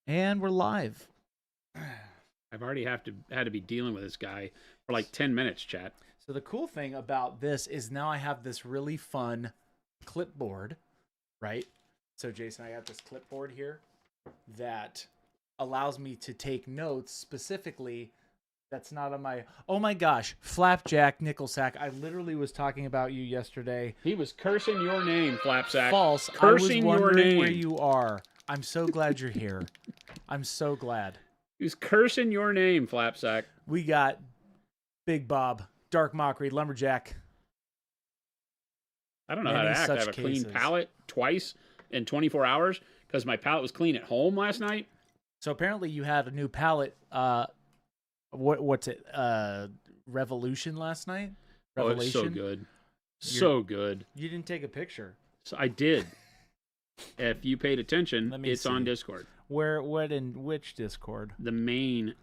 And we're live. I've already had to be dealing with this guy for like 10 minutes, chat. So the cool thing about this is now I have this really fun clipboard, right? So Jason, I got this clipboard here that allows me to take notes specifically. That's not on my... Oh my gosh, Flapjack Nickelsack. I literally was talking about you yesterday. He was cursing your name, Flapsack. False. Cursing I was your wondering name. where you are. I'm so glad you're here. I'm so glad. He was cursing your name, Flapsack. We got Big Bob, Dark Mockery, Lumberjack. I don't know how to act. I have a clean palette twice in 24 hours because my palette was clean at home last night. So apparently you had a new palette. What's it? Revolution last night? Revelation? Oh, it's so good. So good. You didn't take a picture. So I did. If you paid attention, it's on Discord. What in which Discord? The main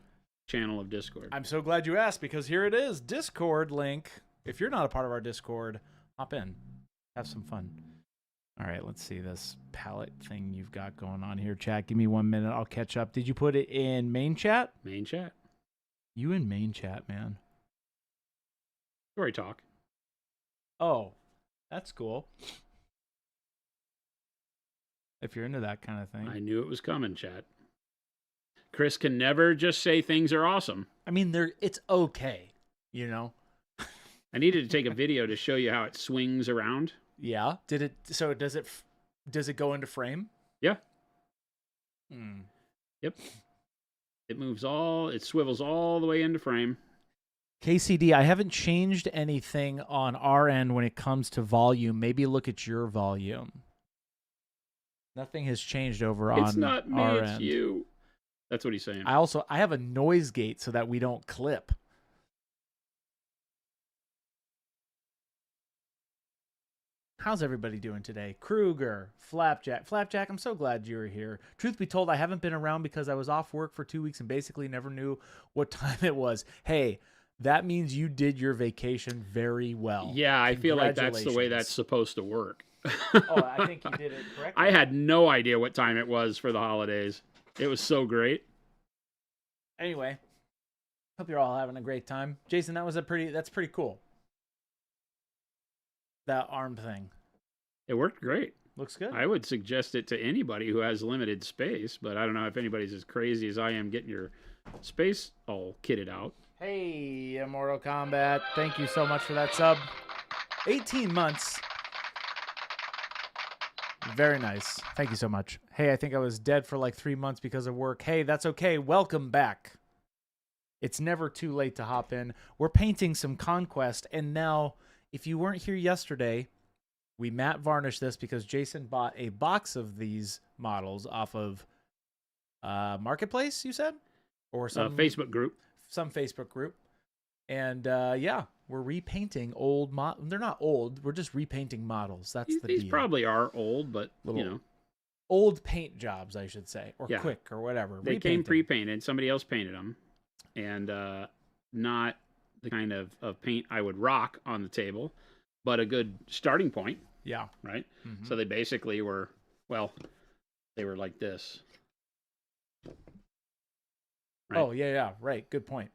channel of Discord. I'm so glad you asked because here it is. Discord link. If you're not a part of our Discord, hop in. Have some fun. All right, let's see this palette thing you've got going on here, chat. Give me 1 minute. I'll catch up. Did you put it in main chat? Main chat. You in main chat, man. Story talk. Oh, that's cool. If you're into that kind of thing. I knew it was coming, chat. Chris can never just say things are awesome. I mean, it's okay, you know? I needed to take a video to show you how it swings around. Yeah. Does it go into frame? Yeah. Yep. It swivels all the way into frame. KCD, I haven't changed anything on our end when it comes to volume. Maybe look at your volume. Nothing has changed over on our end. It's not me, it's you. That's what he's saying. I have a noise gate so that we don't clip. How's everybody doing today? Kruger, Flapjack. Flapjack, I'm so glad you're here. Truth be told, I haven't been around because I was off work for 2 weeks and basically never knew what time it was. Hey, that means you did your vacation very well. Yeah, I feel like that's the way that's supposed to work. Oh, I think you did it correctly. I had no idea what time it was for the holidays. It was so great. Anyway, hope you're all having a great time. Jason, that's pretty cool. That arm thing. It worked great. Looks good. I would suggest it to anybody who has limited space, but I don't know if anybody's as crazy as I am getting your space all kitted out. Hey, Immortal Kombat. Thank you so much for that sub. 18 months. Very nice. Thank you so much. Hey, I think I was dead for like 3 months because of work. Hey, that's okay. Welcome back. It's never too late to hop in. We're painting some Conquest, and now, if you weren't here yesterday, we matte varnished this because Jason bought a box of these models off of Marketplace, you said? Or some Facebook group. Some Facebook group. And yeah, we're repainting old they're not old, we're just repainting models. That's the deal. These probably are old, but old paint jobs, I should say, or yeah. quick or whatever. They came pre-painted. Somebody else painted them, and not the kind of paint I would rock on the table, but a good starting point. Yeah. Right? Mm-hmm. So they basically were, they were like this. Right? Oh, yeah. Right. Good point.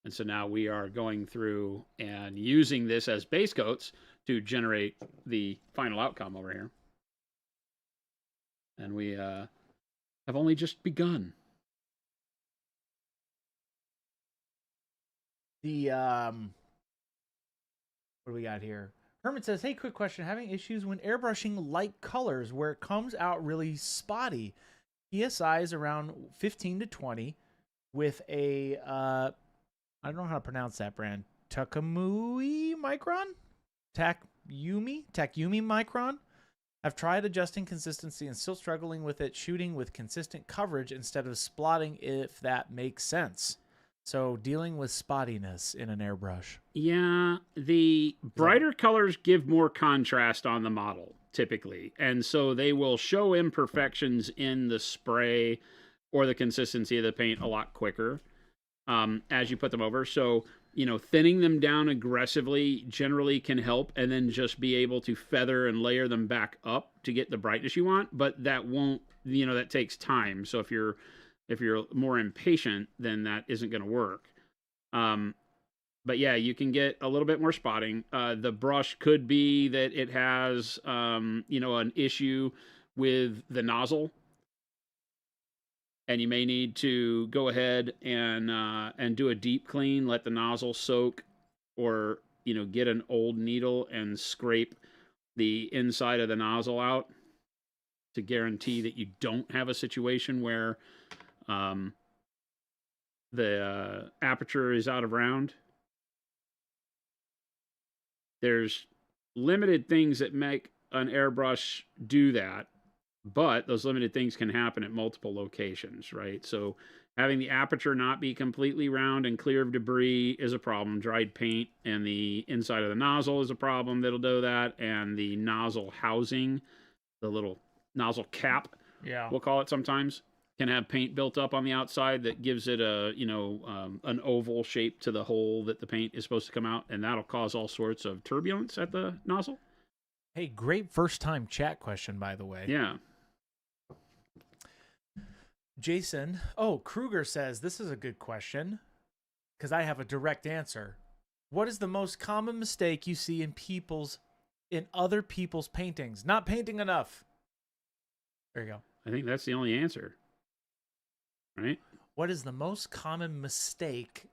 And so now we are going through and using this as base coats to generate the final outcome over here. And we have only just begun. What do we got here? Hermit says, hey, quick question. Having issues when airbrushing light colors where it comes out really spotty. PSI is around 15 to 20 with a, I don't know how to pronounce that brand. Takamui Micron? Takyumi Micron? I've tried adjusting consistency and still struggling with it, shooting with consistent coverage instead of spotting, if that makes sense. So dealing with spottiness in an airbrush. Yeah, the brighter colors give more contrast on the model, typically. And so they will show imperfections in the spray or the consistency of the paint a lot quicker as you put them over. So thinning them down aggressively generally can help, and then just be able to feather and layer them back up to get the brightness you want. But that won't, that takes time. So if you're more impatient, then that isn't going to work. But yeah, you can get a little bit more spotting. The brush could be that it has, an issue with the nozzle, and you may need to go ahead and do a deep clean, let the nozzle soak, or get an old needle and scrape the inside of the nozzle out to guarantee that you don't have a situation where the aperture is out of round. There's limited things that make an airbrush do that, but those limited things can happen at multiple locations, right? So having the aperture not be completely round and clear of debris is a problem. Dried paint and the inside of the nozzle is a problem that'll do that, and the nozzle housing, the little nozzle cap, we'll call it sometimes, can have paint built up on the outside that gives it an oval shape to the hole that the paint is supposed to come out, and that'll cause all sorts of turbulence at the nozzle. Hey, great first time chat question, by the way. Yeah. Jason, Kruger says, this is a good question because I have a direct answer. What is the most common mistake you see in other people's paintings? Not painting enough. There you go. I think that's the only answer. Right? What is the most common mistake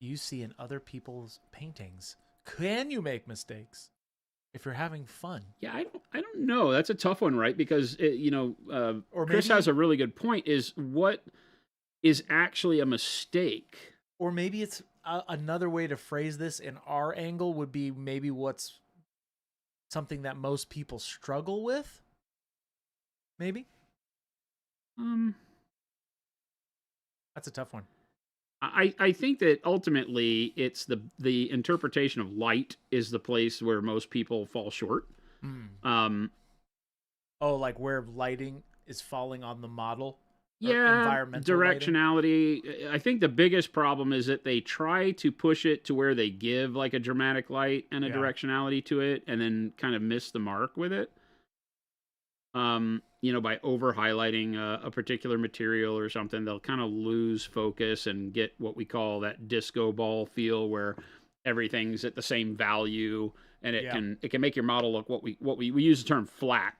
you see in other people's paintings? Can you make mistakes if you're having fun? Yeah, I don't know. That's a tough one, right? Because or Chris has a really good point. Is what is actually a mistake? Or maybe it's another way to phrase this in our angle would be maybe what's something that most people struggle with. Maybe. That's a tough one. I think that ultimately it's the interpretation of light is the place where most people fall short. Like where lighting is falling on the model? Yeah, environmental directionality. Lighting? I think the biggest problem is that they try to push it to where they give like a dramatic light and a directionality to it, and then kind of miss the mark with it. By over highlighting a particular material or something, they'll kind of lose focus and get what we call that disco ball feel, where everything's at the same value, and it can make your model look what we use the term flat,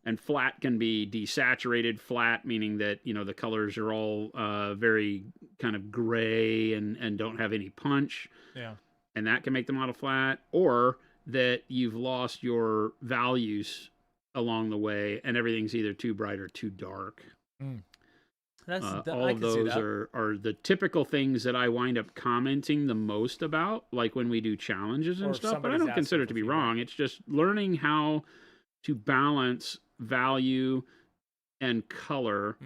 and flat can be desaturated flat, meaning that the colors are all very kind of gray and don't have any punch. Yeah, and that can make the model flat, or that you've lost your values along the way, and everything's either too bright or too dark. All of those are the typical things that I wind up commenting the most about, like when we do challenges and stuff. But I don't consider it to be wrong. It's just learning how to balance value and color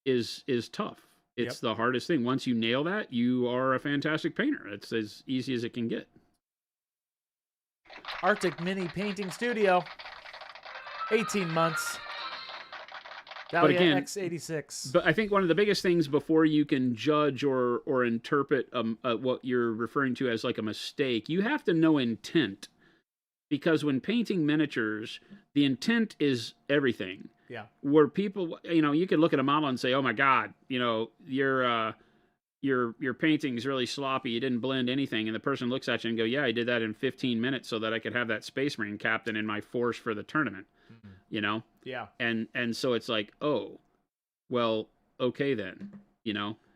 is tough. It's the hardest thing. Once you nail that, you are a fantastic painter. It's as easy as it can get. Arctic Mini Painting Studio. 18 months. But again, X86. But I think one of the biggest things before you can judge or interpret what you're referring to as like a mistake, you have to know intent. Because when painting miniatures, the intent is everything. Yeah. Where people, you could look at a model and say, "Oh my God, your painting is really sloppy. You didn't blend anything." And the person looks at you and go, "Yeah, I did that in 15 minutes so that I could have that Space Marine captain in my force for the tournament." Yeah. And so it's like, oh, well, okay then,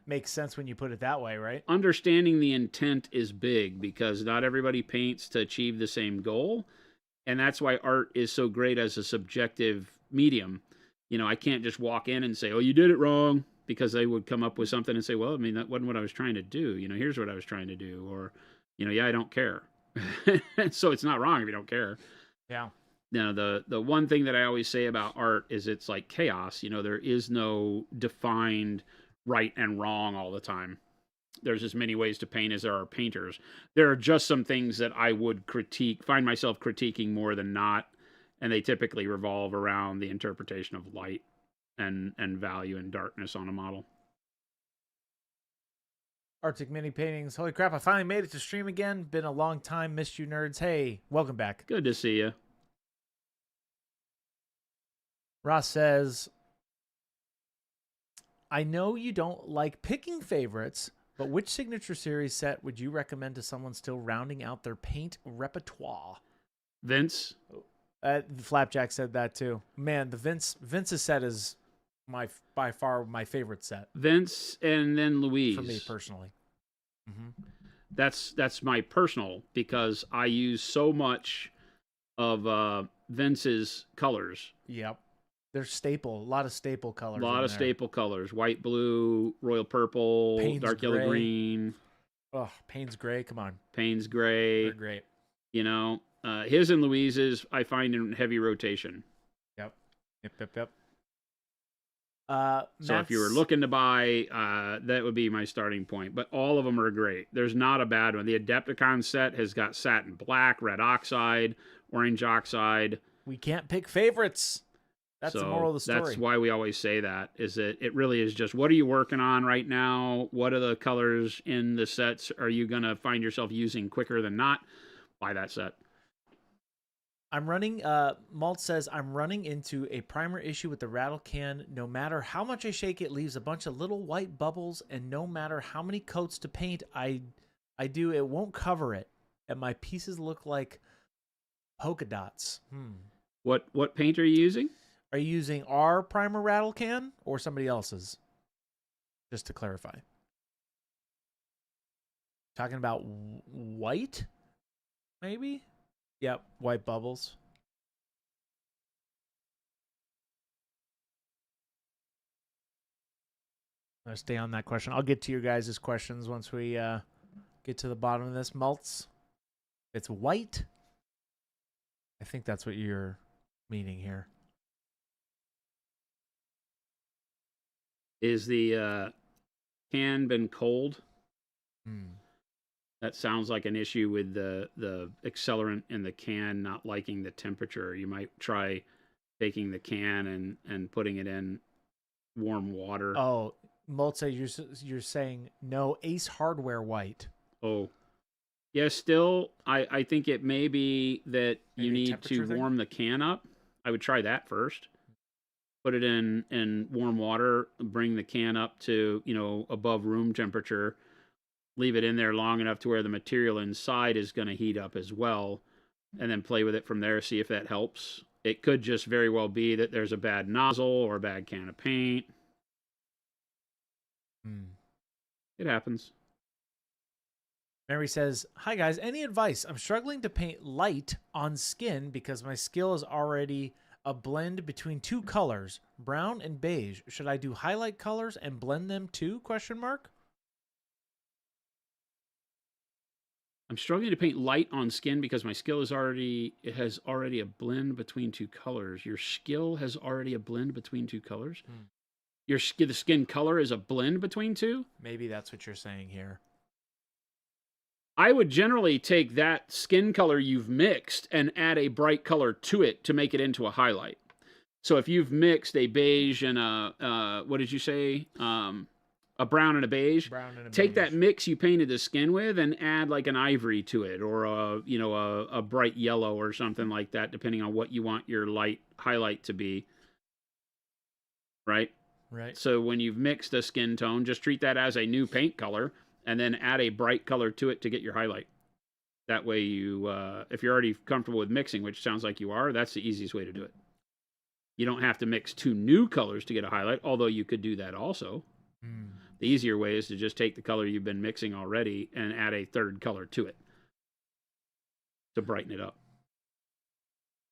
Makes sense when you put it that way, right? Understanding the intent is big, because not everybody paints to achieve the same goal. And that's why art is so great as a subjective medium. I can't just walk in and say, "Oh, you did it wrong," because they would come up with something and say, "Well, I mean, that wasn't what I was trying to do. Here's what I was trying to do." Or, "Yeah, I don't care." So it's not wrong if you don't care. Yeah. Now, the one thing that I always say about art is it's like chaos. There is no defined right and wrong all the time. There's as many ways to paint as there are painters. There are just some things that I would find myself critiquing more than not, and they typically revolve around the interpretation of light and value and darkness on a model. Arctic Mini Paintings. Holy crap, I finally made it to stream again. Been a long time. Missed you, nerds. Hey, welcome back. Good to see you. Ross says, I know you don't like picking favorites, but which signature series set would you recommend to someone still rounding out their paint repertoire? Vince. Flapjack said that too. Man, the Vince's set is by far my favorite set. Vince and then Louise. For me personally. Mm-hmm. That's my personal, because I use so much of Vince's colors. Yep. They're staple. A lot of staple colors. A lot of staple colors. White, blue, royal purple, Payne's dark yellow, gray. Green. Oh, Payne's gray. Come on. Payne's gray. They're great. You know, his and Louise's I find in heavy rotation. Yep. So if you were looking to buy, that would be my starting point. But all of them are great. There's not a bad one. The Adepticon set has got satin black, red oxide, orange oxide. We can't pick favorites. That's the moral of the story. That's why we always say that, is that it really is just, what are you working on right now? What are the colors in the sets are you going to find yourself using quicker than not? Buy that set. I'm running, Malt says, I'm running into a primer issue with the rattle can. No matter how much I shake, it leaves a bunch of little white bubbles, and no matter how many coats to paint I do, it won't cover it. And my pieces look like polka dots. What paint are you using? Are you using our primer rattle can or somebody else's? Just to clarify. Talking about white? Maybe? Yep, white bubbles. I'll stay on that question. I'll get to your guys' questions once we get to the bottom of this. Malts, it's white. I think that's what you're meaning here. Is the can been cold? That sounds like an issue with the accelerant in the can not liking the temperature. You might try taking the can and putting it in warm water. Oh, Malt, you're saying no Ace Hardware white. Oh. Yeah, still, I think it may be that you need to warm the can up. I would try that first. Put it in warm water, bring the can up to, above room temperature. Leave it in there long enough to where the material inside is going to heat up as well, and then play with it from there, see if that helps. It could just very well be that there's a bad nozzle or a bad can of paint. It happens. Mary says, hi guys, any advice? I'm struggling to paint light on skin because my skill is already a blend between two colors, brown and beige. Should I do highlight colors and blend them too? ? I'm struggling to paint light on skin because my skill has already a blend between two colors. Your skill has already a blend between two colors? The skin color is a blend between two? Maybe that's what you're saying here. I would generally take that skin color you've mixed and add a bright color to it to make it into a highlight. So if you've mixed a beige and a, what did you say? A brown and a beige. Take that mix you painted the skin with and add like an ivory to it, or a bright yellow or something like that, depending on what you want your light highlight to be. Right? Right. So when you've mixed a skin tone, just treat that as a new paint color and then add a bright color to it to get your highlight. That way you, if you're already comfortable with mixing, which sounds like you are, that's the easiest way to do it. You don't have to mix two new colors to get a highlight, although you could do that also. The easier way is to just take the color you've been mixing already and add a third color to it to brighten it up.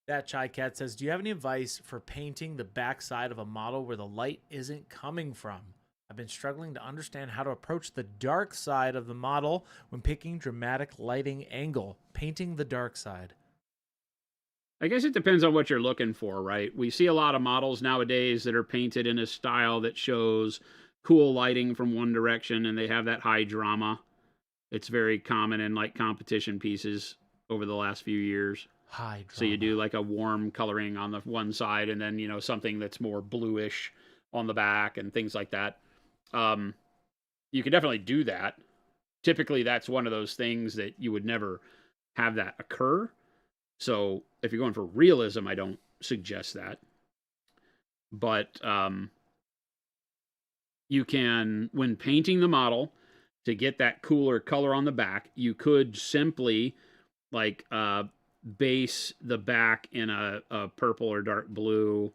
That Chai Cat says, do you have any advice for painting the backside of a model where the light isn't coming from? I've been struggling to understand how to approach the dark side of the model when picking dramatic lighting angle, painting the dark side. I guess it depends on what you're looking for, right? We see a lot of models nowadays that are painted in a style that shows cool lighting from one direction, and they have that high drama. It's very common in like competition pieces over the last few years. High drama. So you do like a warm coloring on the one side, and then something that's more bluish on the back and things like that. You can definitely do that. typically that's one of those things that you would never have that occur. So if you're going for realism, I don't suggest that. But you can, when painting the model, to get that cooler color on the back, you could simply like base the back in a purple or dark blue,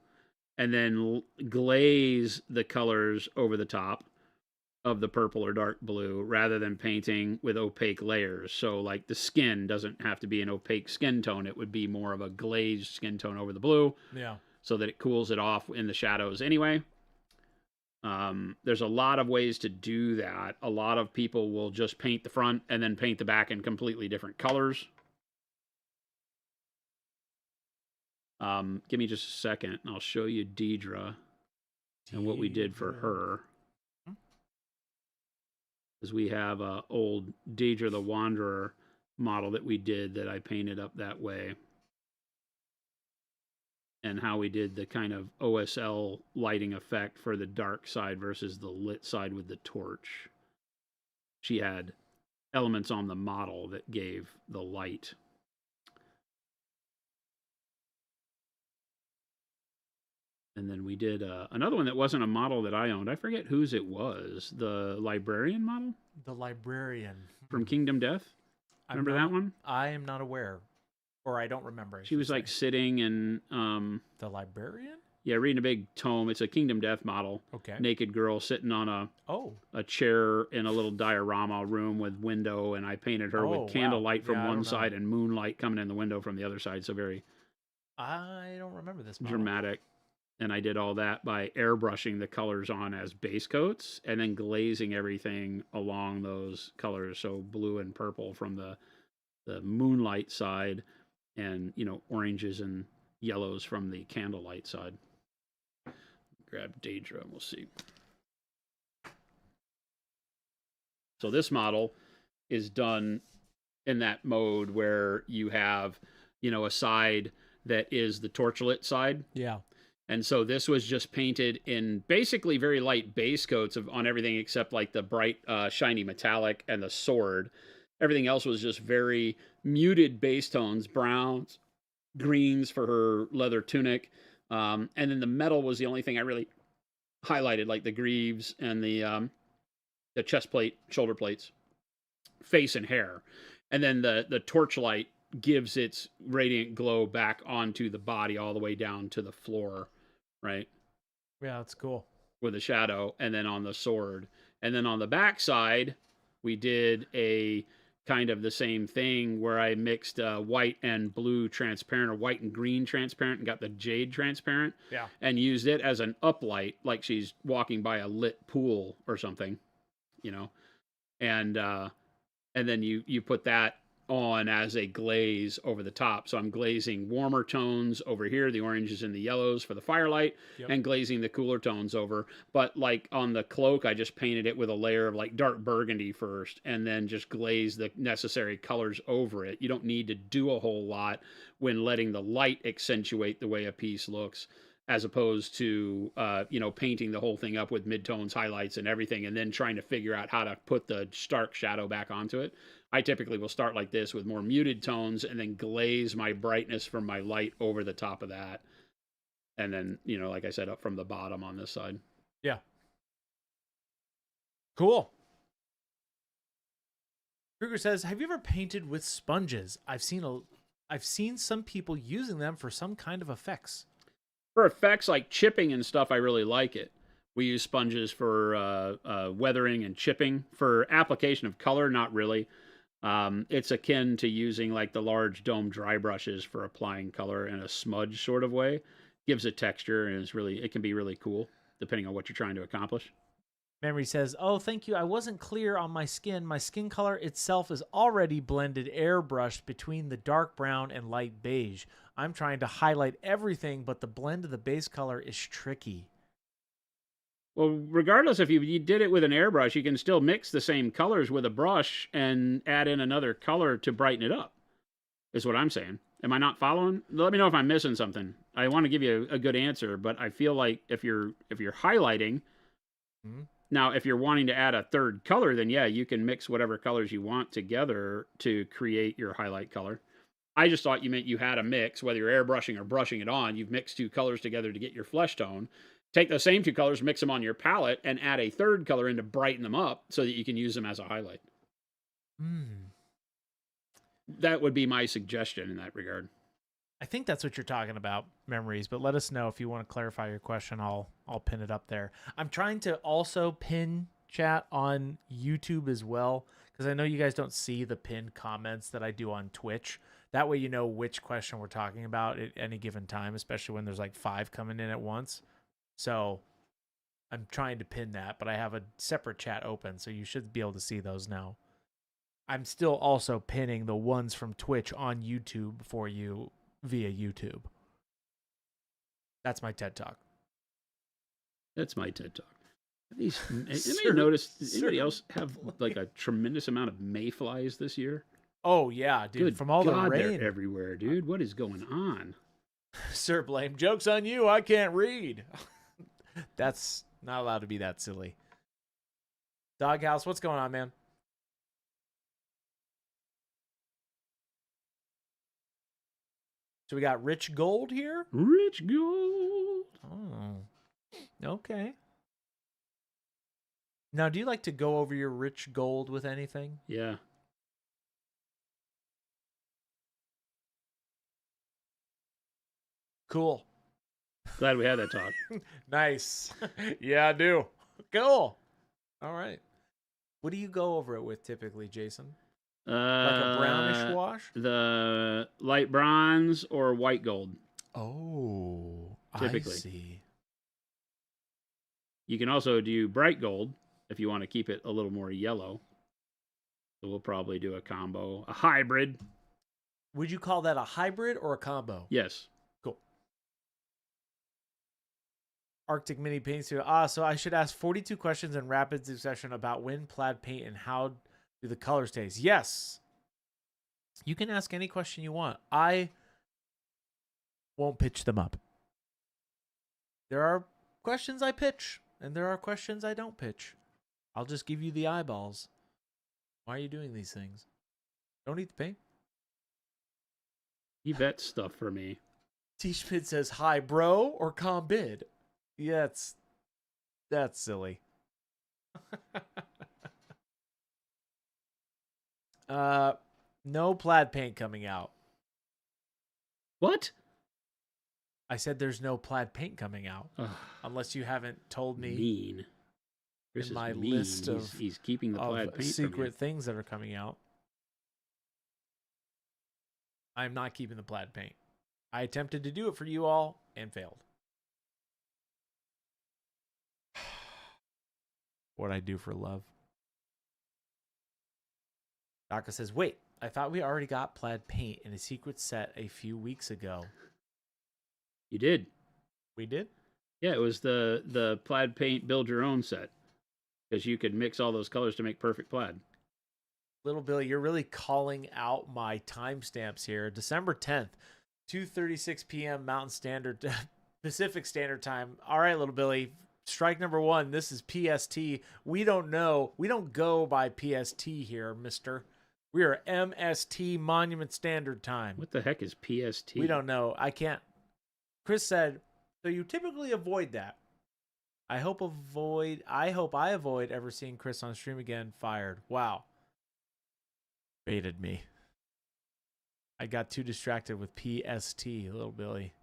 and then glaze the colors over the top of the purple or dark blue, rather than painting with opaque layers. So like the skin doesn't have to be an opaque skin tone. It would be more of a glazed skin tone over the blue. Yeah. So that it cools it off in the shadows anyway. There's a lot of ways to do that. A lot of people will just paint the front and then paint the back in completely different colors. Give me just a second, and I'll show you Deidre and what we did for her. Because we have a old Deidre the Wanderer model that we did that I painted up that way. And how we did the kind of OSL lighting effect for the dark side versus the lit side with the torch. She had elements on the model that gave the light. And then we did another one that wasn't a model that I owned. I forget whose it was. The librarian model? The librarian. From Kingdom Death? Remember that one? I am not aware. Or I don't remember. She was like sitting in... the librarian? Yeah, reading a big tome. It's a Kingdom Death model. Okay. Naked girl sitting on a chair in a little diorama room with window, and I painted her with candlelight from one side and moonlight coming in the window from the other side. So very... I don't remember this model. Dramatic. And I did all that by airbrushing the colors on as base coats and then glazing everything along those colors. So blue and purple from the moonlight side, and, you know, oranges and yellows from the candlelight side. Grab Deidre and we'll see. So this model is done in that mode where you have, you know, a side that is the torchlit side. Yeah. And so this was just painted in basically very light base coats on everything except like the bright, shiny metallic and the sword. Everything else was just very muted base tones, browns, greens for her leather tunic. And then the metal was the only thing I really highlighted, like the greaves and the chest plate, shoulder plates, face and hair. And then the torchlight gives its radiant glow back onto the body all the way down to the floor, right? Yeah, that's cool. With a shadow, and then on the sword. And then on the back side, we did a kind of the same thing where I mixed white and blue transparent, or white and green transparent, and got the jade transparent. Yeah. And used it as an uplight, like she's walking by a lit pool or something, you know. And then you put that on as a glaze over the top. So I'm glazing warmer tones over here, the oranges and the yellows for the firelight, and glazing the cooler tones over. But like on the cloak, I just painted it with a layer of like dark burgundy first, and then just glaze the necessary colors over it. You don't need to do a whole lot when letting the light accentuate the way a piece looks, as opposed to, you know, painting the whole thing up with midtones, highlights, and everything, and then trying to figure out how to put the stark shadow back onto it. I typically will start like this with more muted tones and then glaze my brightness from my light over the top of that. And then, you know, like I said, up from the bottom on this side. Yeah. Cool. Kruger says, have you ever painted with sponges? I've seen some people using them for some kind of effects. For effects like chipping and stuff, I really like it. We use sponges for weathering and chipping. For application of color, not really. It's akin to using like the large dome dry brushes for applying color in a smudge sort of way. Gives it texture, and it can be really cool depending on what you're trying to accomplish. Memory says, oh, thank you. I wasn't clear on my skin. My skin color itself is already blended airbrushed between the dark brown and light beige. I'm trying to highlight everything, but the blend of the base color is tricky. Well, regardless if you did it with an airbrush, you can still mix the same colors with a brush and add in another color to brighten it up, is what I'm saying. Am I not following? Let me know if I'm missing something. I want to give you a good answer, but I feel like if you're highlighting, Now, if you're wanting to add a third color, then yeah, you can mix whatever colors you want together to create your highlight color. I just thought you meant you had a mix, whether you're airbrushing or brushing it on, you've mixed two colors together to get your flesh tone. Take those same two colors, mix them on your palette, and add a third color in to brighten them up so that you can use them as a highlight. That would be my suggestion in that regard. I think that's what you're talking about, Memories, but let us know if you want to clarify your question. I'll pin it up there. I'm trying to also pin chat on YouTube as well, because I know you guys don't see the pinned comments that I do on Twitch. That way you know which question we're talking about at any given time, especially when there's like 5 coming in at once. So I'm trying to pin that, but I have a separate chat open, so you should be able to see those now. I'm still also pinning the ones from Twitch on YouTube for you via YouTube. That's my TED Talk. That's my TED Talk. Anybody else have like a tremendous amount of mayflies this year? Oh yeah, dude! Good from all God, the rain they're everywhere, dude. What is going on? Sir, blame joke's on you. I can't read. That's not allowed to be that silly. Doghouse, what's going on, man? So we got rich gold here. Rich gold. Oh, okay. Now, do you like to go over your rich gold with anything? Yeah. Cool. Glad we had that talk. Nice. Yeah, I do. Cool. All right. What do you go over it with typically, Jason? Like a brownish wash? The light bronze or white gold. Oh, typically. I see. You can also do bright gold if you want to keep it a little more yellow. So we'll probably do a combo, a hybrid. Would you call that a hybrid or a combo? Yes. Cool. Arctic Mini Paints here. So I should ask 42 questions in rapid succession about when plaid paint and how do the colors taste? Yes. You can ask any question you want. I won't pitch them up. There are questions I pitch, and there are questions I don't pitch. I'll just give you the eyeballs. Why are you doing these things? Don't eat the paint. You bet stuff for me. T-Schmid says, hi, bro, or com bid. Yeah, that's silly. No plaid paint coming out. What? I said there's no plaid paint coming out. Unless you haven't told me mean. Chris in my is mean. list of, he's keeping the plaid paint secret things that are coming out. I'm not keeping the plaid paint. I attempted to do it for you all and failed. What I do for love. Daka says, wait, I thought we already got plaid paint in a secret set a few weeks ago. You did. We did? Yeah, it was the plaid paint build your own set. Because you could mix all those colors to make perfect plaid. Little Billy, you're really calling out my timestamps here. December 10th, 2:36 p.m. Mountain Standard, Pacific Standard Time. All right, Little Billy, strike number 1. This is PST. We don't know. We don't go by PST here, mister. We are MST, Monument Standard Time. What the heck is PST? We don't know. I can't. Chris said, so you typically avoid that. I hope I avoid ever seeing Chris on stream again. Fired. Wow. Baited me. I got too distracted with PST, Little Billy.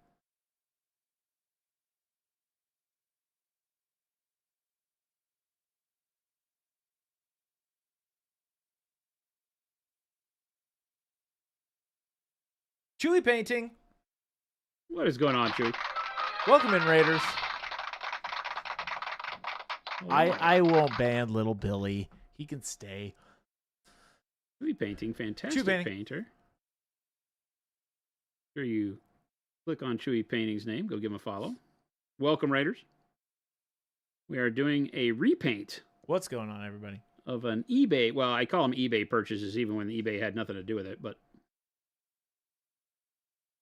Chewy Painting. What is going on, Chewy? Welcome in, Raiders. Oh, I won't ban Little Billy. He can stay. Chewy Painting, fantastic painter. Sure, you click on Chewy Painting's name. Go give him a follow. Welcome, Raiders. We are doing a repaint. What's going on, everybody? Of an eBay. Well, I call them eBay purchases, even when eBay had nothing to do with it. But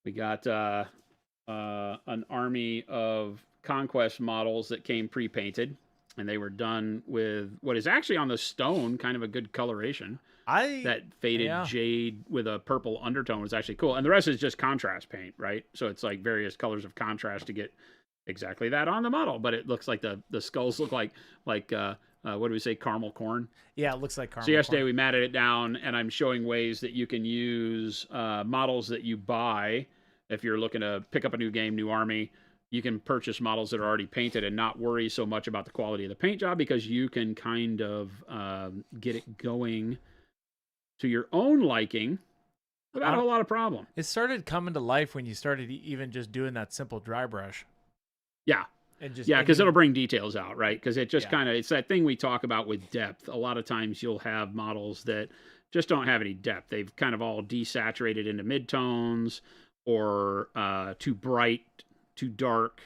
we got an army of Conquest models that came pre-painted. and they were done with what is actually on the stone kind of a good coloration. That faded jade with a purple undertone was actually cool, and the rest is just contrast paint, right? So it's like various colors of contrast to get exactly that on the model, but it looks like the skulls look like what do we say, caramel corn? Yeah, it looks like caramel So yesterday corn. we matted it down, and I'm showing ways that you can use models that you buy if you're looking to pick up a new game, new army. You can purchase models that are already painted and not worry so much about the quality of the paint job, because you can kind of get it going to your own liking without a whole lot of problem. It started coming to life when you started even just doing that simple dry brush. Yeah. Because it'll bring details out, right? Because it just kind of, it's that thing we talk about with depth. A lot of times you'll have models that just don't have any depth. They've kind of all desaturated into midtones, or too bright, too dark.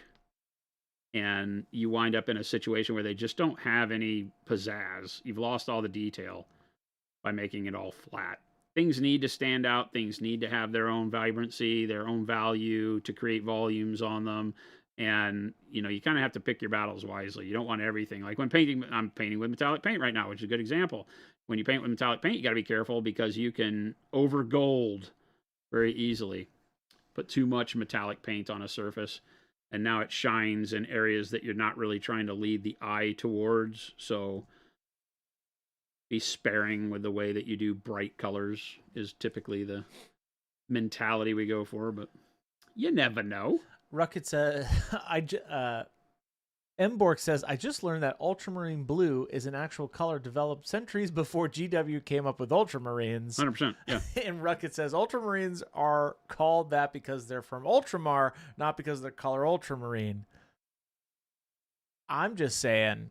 And you wind up in a situation where they just don't have any pizzazz. You've lost all the detail by making it all flat. Things need to stand out. Things need to have their own vibrancy, their own value to create volumes on them. And, you kind of have to pick your battles wisely. You don't want everything. Like when painting, I'm painting with metallic paint right now, which is a good example. When you paint with metallic paint, you got to be careful, because you can over gold very easily. Put too much metallic paint on a surface, and now it shines in areas that you're not really trying to lead the eye towards. So be sparing with the way that you do bright colors is typically the mentality we go for, but you never know. Ruckett says, Mbork says, I just learned that ultramarine blue is an actual color developed centuries before GW came up with ultramarines. 100%, yeah. And Ruckett says, ultramarines are called that because they're from ultramar, not because they're color ultramarine. I'm just saying,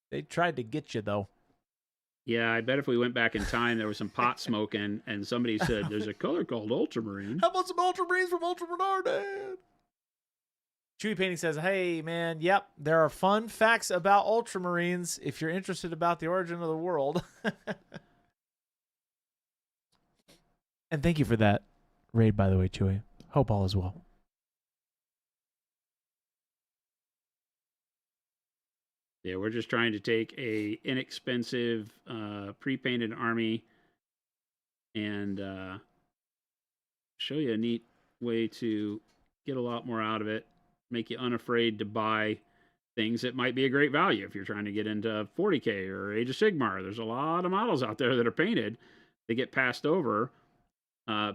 they tried to get you, though. Yeah, I bet if we went back in time, there was some pot smoking, and somebody said, there's a color called ultramarine. How about some ultramarines from Ultramarine? Chewy Painting says, hey, man, yep, there are fun facts about ultramarines if you're interested about the origin of the world. And thank you for that raid, by the way, Chewy. Hope all is well. Yeah, we're just trying to take a inexpensive pre-painted army and show you a neat way to get a lot more out of it, make you unafraid to buy things that might be a great value if you're trying to get into 40K or Age of Sigmar. There's a lot of models out there that are painted. They get passed over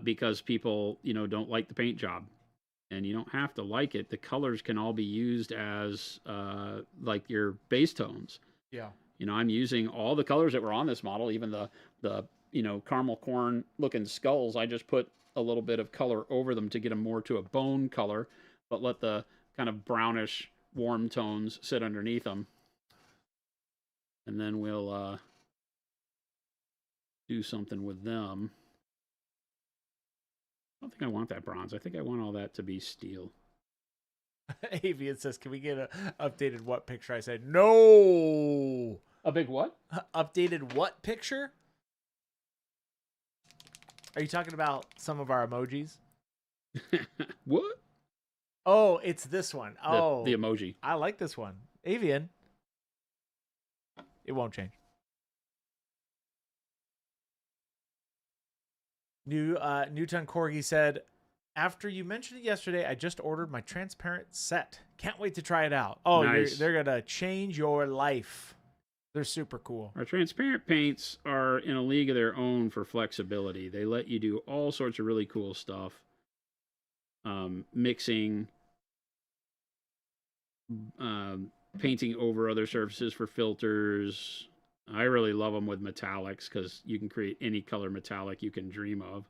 because people, don't like the paint job. And you don't have to like it. The colors can all be used as like your base tones. Yeah. I'm using all the colors that were on this model, even the caramel corn looking skulls. I just put a little bit of color over them to get them more to a bone color, but let the kind of brownish warm tones sit underneath them. And then we'll do something with them. I don't think I want that bronze. I think I want all that to be steel. Avian says, can we get an updated what picture? I said, no. A big what? Updated what picture? Are you talking about some of our emojis? What? Oh, it's this one. The emoji. I like this one. Avian. It won't change. Newton Corgi said, after you mentioned it yesterday, I just ordered my transparent set. Can't wait to try it out. Oh, nice. They're going to change your life. They're super cool. Our transparent paints are in a league of their own for flexibility. They let you do all sorts of really cool stuff. Mixing, painting over other surfaces for filters. I really love them with metallics because you can create any color metallic you can dream of.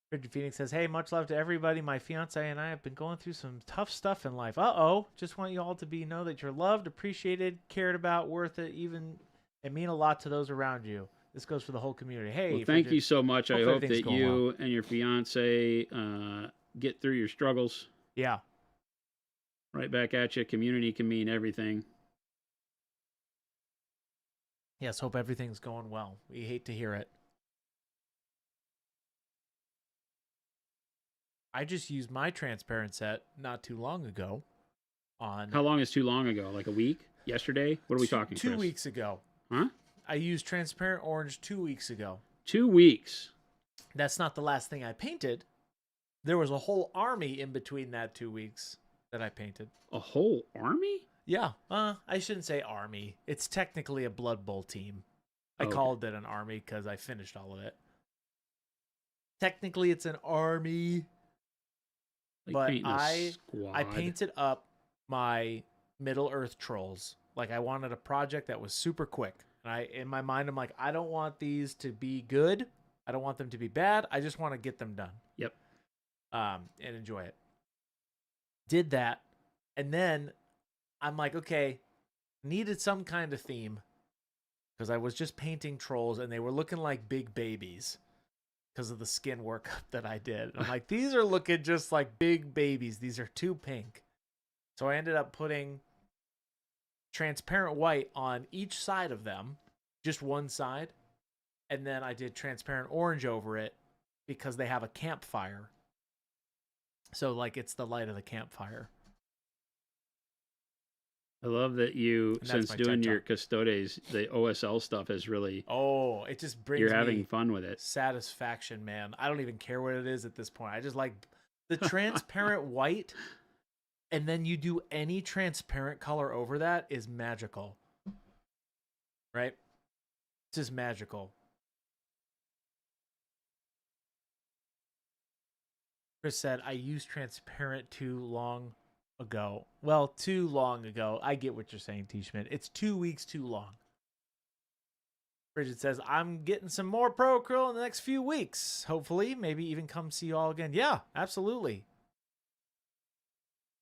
Richard Phoenix says, hey, much love to everybody. My fiance and I have been going through some tough stuff in life. Uh-oh. Just want you all to know that you're loved, appreciated, cared about, worth it, and mean a lot to those around you. This goes for the whole community. Hey, well, thank you so much. I hope that you and your fiance get through your struggles. Yeah. Right back at you. Community can mean everything. Yes, hope everything's going well. We hate to hear it. I just used my transparent set not too long ago on How long is too long ago? Like a week? Yesterday? What are we talking, two Chris? weeks ago. Huh? I used transparent orange 2 weeks ago. 2 weeks. That's not the last thing I painted. There was a whole army in between that 2 weeks that I painted. A whole army? Yeah. I shouldn't say army. It's technically a Blood Bowl team. I Okay. called it an army because I finished all of it. Technically, it's an army. Like But painting a squad. I painted up my Middle Earth trolls. Like, I wanted a project that was super quick. And in my mind, I'm like, I don't want these to be good. I don't want them to be bad. I just want to get them done. Yep. And enjoy it. Did that. And then I'm like, okay, needed some kind of theme. Because I was just painting trolls and they were looking like big babies. Because of the skin workup that I did. I'm like, these are looking just like big babies. These are too pink. So I ended up putting transparent white on each side of them, just one side. And then I did transparent orange over it because they have a campfire. So, like, it's the light of the campfire. I love that you, And that's since my doing TED your Talk. custodes, the OSL stuff has really, Oh, it just brings you're having me fun with it. satisfaction, man. I don't even care what it is at this point. I just like the transparent white, and then you do any transparent color over that is magical. Right? It's just magical. Chris said, I used transparent too long ago. Well, too long ago. I get what you're saying, T. Schmidt. It's 2 weeks too long. Bridget says, I'm getting some more pro acryl in the next few weeks. Hopefully, maybe even come see you all again. Yeah, absolutely.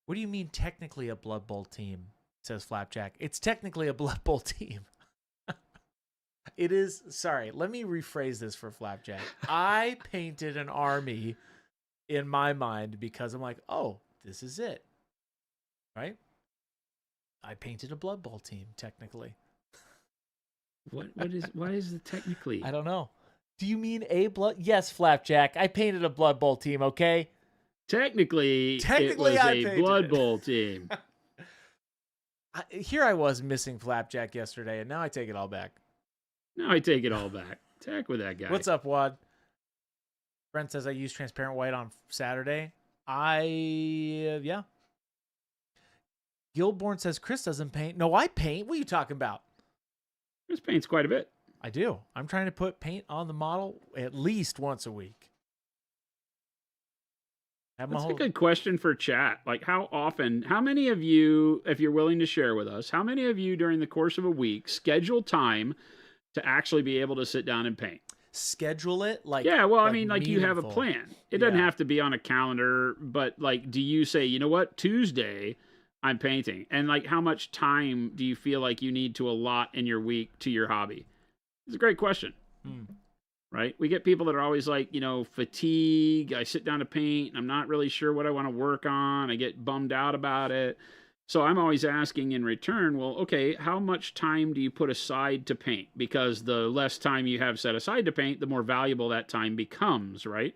What do you mean technically a Blood Bowl team? Says Flapjack. It's technically a Blood Bowl team. It is, sorry, let me rephrase this for Flapjack. I painted an army in my mind because I'm like, oh, this is it. Right? I painted a Blood Bowl team, technically. Why is it technically? I don't know. Do you mean a blood? Yes, Flapjack. I painted a Blood Bowl team, okay? Technically, it was I a painted Blood it. Bowl team. Here I was missing Flapjack yesterday, and now I take it all back. Now I take it all back. Attack with that guy. What's up, Wad? Brent says I used transparent white on Saturday. Yeah. Gilborn says Chris doesn't paint. No, I paint. What are you talking about? Chris paints quite a bit. I do. I'm trying to put paint on the model at least once a week. That's a good question for chat. Like, how many of you, if you're willing to share with us, how many of you during the course of a week schedule time to actually be able to sit down and paint? Schedule it? Yeah, well, I like mean, like you have a meaningful. plan. It doesn't Yeah. have to be on a calendar, but like, do you say, you know what, Tuesday, I'm painting? And like, how much time do you feel like you need to allot in your week to your hobby? It's a great question. Right? We get people that are always like, fatigue. I sit down to paint and I'm not really sure what I want to work on. I get bummed out about it. So I'm always asking in return, well, okay, how much time do you put aside to paint? Because the less time you have set aside to paint, the more valuable that time becomes, right?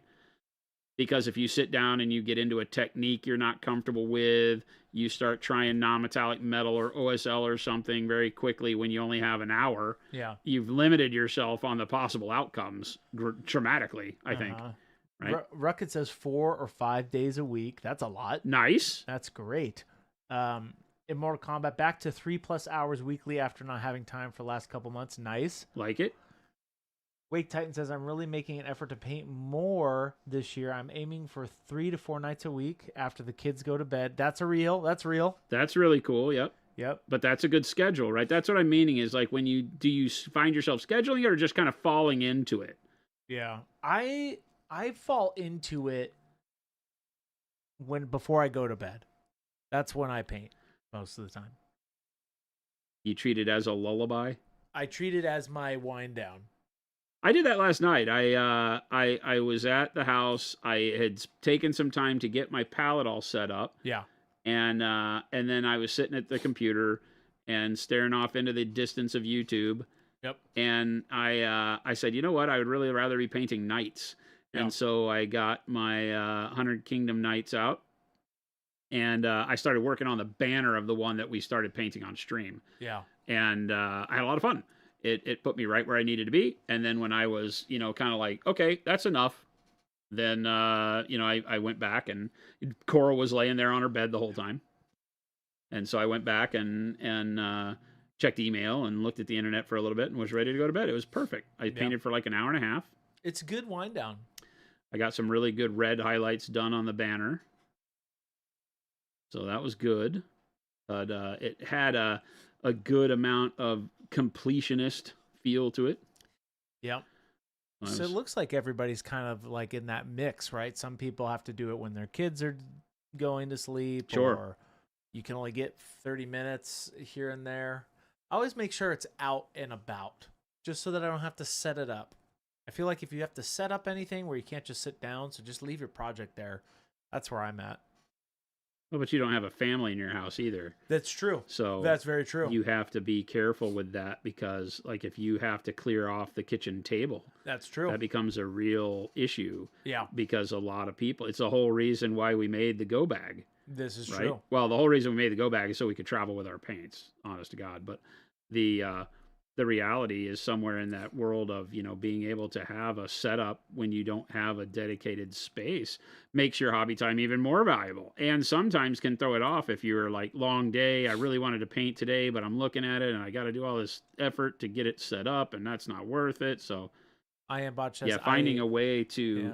Because if you sit down and you get into a technique you're not comfortable with, you start trying non-metallic metal or OSL or something very quickly when you only have an hour. Yeah. You've limited yourself on the possible outcomes dramatically, I think. Right? Ruckett says 4 or 5 days a week. That's a lot. Nice. That's great. In Mortal Kombat, back to 3+ hours weekly after not having time for the last couple months. Nice. Like it. Wake Titan says, I'm really making an effort to paint more this year. I'm aiming for 3 to 4 nights a week after the kids go to bed. That's real. That's really cool. Yep. Yep. But that's a good schedule, right? That's what I'm meaning is like do you find yourself scheduling it or just kind of falling into it? Yeah. I fall into it before I go to bed. That's when I paint most of the time. You treat it as a lullaby? I treat it as my wind down. I did that last night. I was at the house. I had taken some time to get my palette all set up. Yeah. And then I was sitting at the computer and staring off into the distance of YouTube. Yep. And I said, you know what? I would really rather be painting nights. Yeah. And so I got my 100 Kingdom Knights out, and I started working on the banner of the one that we started painting on stream. Yeah. And I had a lot of fun. It put me right where I needed to be. And then when I was, kind of like, okay, that's enough, then, I went back, and Cora was laying there on her bed the whole time. And so I went back and checked email and looked at the internet for a little bit and was ready to go to bed. It was perfect. I painted for like an hour and a half. It's a good wind down. I got some really good red highlights done on the banner. So that was good. But it had a good amount of completionist feel to it. Yep. So it looks like everybody's kind of like in that mix, right? Some people have to do it when their kids are going to sleep. Sure. Or you can only get 30 minutes here and there. I always make sure it's out and about, just so that I don't have to set it up. I feel like if you have to set up anything where you can't just sit down, so just leave your project there. That's where I'm at. Well, but you don't have a family in your house either. That's true. So that's very true. You have to be careful with that, because like if you have to clear off the kitchen table, that's true. That becomes a real issue. Yeah. Because a lot of people, it's the whole reason why we made the go bag. This is right? true. Well, the whole reason we made the go bag is so we could travel with our paints, honest to God. But the reality is somewhere in that world of, being able to have a setup when you don't have a dedicated space makes your hobby time even more valuable, and sometimes can throw it off if you're like, long day, I really wanted to paint today, but I'm looking at it and I got to do all this effort to get it set up, and that's not worth it. So finding a way to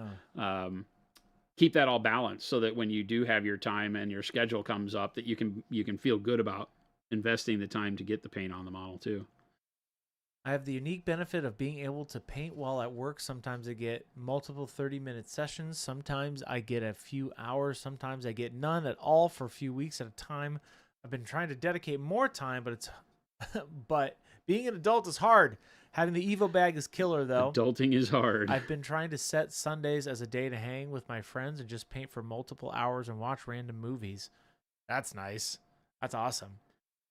keep that all balanced so that when you do have your time and your schedule comes up, that you can feel good about investing the time to get the paint on the model too. I have the unique benefit of being able to paint while at work. Sometimes I get multiple 30-minute sessions. Sometimes I get a few hours. Sometimes I get none at all for a few weeks at a time. I've been trying to dedicate more time, but being an adult is hard. Having the Evo bag is killer, though. Adulting is hard. I've been trying to set Sundays as a day to hang with my friends and just paint for multiple hours and watch random movies. That's nice. That's awesome.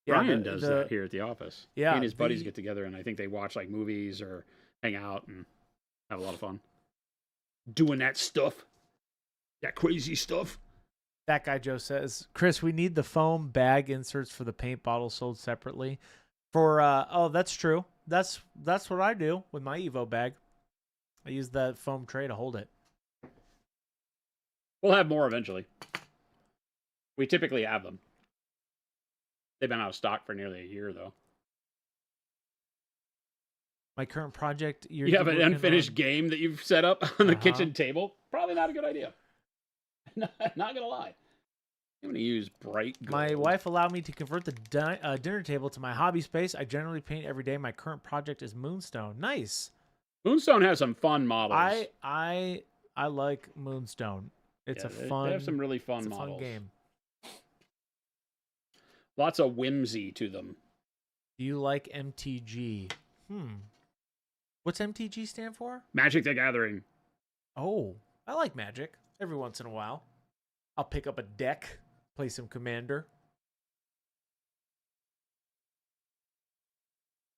Yeah, Brian does that here at the office. Yeah, he and his buddies get together, and I think they watch like movies or hang out and have a lot of fun doing that stuff, that crazy stuff. That guy Joe says, Chris, we need the foam bag inserts for the paint bottle sold separately. That's true. That's what I do with my Evo bag. I use that foam tray to hold it. We'll have more eventually. We typically have them. They've been out of stock for nearly a year, though. My current project... You have an unfinished game that you've set up on the kitchen table? Probably not a good idea. Not going to lie. I'm going to use bright gold. My wife allowed me to convert the dinner table to my hobby space. I generally paint every day. My current project is Moonstone. Nice. Moonstone has some fun models. I like Moonstone. It's They have some really fun models. Fun game. Lots of whimsy to them. Do you like MTG? What's MTG stand for? Magic the Gathering. Oh, I like Magic. Every once in a while. I'll pick up a deck, play some Commander.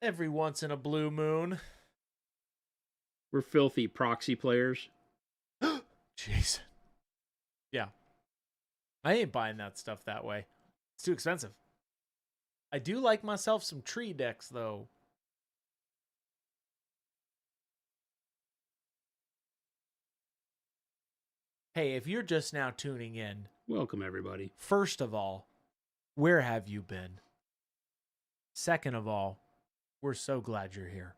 Every once in a blue moon. We're filthy proxy players. Jeez. Yeah. I ain't buying that stuff that way. It's too expensive. I do like myself some tree decks, though. Hey, if you're just now tuning in... Welcome, everybody. First of all, where have you been? Second of all, we're so glad you're here.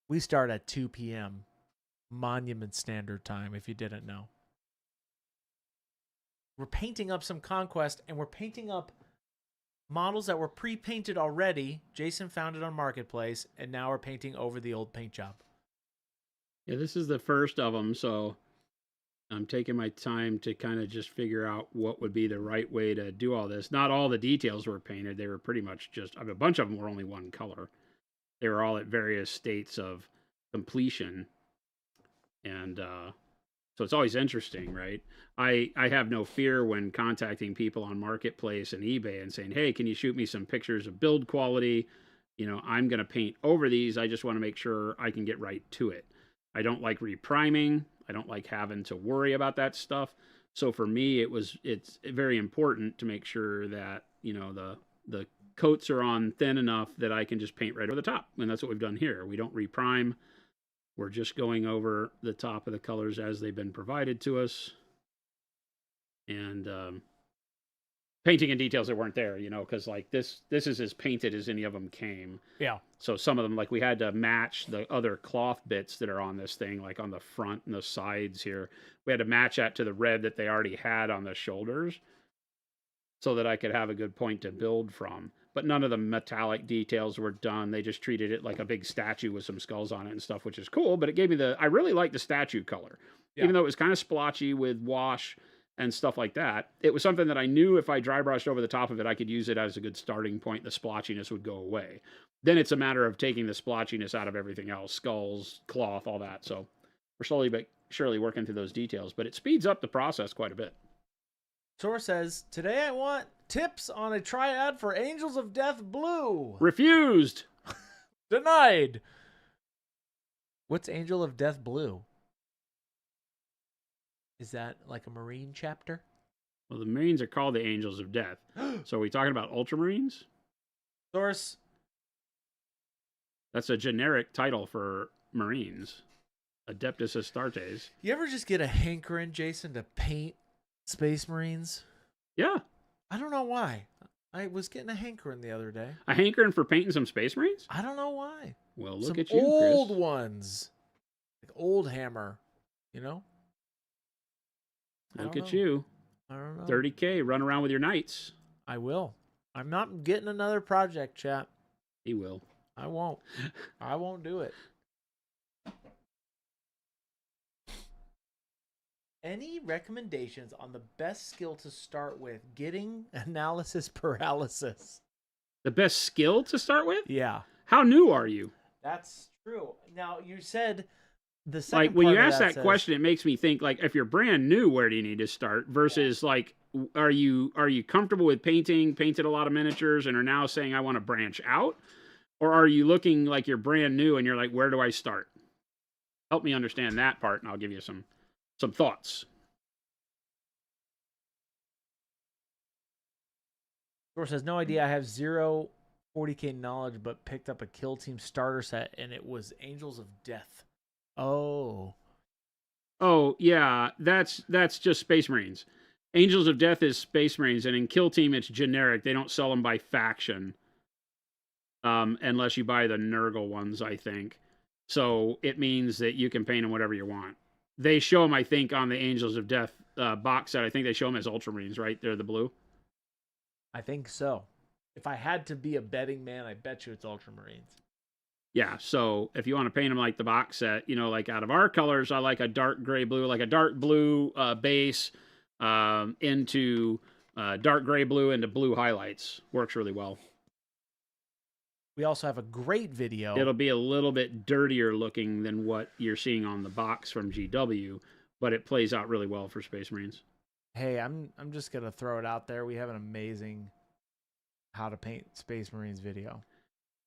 We start at 2 p.m. Monument Standard Time, if you didn't know. We're painting up some Conquest, and we're painting up models that were pre-painted already. Jason found it on Marketplace, and now we're painting over the old paint job. Yeah, this is the first of them, so I'm taking my time to kind of just figure out what would be the right way to do all this. Not all the details were painted. They were pretty much just, a bunch of them were only one color. They were all at various states of completion. And so it's always interesting, right? I have no fear when contacting people on Marketplace and eBay and saying, hey, can you shoot me some pictures of build quality? I'm going to paint over these. I just want to make sure I can get right to it. I don't like repriming. I don't like having to worry about that stuff. So for me, it's very important to make sure that, you know, the coats are on thin enough that I can just paint right over the top. And that's what we've done here. We don't reprime. We're just going over the top of the colors as they've been provided to us. And painting in details that weren't there, you know, because like this is as painted as any of them came. Yeah. So some of them, like we had to match the other cloth bits that are on this thing, like on the front and the sides here. We had to match that to the red that they already had on the shoulders so that I could have a good point to build from. But none of the metallic details were done. They just treated it like a big statue with some skulls on it and stuff, which is cool. But it gave me I really like the statue color. Yeah. Even though it was kind of splotchy with wash and stuff like that, it was something that I knew if I dry brushed over the top of it, I could use it as a good starting point. The splotchiness would go away. Then it's a matter of taking the splotchiness out of everything else, skulls, cloth, all that. So we're slowly but surely working through those details, but it speeds up the process quite a bit. Sora says, today I want tips on a triad for Angels of Death Blue. Refused. Denied. What's Angel of Death Blue? Is that like a Marine chapter? Well, the Marines are called the Angels of Death. So are we talking about Ultramarines? Source. That's a generic title for Marines. Adeptus Astartes. You ever just get a hankering, Jason, to paint Space Marines? Yeah. I don't know why. I was getting a hankering the other day. A hankering for painting some Space Marines? I don't know why. Well, look some at you, old Chris. ones. Like old Hammer, you know? Look at you. I don't know. 30K, run around with your knights. I will. I'm not getting another project, chap. He will. I won't. I won't do it. Any recommendations on the best skill to start with getting analysis paralysis? The best skill to start with? Yeah. How new are you? That's true. Now, you said the second like when part you of ask that says, question, it makes me think like if you're brand new, where do you need to start versus like are you comfortable with painted a lot of miniatures and are now saying I want to branch out? Or are you looking like you're brand new and you're like, where do I start? Help me understand that part and I'll give you some thoughts. Source has no idea. I have zero 40K knowledge, but picked up a Kill Team starter set and it was Angels of Death. Oh yeah, that's just Space Marines. Angels of Death is Space Marines, and in Kill Team it's generic. They don't sell them by faction, unless you buy the Nurgle ones, I think. So it means that you can paint them whatever you want. They show them, I think, on the Angels of Death box set. I think they show them as Ultramarines, right? They're the blue. I think so. If I had to be a betting man, I bet you it's Ultramarines. Yeah, so if you want to paint them like the box set, you know, like out of our colors, I like a dark gray blue, like a dark blue base into dark gray blue into blue highlights. Works really well. We also have a great video. It'll be a little bit dirtier looking than what you're seeing on the box from GW, but it plays out really well for Space Marines. Hey, I'm just going to throw it out there. We have an amazing how to paint Space Marines video.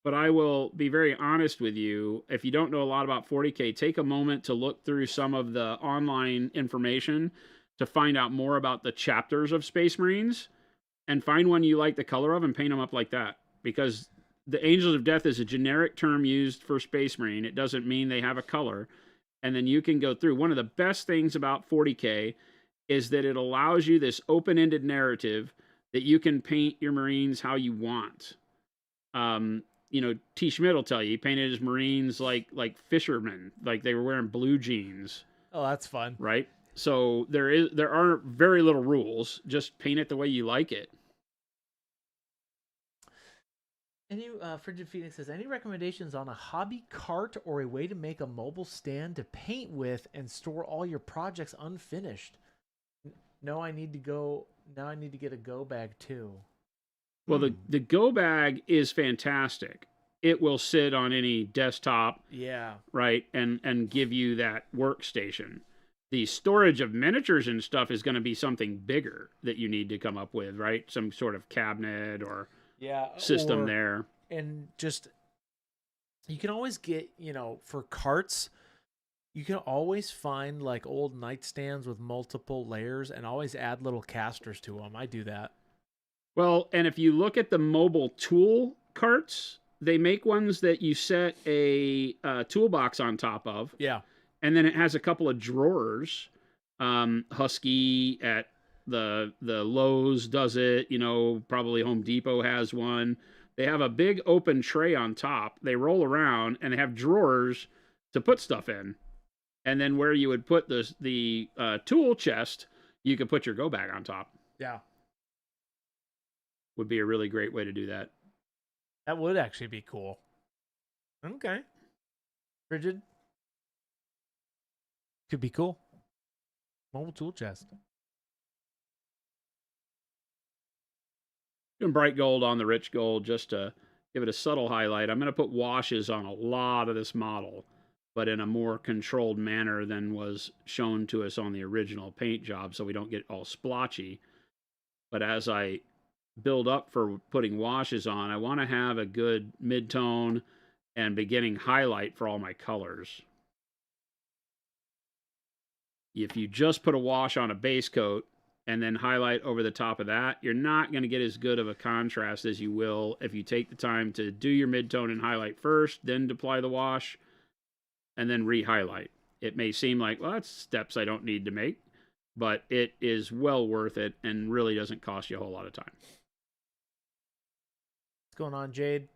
But I will be very honest with you. If you don't know a lot about 40K, take a moment to look through some of the online information to find out more about the chapters of Space Marines and find one you like the color of and paint them up like that. Because the Angels of Death is a generic term used for Space Marine. It doesn't mean they have a color. And then you can go through. One of the best things about 40K is that it allows you this open-ended narrative that you can paint your Marines how you want. You know, T. Schmidt will tell you he painted his Marines like fishermen, like they were wearing blue jeans. Oh, that's fun. Right? So there are very little rules. Just paint it the way you like it. Any Frigid Phoenix says, any recommendations on a hobby cart or a way to make a mobile stand to paint with and store all your projects unfinished? No, I need to get a go bag too. Well, the Go Bag is fantastic. It will sit on any desktop, yeah, right, and give you that workstation. The storage of miniatures and stuff is going to be something bigger that you need to come up with, right? Some sort of cabinet or system there. And just, you can always get, you know, for carts, You can always find like old nightstands with multiple layers and always add little casters to them. I do that. Well, and if you look at the mobile tool carts, they make ones that you set a toolbox on top of. Yeah. And then it has a couple of drawers. Husky at the Lowe's does it. You know, probably Home Depot has one. They have a big open tray on top. They roll around and they have drawers to put stuff in. And then where you would put the tool chest, you could put your go bag on top. Yeah. Would be a really great way to do that. That would actually be cool. Okay. Frigid. Could be cool. Mobile tool chest. Doing bright gold on the rich gold just to give it a subtle highlight. I'm going to put washes on a lot of this model, but in a more controlled manner than was shown to us on the original paint job, so we don't get all splotchy. But as I build up for putting washes on, I want to have a good mid-tone and beginning highlight for all my colors. If you just put a wash on a base coat and then highlight over the top of that, you're not going to get as good of a contrast as you will if you take the time to do your mid-tone and highlight first, then apply the wash, and then re-highlight. It may seem like, well, that's steps I don't need to make, but it is well worth it and really doesn't cost you a whole lot of time. What's going on, Jade?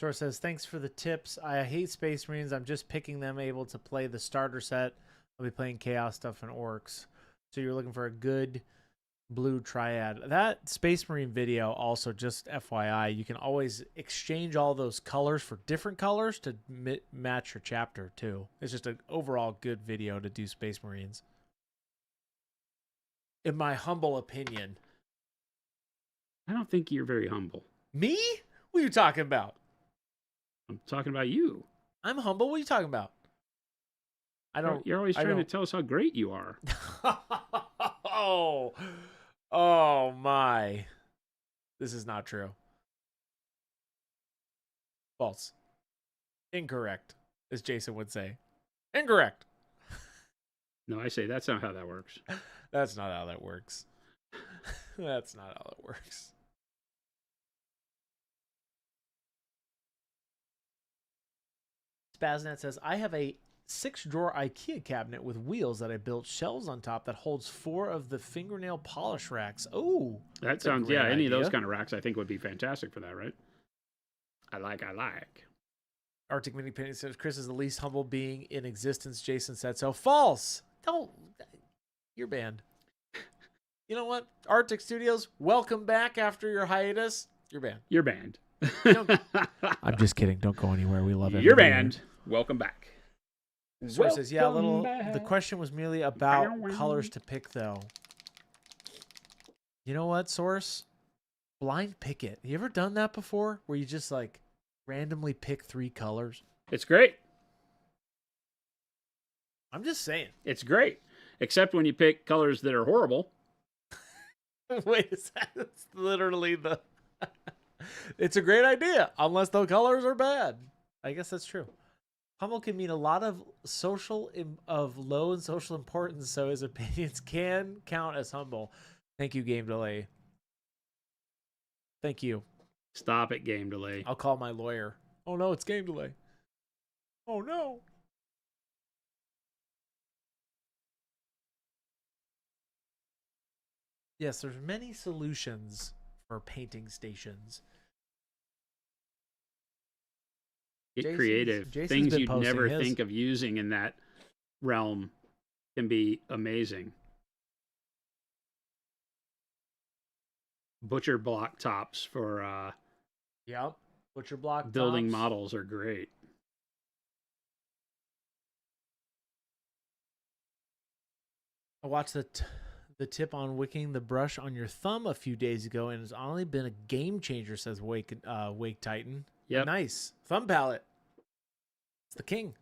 Sora says, thanks for the tips. I hate Space Marines. I'm just picking them able to play the starter set. I'll be playing Chaos stuff and Orcs. So you're looking for a good blue triad. That Space Marine video also, just FYI, you can always exchange all those colors for different colors to match your chapter too. It's just an overall good video to do Space Marines. In my humble opinion. I don't think you're very humble. Me? What are you talking about? I'm talking about you. I'm humble. What are you talking about? You're always trying to tell us how great you are. Oh my. This is not true. False. Incorrect, as Jason would say. Incorrect. No, I say that's not how that works. That's not how that works. That's not how it works. Spaznet says, I have a 6-drawer IKEA cabinet with wheels that I built shelves on top that holds 4 of the fingernail polish racks. Oh, that sounds, yeah, any of those kind of racks I think would be fantastic for that, right? I like. Arctic Mini Penny says, Chris is the least humble being in existence. Jason said so. False. Don't. You're banned. You know what? Arctic Studios, welcome back after your hiatus. You're banned. You're banned. I'm just kidding. Don't go anywhere. We love it. You're banned. Welcome back. Source says, yeah, the question was merely about colors to pick, though. You know what, Source? Blind pick it. You ever done that before? Where you just, like, randomly pick 3 colors? It's great. I'm just saying. It's great. Except when you pick colors that are horrible. Wait a second. It's literally the... It's a great idea, unless the colors are bad. I guess that's true. Humble can mean a lot of low and social importance, so his opinions can count as humble. Thank you, Game Delay. Thank you. Stop it, Game Delay. I'll call my lawyer. Oh no, it's Game Delay. Oh no. Yes, there's many solutions for painting stations. Get creative. Things you'd never think of using in that realm can be amazing. Butcher block tops for yep. Butcher block building tops. Models are great. I watched the tip on wicking the brush on your thumb a few days ago, and it's only been a game changer, says Wake Titan. Yep. Nice. Thumb palette. It's the king.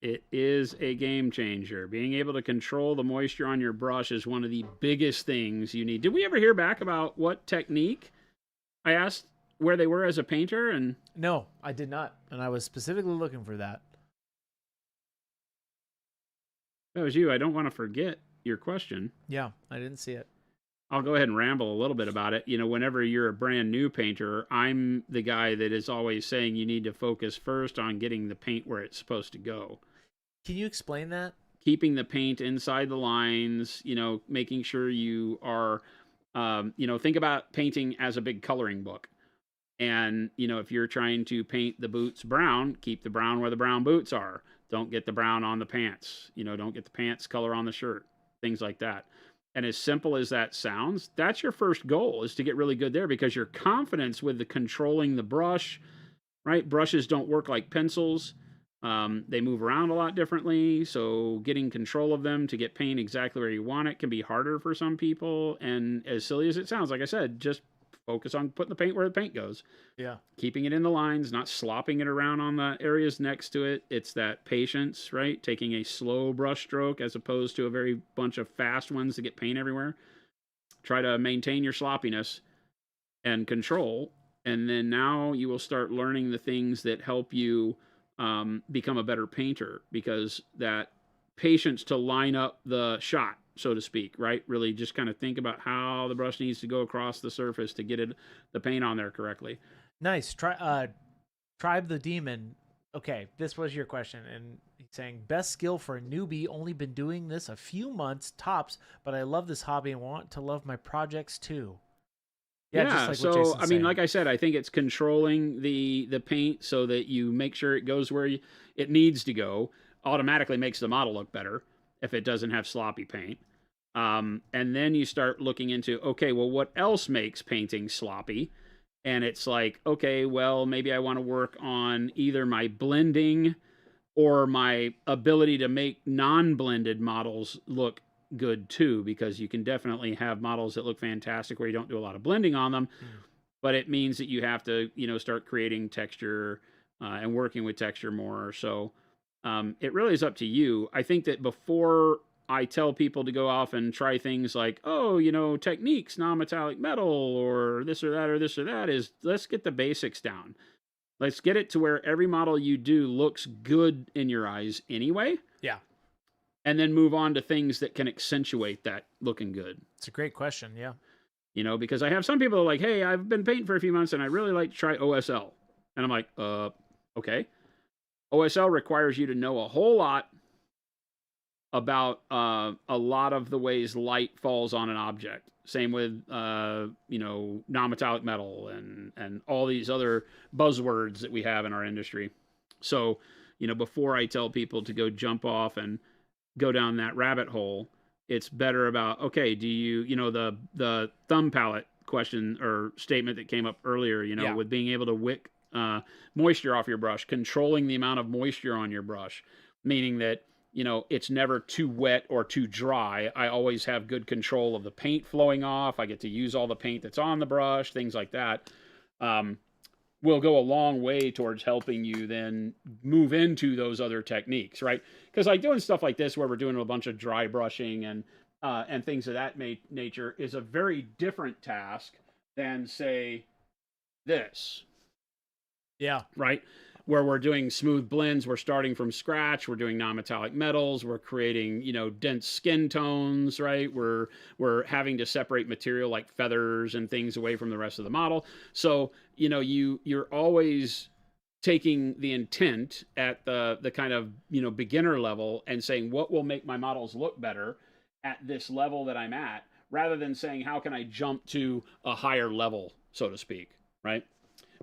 It is a game changer. Being able to control the moisture on your brush is one of the biggest things you need. Did we ever hear back about what technique? I asked where they were as a painter? And No, I did not, and I was specifically looking for that. that was you. I don't want to forget your question. Yeah, I didn't see it. I'll go ahead and ramble a little bit about it. Whenever you're a brand new painter, I'm the guy that is always saying you need to focus first on getting the paint where it's supposed to go. Can you explain that? Keeping the paint inside the lines, making sure you are, think about painting as a big coloring book. And, if you're trying to paint the boots brown, keep the brown where the brown boots are. Don't get the brown on the pants. Don't get the pants color on the shirt, things like that. And as simple as that sounds, that's your first goal, is to get really good there, because your confidence with the controlling the brush, right? Brushes don't work like pencils. They move around a lot differently. So getting control of them to get paint exactly where you want it can be harder for some people. And as silly as it sounds, like I said, just focus on putting the paint where the paint goes. Yeah. Keeping it in the lines, not slopping it around on the areas next to it. It's that patience, right? Taking a slow brush stroke as opposed to a very bunch of fast ones to get paint everywhere. Try to maintain your sloppiness and control. And then now you will start learning the things that help you become a better painter, because that patience to line up the shot, so to speak, right? Really just kind of think about how the brush needs to go across the surface to get the paint on there correctly. Nice. Tribe the Demon. Okay, this was your question, and he's saying, best skill for a newbie, only been doing this a few months tops, but I love this hobby and want to love my projects too. Yeah, just like what so Jason's I mean, saying. like I said, I think it's controlling the paint so that you make sure it goes where it needs to go. Automatically makes the model look better if it doesn't have sloppy paint. And then you start looking into, okay, well, what else makes painting sloppy? And it's like, okay, well, maybe I want to work on either my blending or my ability to make non-blended models look good too, because you can definitely have models that look fantastic where you don't do a lot of blending on them, but it means that you have to, start creating texture and working with texture more. So it really is up to you. I think that before I tell people to go off and try things like, techniques, non-metallic metal, or this or that, or this or that, is let's get the basics down. Let's get it to where every model you do looks good in your eyes anyway. Yeah. And then move on to things that can accentuate that looking good. It's a great question. Yeah. Because I have some people like, hey, I've been painting for a few months and I really like to try OSL. And I'm like, okay. OSL requires you to know a whole lot about a lot of the ways light falls on an object. Same with, non-metallic metal and all these other buzzwords that we have in our industry. So, before I tell people to go jump off and go down that rabbit hole, it's better about, okay, do you, the thumb palette question or statement that came up earlier, with being able to wick moisture off your brush, controlling the amount of moisture on your brush, meaning that, it's never too wet or too dry. I always have good control of the paint flowing off. I get to use all the paint that's on the brush, things like that. Will go a long way towards helping you then move into those other techniques, right? Because like doing stuff like this, where we're doing a bunch of dry brushing and things of that nature, is a very different task than, say, this. Yeah. Right? Where we're doing smooth blends, we're starting from scratch, we're doing non-metallic metals, we're creating, dense skin tones, right? We're having to separate material like feathers and things away from the rest of the model. So, you're always taking the intent at the kind of, beginner level and saying, what will make my models look better at this level that I'm at, rather than saying, how can I jump to a higher level, so to speak, right?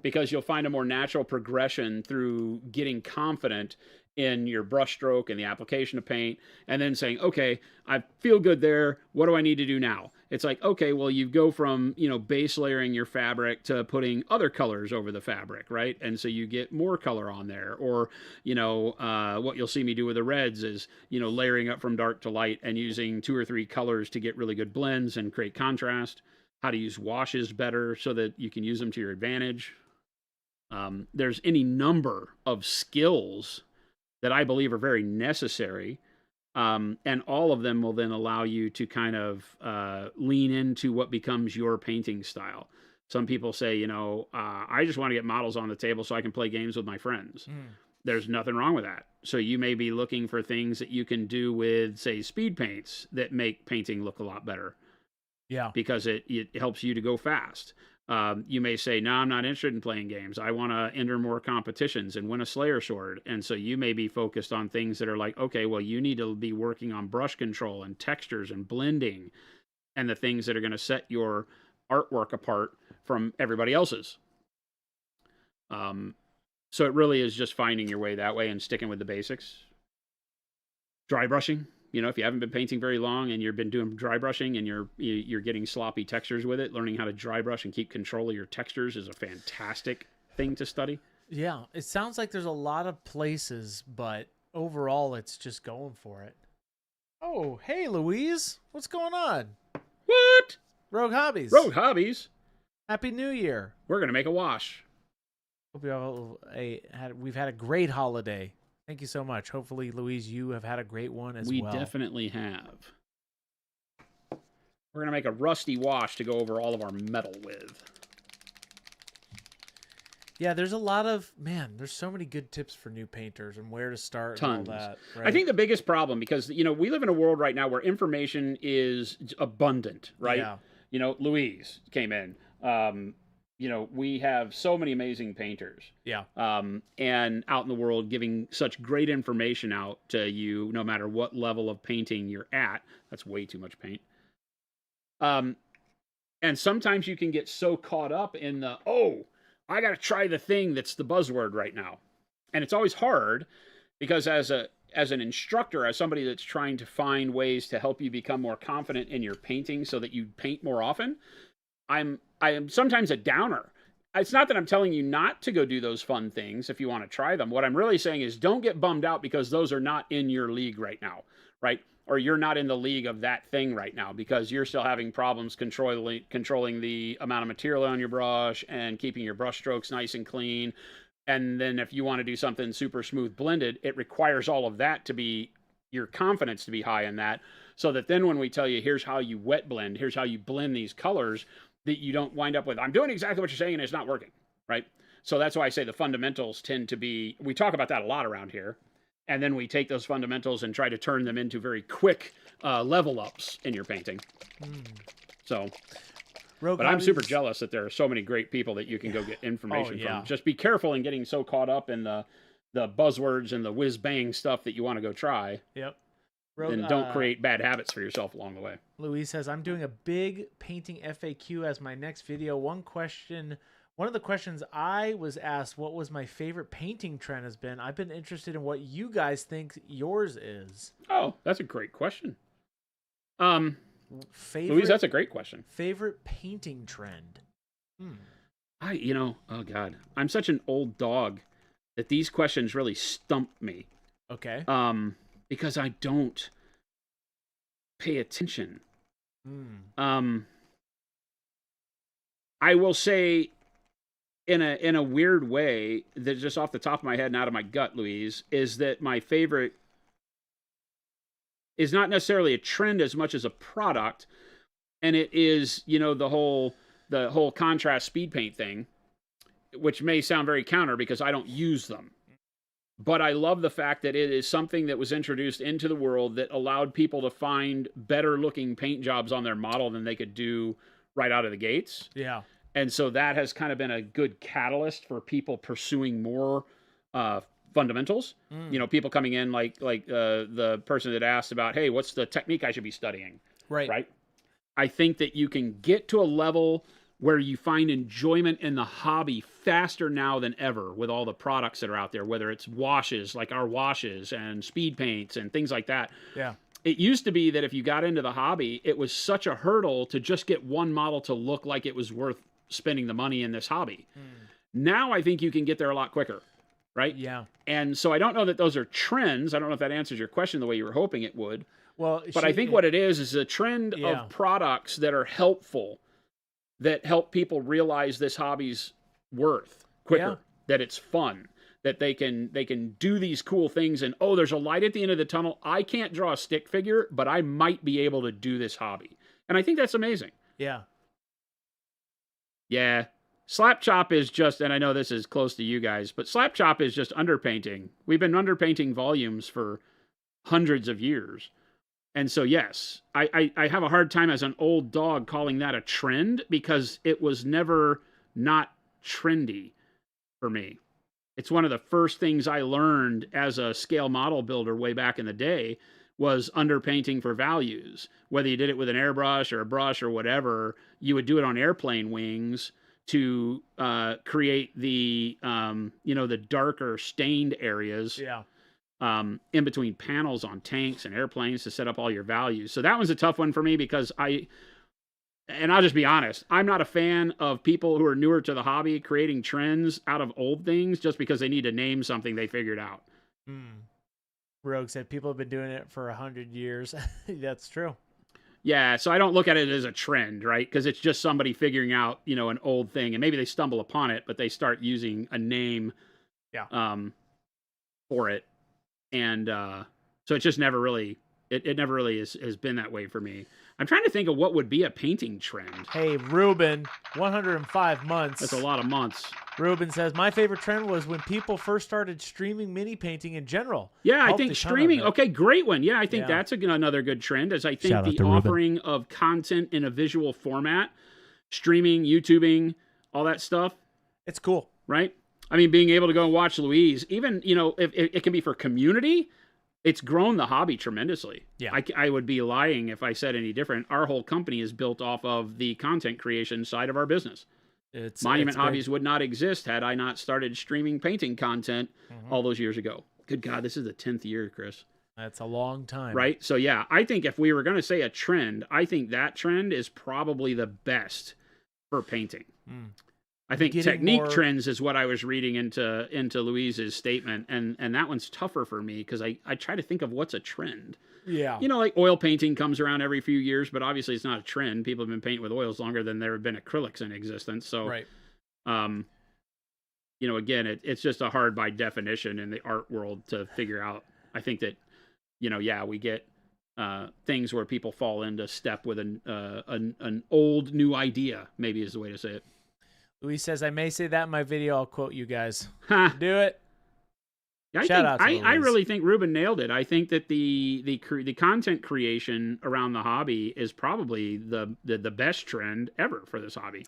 Because you'll find a more natural progression through getting confident in your brush stroke and the application of paint, and then saying, okay, I feel good there. What do I need to do now? It's like, okay, well, you go from, base layering your fabric to putting other colors over the fabric, right? And so you get more color on there. Or, what you'll see me do with the reds is, layering up from dark to light and using 2 or 3 colors to get really good blends and create contrast. How to use washes better so that you can use them to your advantage. There's any number of skills that I believe are very necessary, and all of them will then allow you to kind of lean into what becomes your painting style. Some people say, I just want to get models on the table so I can play games with my friends. There's nothing wrong with that. So you may be looking for things that you can do with, say, speed paints that make painting look a lot better. Yeah. Because it helps you to go fast. You may say, no, I'm not interested in playing games. I want to enter more competitions and win a Slayer sword. And so you may be focused on things that are like, okay, well, you need to be working on brush control and textures and blending and the things that are going to set your artwork apart from everybody else's. So it really is just finding your way that way and sticking with the basics. Dry brushing. If you haven't been painting very long and you've been doing dry brushing and you're getting sloppy textures with it, learning how to dry brush and keep control of your textures is a fantastic thing to study. Yeah, it sounds like there's a lot of places, but overall it's just going for it. Oh, hey, Louise. What's going on? What? Rogue Hobbies. Rogue Hobbies. Happy New Year. We're going to make a wash. Hope we've had a great holiday. Thank you so much. Hopefully, Louise, you have had a great one as well. We definitely have. We're going to make a rusty wash to go over all of our metal with. Yeah, there's a lot of, there's so many good tips for new painters and where to start. Tons. And all that. Right? I think the biggest problem, because, we live in a world right now where information is abundant, right? Yeah. Louise came in. We have so many amazing painters. Yeah. And out in the world giving such great information out to you, no matter what level of painting you're at. That's way too much paint. And sometimes you can get so caught up in the, I got to try the thing that's the buzzword right now. And it's always hard because as an instructor, as somebody that's trying to find ways to help you become more confident in your painting so that you paint more often, I am sometimes a downer. It's not that I'm telling you not to go do those fun things if you want to try them. What I'm really saying is don't get bummed out because those are not in your league right now, right? Or you're not in the league of that thing right now because you're still having problems controlling the amount of material on your brush and keeping your brush strokes nice and clean. And then if you want to do something super smooth blended, it requires all of that to be, your confidence to be high in that. So that then when we tell you, here's how you wet blend, here's how you blend these colors, that you don't wind up with, I'm doing exactly what you're saying and it's not working, right? So that's why I say the fundamentals tend to be, we talk about that a lot around here. And then we take those fundamentals and try to turn them into very quick level ups in your painting. So, but I'm super jealous that there are so many great people that you can go get information from. Just be careful in getting so caught up in the buzzwords and the whiz bang stuff that you want to go try. Yep. And don't create bad habits for yourself along the way. Louise says, I'm doing a big painting FAQ as my next video. One of the questions I was asked, what was my favorite painting trend has been. I've been interested in what you guys think yours is. Oh, that's a great question. Louise, that's a great question. Favorite painting trend. Oh God, I'm such an old dog that these questions really stump me. Okay. Because I don't pay attention. I will say in a weird way that just off the top of my head and out of my gut, Louise, is that my favorite is not necessarily a trend as much as a product. And it is, the whole contrast speed paint thing, which may sound very counter because I don't use them. But I love the fact that it is something that was introduced into the world that allowed people to find better looking paint jobs on their model than they could do right out of the gates. Yeah. And so that has kind of been a good catalyst for people pursuing more fundamentals. People coming in like the person that asked about, hey, what's the technique I should be studying? Right. I think that you can get to a level where you find enjoyment in the hobby faster now than ever with all the products that are out there, whether it's washes like our washes and speed paints and things like that. Yeah. It used to be that if you got into the hobby, it was such a hurdle to just get one model to look like it was worth spending the money in this hobby. Now I think you can get there a lot quicker, right? Yeah. And so I don't know that those are trends. I don't know if that answers your question the way you were hoping it would. Well, but I think what it is a trend of products that are helpful, that help people realize this hobby's worth quicker, that it's fun, that they can do these cool things and, there's a light at the end of the tunnel. I can't draw a stick figure, but I might be able to do this hobby. And I think that's amazing. Yeah. Yeah. Slap chop is just, and I know this is close to you guys, but slap chop is just underpainting. We've been underpainting volumes for hundreds of years. And so, yes, I have a hard time as an old dog calling that a trend because it was never not trendy for me. It's one of the first things I learned as a scale model builder way back in the day was underpainting for values. Whether you did it with an airbrush or a brush or whatever, you would do it on airplane wings to create the the darker stained areas Yeah. in between panels on tanks and airplanes to set up all your values. So that was a tough one for me because I'll just be honest, I'm not a fan of people who are newer to the hobby creating trends out of old things just because they need to name something they figured out. Rogue said people have been doing it for 100 years. That's true. Yeah, so I don't look at it as a trend, right? Because it's just somebody figuring out, an old thing, and maybe they stumble upon it, but they start using a name, for it, and so it just never really, it never really has been that way for me. I'm trying to think of what would be a painting trend. Hey, Ruben, 105 months. That's a lot of months. Ruben says, my favorite trend was when people first started streaming mini painting in general. Yeah, I think streaming, okay, great one. Yeah, I think that's another good trend, as I think the offering of content in a visual format, streaming, YouTubing, all that stuff. It's cool. Right? I mean, being able to go and watch Louise, even, if it can be for community, it's grown the hobby tremendously. Yeah. I would be lying if I said any different. Our whole company is built off of the content creation side of our business. Monument Hobbies would not exist had I not started streaming painting content all those years ago. Good God, this is the 10th year, Chris. That's a long time. Right? So yeah, I think if we were going to say a trend, I think that trend is probably the best for painting. I think technique trends is what I was reading into Louise's statement, and that one's tougher for me because I try to think of what's a trend. Yeah. Like oil painting comes around every few years, but obviously it's not a trend. People have been painting with oils longer than there have been acrylics in existence. So, right. Again, it's just a hard by definition in the art world to figure out. I think that, we get things where people fall into step with an old new idea, maybe is the way to say it. Louis says, I may say that in my video. I'll quote you guys. Do it. I really think Ruben nailed it. I think that the content creation around the hobby is probably the best trend ever for this hobby.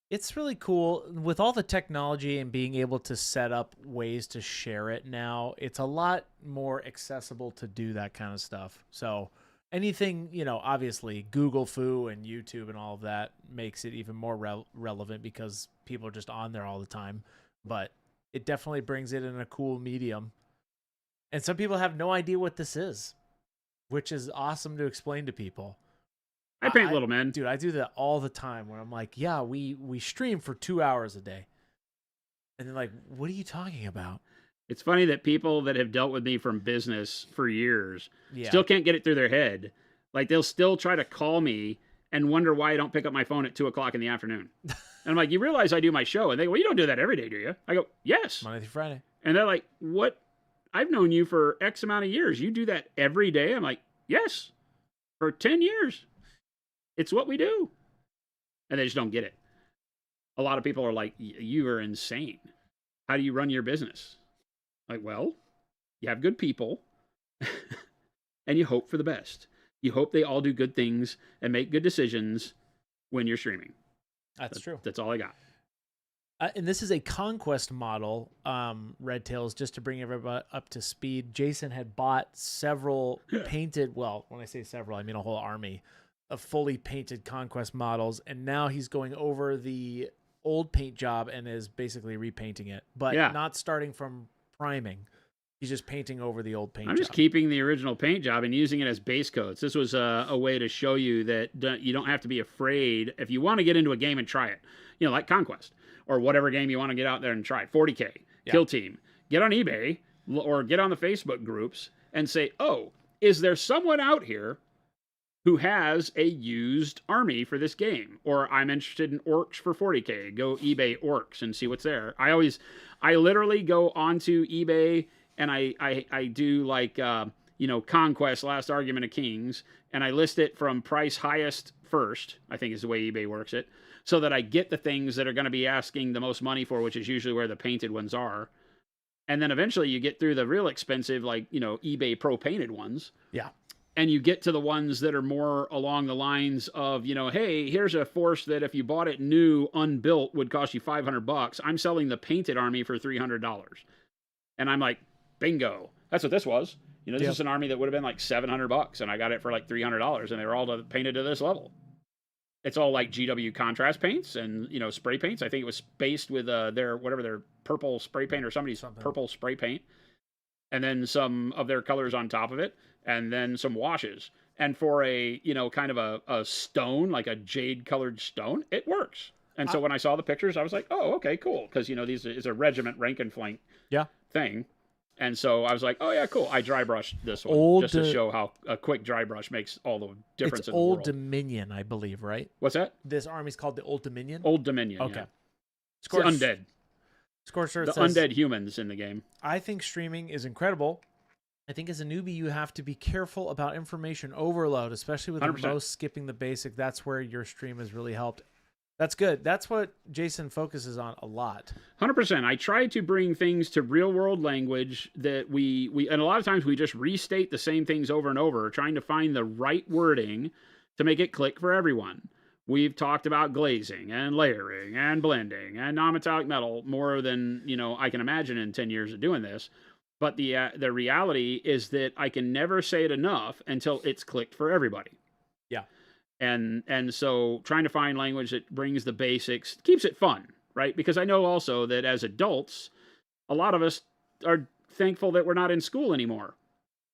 It's really cool with all the technology and being able to set up ways to share it now. It's a lot more accessible to do that kind of stuff. So anything, obviously Google Foo and YouTube and all of that makes it even more relevant because people are just on there all the time. But it definitely brings it in a cool medium. And some people have no idea what this is, which is awesome to explain to people. I paint little men. Dude, I do that all the time where I'm like, yeah, we stream for 2 hours a day. And they're like, what are you talking about? It's funny that people that have dealt with me from business for years still can't get it through their head. Like they'll still try to call me and wonder why I don't pick up my phone at 2:00 in the afternoon. And I'm like, you realize I do my show? And they go, well, you don't do that every day, do you? I go, yes. Monday through Friday. And they're like, what? I've known you for X amount of years. You do that every day? I'm like, yes, for 10 years. It's what we do. And they just don't get it. A lot of people are like, you are insane. How do you run your business? Like, well, you have good people and you hope for the best. You hope they all do good things and make good decisions when you're streaming. That's true. That's all I got. And this is a Conquest model, Red Tails, just to bring everybody up to speed. Jason had bought several painted, well, when I say several, I mean a whole army of fully painted Conquest models. And now he's going over the old paint job and is basically repainting it, but not starting from priming. He's just painting over the old paint job. I'm just keeping the original paint job and using it as base coats. This was a way to show you that you don't have to be afraid if you want to get into a game and try it. Like Conquest or whatever game you want to get out there and try. 40K, Kill Team. Get on eBay or get on the Facebook groups and say, oh, is there someone out here who has a used army for this game? Or I'm interested in orcs for 40K. Go eBay orcs and see what's there. I literally go onto eBay and I do like Conquest, Last Argument of Kings, and I list it from price highest first, I think is the way eBay works it, so that I get the things that are going to be asking the most money for, which is usually where the painted ones are. And then eventually you get through the real expensive, like, eBay Pro painted ones. Yeah. And you get to the ones that are more along the lines of, hey, here's a force that if you bought it new, unbuilt, would cost you $500. I'm selling the painted army for $300. And I'm like, bingo. That's what this was. This is an army that would have been like $700, and I got it for like $300, and they were all painted to this level. It's all like GW contrast paints and, spray paints. I think it was spaced with their purple spray paint or somebody's purple spray paint. And then some of their colors on top of it, and then some washes. And for a, kind of a stone, like a jade colored stone, it works. And so when I saw the pictures, I was like, oh, okay, cool. Because, these is a regiment rank and flank thing. And so I was like, oh, yeah, cool. I dry brushed this one just to show how a quick dry brush makes all the difference in the world. It's Old Dominion, I believe, right? What's that? This army's called the Old Dominion? Old Dominion, okay. Yeah. It's undead. Scorcher the says, undead humans in the game. I think streaming is incredible. I think as a newbie, you have to be careful about information overload, especially with 100%. most skipping the basic. That's where your stream has really helped. That's good. That's what Jason focuses on a lot. 100%. I try to bring things to real world language that we and a lot of times we just restate the same things over and over, trying to find the right wording to make it click for everyone. We've talked about glazing and layering and blending and non-metallic metal more than, I can imagine in 10 years of doing this. But the reality is that I can never say it enough until it's clicked for everybody. Yeah. And so trying to find language that brings the basics, keeps it fun, right? Because I know also that as adults, a lot of us are thankful that we're not in school anymore.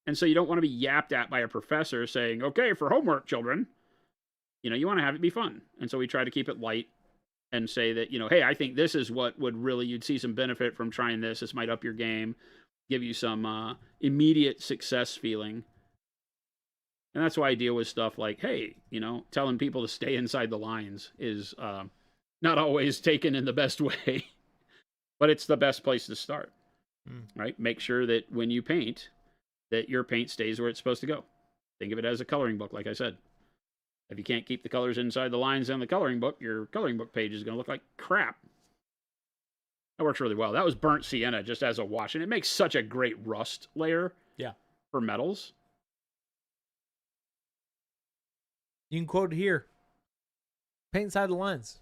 And so you don't want to be yapped at by a professor saying, okay, for homework, children, you want to have it be fun. And so we try to keep it light and say that, hey, I think this is what would really, you'd see some benefit from trying this. This might up your game, give you some immediate success feeling. And that's why I deal with stuff like, hey, telling people to stay inside the lines is not always taken in the best way, but it's the best place to start, right? Make sure that when you paint, that your paint stays where it's supposed to go. Think of it as a coloring book, like I said. If you can't keep the colors inside the lines on the coloring book, your coloring book page is going to look like crap. That works really well. That was burnt sienna just as a wash, and it makes such a great rust layer for metals. You can quote it here. Paint inside the lines.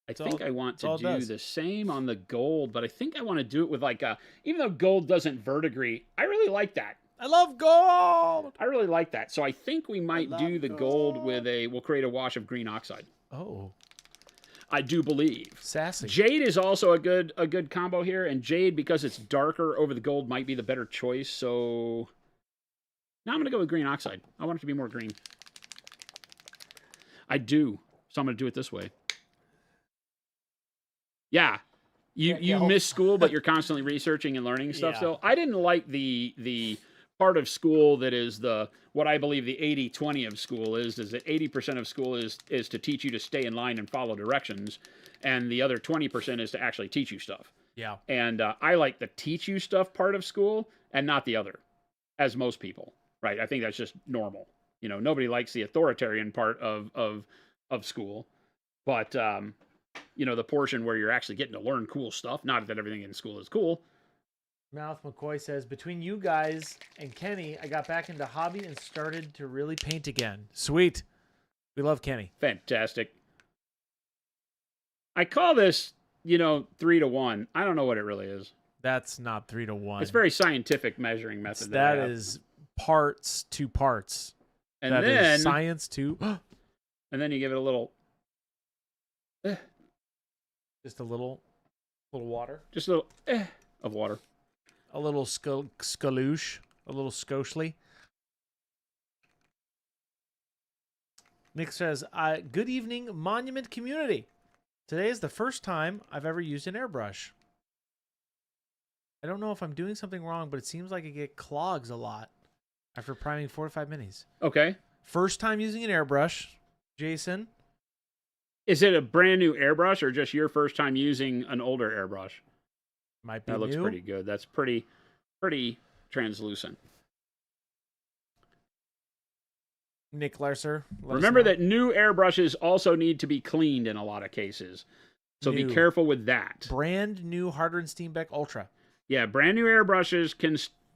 I think I want to do the same on the gold, but I think I want to do it with like even though gold doesn't verdigris, I really like that. I love gold. I really like that. So I think we might do the gold with we'll create a wash of green oxide. Oh. I do believe. Sassy. Jade is also a good combo here, and jade, because it's darker over the gold, might be the better choice. So now I'm going to go with green oxide. I want it to be more green. I do. So I'm going to do it this way. Yeah. You miss school, but you're constantly researching and learning stuff still. I didn't like the part of school that is what I believe the 80-20 of school is that 80% of school is to teach you to stay in line and follow directions, and the other 20% is to actually teach you stuff. Yeah. And I like the teach you stuff part of school and not the other, as most people, right? I think that's just normal. Nobody likes the authoritarian part of school, but the portion where you're actually getting to learn cool stuff. Not that everything in school is cool. Mouth McCoy says, between you guys and Kenny, I got back into hobby and started to really paint again. Sweet. We love Kenny. Fantastic. I call this, 3-to-1. I don't know what it really is. That's not 3-to-1. It's a very scientific measuring method. That is parts to parts. And that then is science to. And then you give it a little. Just a little water. Just a little of water. A little skaloosh. A little skoshly. Nick says, good evening, Monument community. Today is the first time I've ever used an airbrush. I don't know if I'm doing something wrong, but it seems like I get clogs a lot after priming 4 to 5 minis. Okay. First time using an airbrush, Jason. Is it a brand new airbrush or just your first time using an older airbrush? Might be That looks new. pretty good. That's pretty translucent. Nick Larser. Remember that new airbrushes also need to be cleaned in a lot of cases. So be careful with that. Brand new Harder and Steenbeck Ultra. Yeah, brand new airbrushes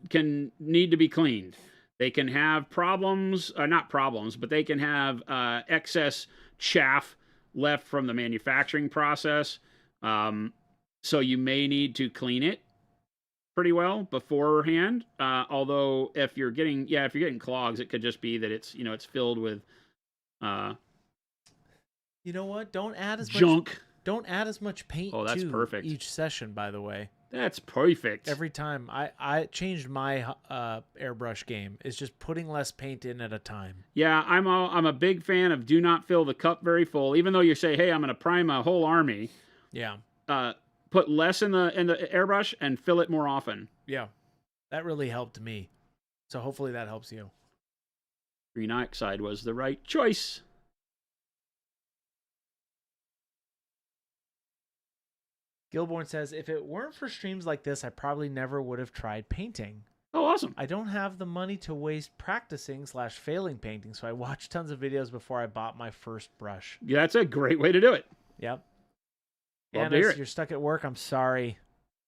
can need to be cleaned. They can have problems, not problems, but they can have excess chaff left from the manufacturing process. So you may need to clean it pretty well beforehand. Although if you're getting clogs, it could just be that it's filled with you know what? Don't add as junk. Much, don't add as much paint that's to perfect. Each session, by the way. That's perfect. Every time I changed my airbrush game is just putting less paint in at a time. Yeah, I'm a big fan of do not fill the cup very full. Even though you say, hey, I'm going to prime a whole army. Yeah. Put less in the airbrush and fill it more often. Yeah, that really helped me. So hopefully that helps you. Green oxide was the right choice. Gilborn says, if it weren't for streams like this, I probably never would have tried painting. Oh, awesome. I don't have the money to waste practicing/failing painting, so I watched tons of videos before I bought my first brush. Yeah, that's a great way to do it. Yep. Love to hear it. You're stuck at work. I'm sorry.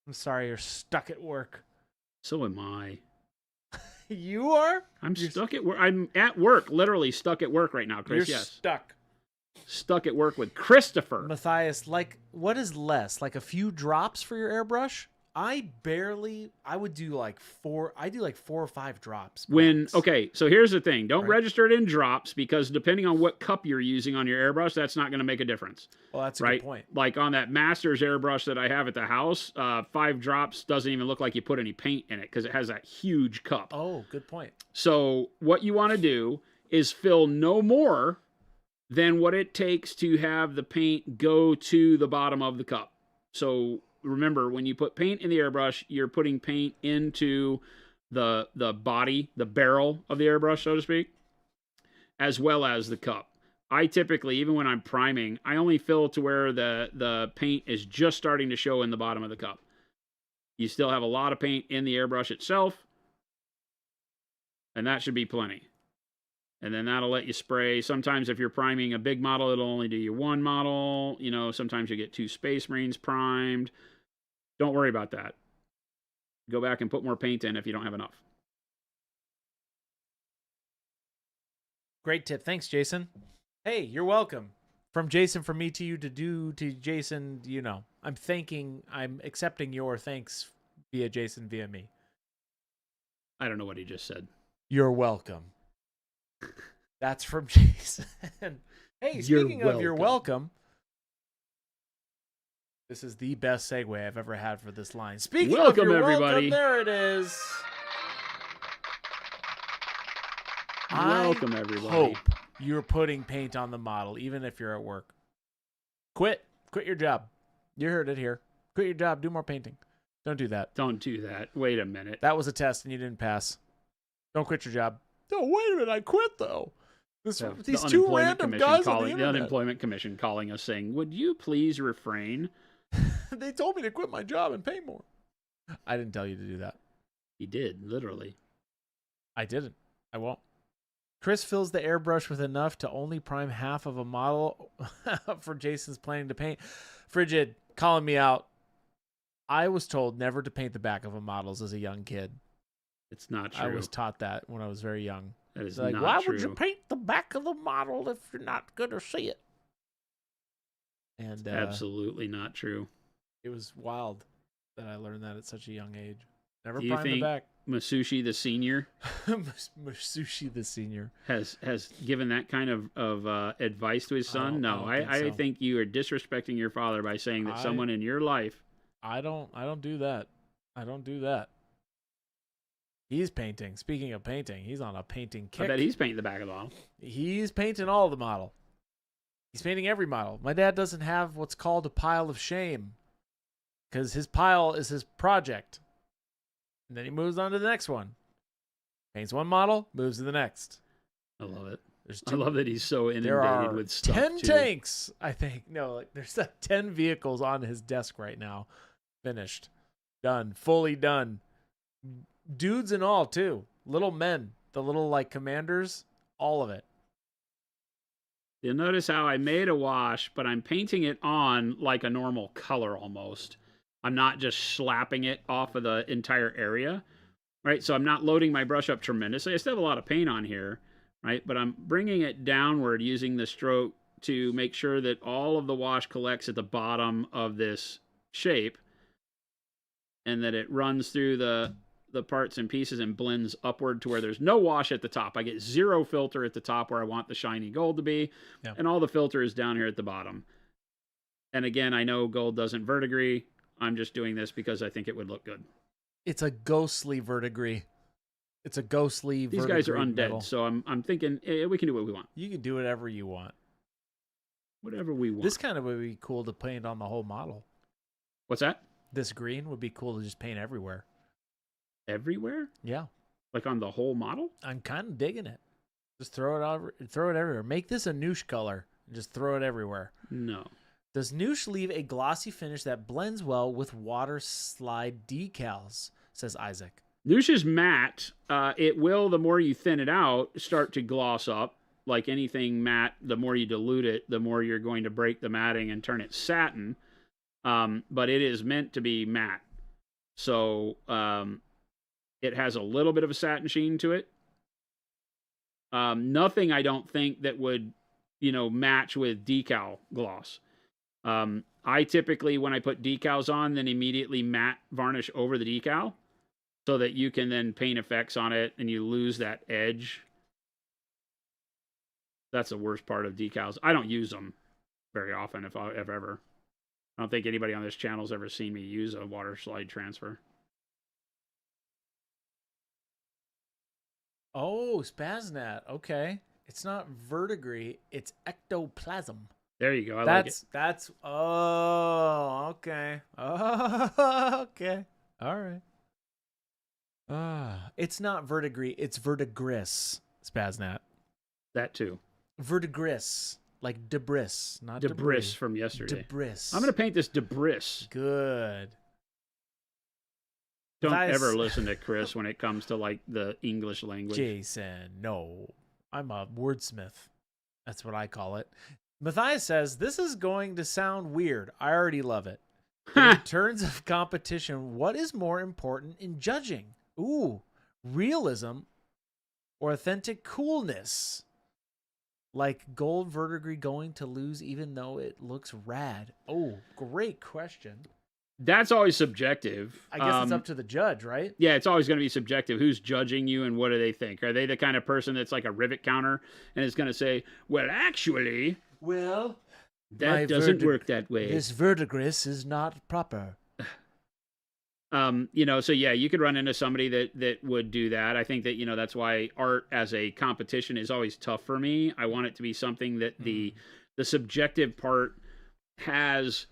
I'm sorry you're stuck at work. So am I. You are? I'm stuck at work. I'm at work, literally stuck at work right now, Chris. You're stuck. Stuck at work with Christopher. Matthias, what is less? Like a few drops for your airbrush? I would do like 4 or 5 drops. Okay, so here's the thing. Don't register it in drops because depending on what cup you're using on your airbrush, that's not going to make a difference. Well, that's a good point. Like on that Masters airbrush that I have at the house, 5 drops doesn't even look like you put any paint in it because it has that huge cup. Oh, good point. So what you want to do is fill no more than what it takes to have the paint go to the bottom of the cup. So remember, when you put paint in the airbrush, you're putting paint into the body, the barrel of the airbrush, so to speak, as well as the cup. I typically, even when I'm priming, I only fill to where the paint is just starting to show in the bottom of the cup. You still have a lot of paint in the airbrush itself, and that should be plenty. And then that'll let you spray. Sometimes if you're priming a big model, it'll only do you 1 model. Sometimes you get 2 Space Marines primed. Don't worry about that. Go back and put more paint in if you don't have enough. Great tip. Thanks, Jason. Hey, you're welcome. From Jason, from me to you, to Jason, I'm accepting your thanks via Jason, via me. I don't know what he just said. You're welcome. That's from Jason. Hey, speaking of you're welcome. This is the best segue I've ever had for this line. Speaking of you're everybody. Welcome, there it is. Welcome, everybody. Hope you're putting paint on the model, even if you're at work. Quit your job. You heard it here. Quit your job. Do more painting. Don't do that. Don't do that. Wait a minute. That was a test and you didn't pass. Don't quit your job. No, wait a minute. I quit though. These 2 random guys on the internet. The Unemployment Commission calling us saying, "Would you please refrain?" They told me to quit my job and pay more. I didn't tell you to do that. He did, literally. I didn't. I won't. Chris fills the airbrush with enough to only prime half of a model for Jason's planning to paint. Frigid, calling me out. I was told never to paint the back of a models as a young kid. It's not true. I was taught that when I was very young. That is not true. Why would you paint the back of the model if you're not going to see it? And absolutely not true. It was wild that I learned that at such a young age. Never Do you prime the think back. Masushi the senior Masushi the senior has given that kind of advice to his son? I think you are disrespecting your father by saying that someone in your life. I don't do that. I don't do that. He's painting. Speaking of painting, he's on a painting kick. I bet he's painting the back of the model. He's painting all the model. He's painting every model. My dad doesn't have what's called a pile of shame because his pile is his project. And then he moves on to the next one. Paints one model, moves to the next. I love it. I love that he's so inundated with stuff. 10 tanks, I think. No, there's 10 vehicles on his desk right now. Finished. Done. Fully done. Dudes and all, too. Little men. The little, commanders. All of it. You'll notice how I made a wash, but I'm painting it on like a normal color almost. I'm not just slapping it off of the entire area, right? So I'm not loading my brush up tremendously. I still have a lot of paint on here, right? But I'm bringing it downward using the stroke to make sure that all of the wash collects at the bottom of this shape and that it runs through the parts and pieces and blends upward to where there's no wash at the top. I get zero filter at the top where I want the shiny gold to be, and all the filter is down here at the bottom. And again, I know gold doesn't verdigris. I'm just doing this because I think it would look good. It's a ghostly verdigris. It's a ghostly. These guys are undead, metal. so I'm thinking we can do what we want. You can do whatever you want. Whatever we want. This kind of would be cool to paint on the whole model. What's that? This green would be cool to just paint everywhere. Everywhere? Yeah. Like on the whole model? I'm kind of digging it. Just throw it everywhere. Make this a noosh color and just throw it everywhere. No. Does noosh leave a glossy finish that blends well with water slide decals? Says Isaac. Noosh is matte. It will, the more you thin it out, start to gloss up. Like anything matte, the more you dilute it, the more you're going to break the matting and turn it satin. But it is meant to be matte. So it has a little bit of a satin sheen to it. Nothing I don't think that would, match with decal gloss. I typically, when I put decals on, then immediately matte varnish over the decal so that you can then paint effects on it and you lose that edge. That's the worst part of decals. I don't use them very often, if ever. I don't think anybody on this channel's ever seen me use a water slide transfer. Oh, Spaznat. Okay. It's not verdigris. It's ectoplasm. There you go. I like it. Oh, okay. Oh, okay. All right. It's not verdigris. It's verdigris, Spaznat. That too. Verdigris. Like debris, not debris from yesterday. Debris. I'm going to paint this debris. Good. Don't ever listen to Chris when it comes to like the English language. Jason, no. I'm a wordsmith. That's what I call it. Matthias says, this is going to sound weird. I already love it. In terms of competition, what is more important in judging? Ooh, realism or authentic coolness? Like gold verdigris going to lose even though it looks rad? Oh, great question. That's always subjective. I guess it's up to the judge, right? Yeah, it's always going to be subjective. Who's judging you and what do they think? Are they the kind of person that's like a rivet counter and is going to say, well, actually, that doesn't work that way. This verdigris is not proper. So yeah, you could run into somebody that would do that. I think that, that's why art as a competition is always tough for me. I want it to be something that the subjective part has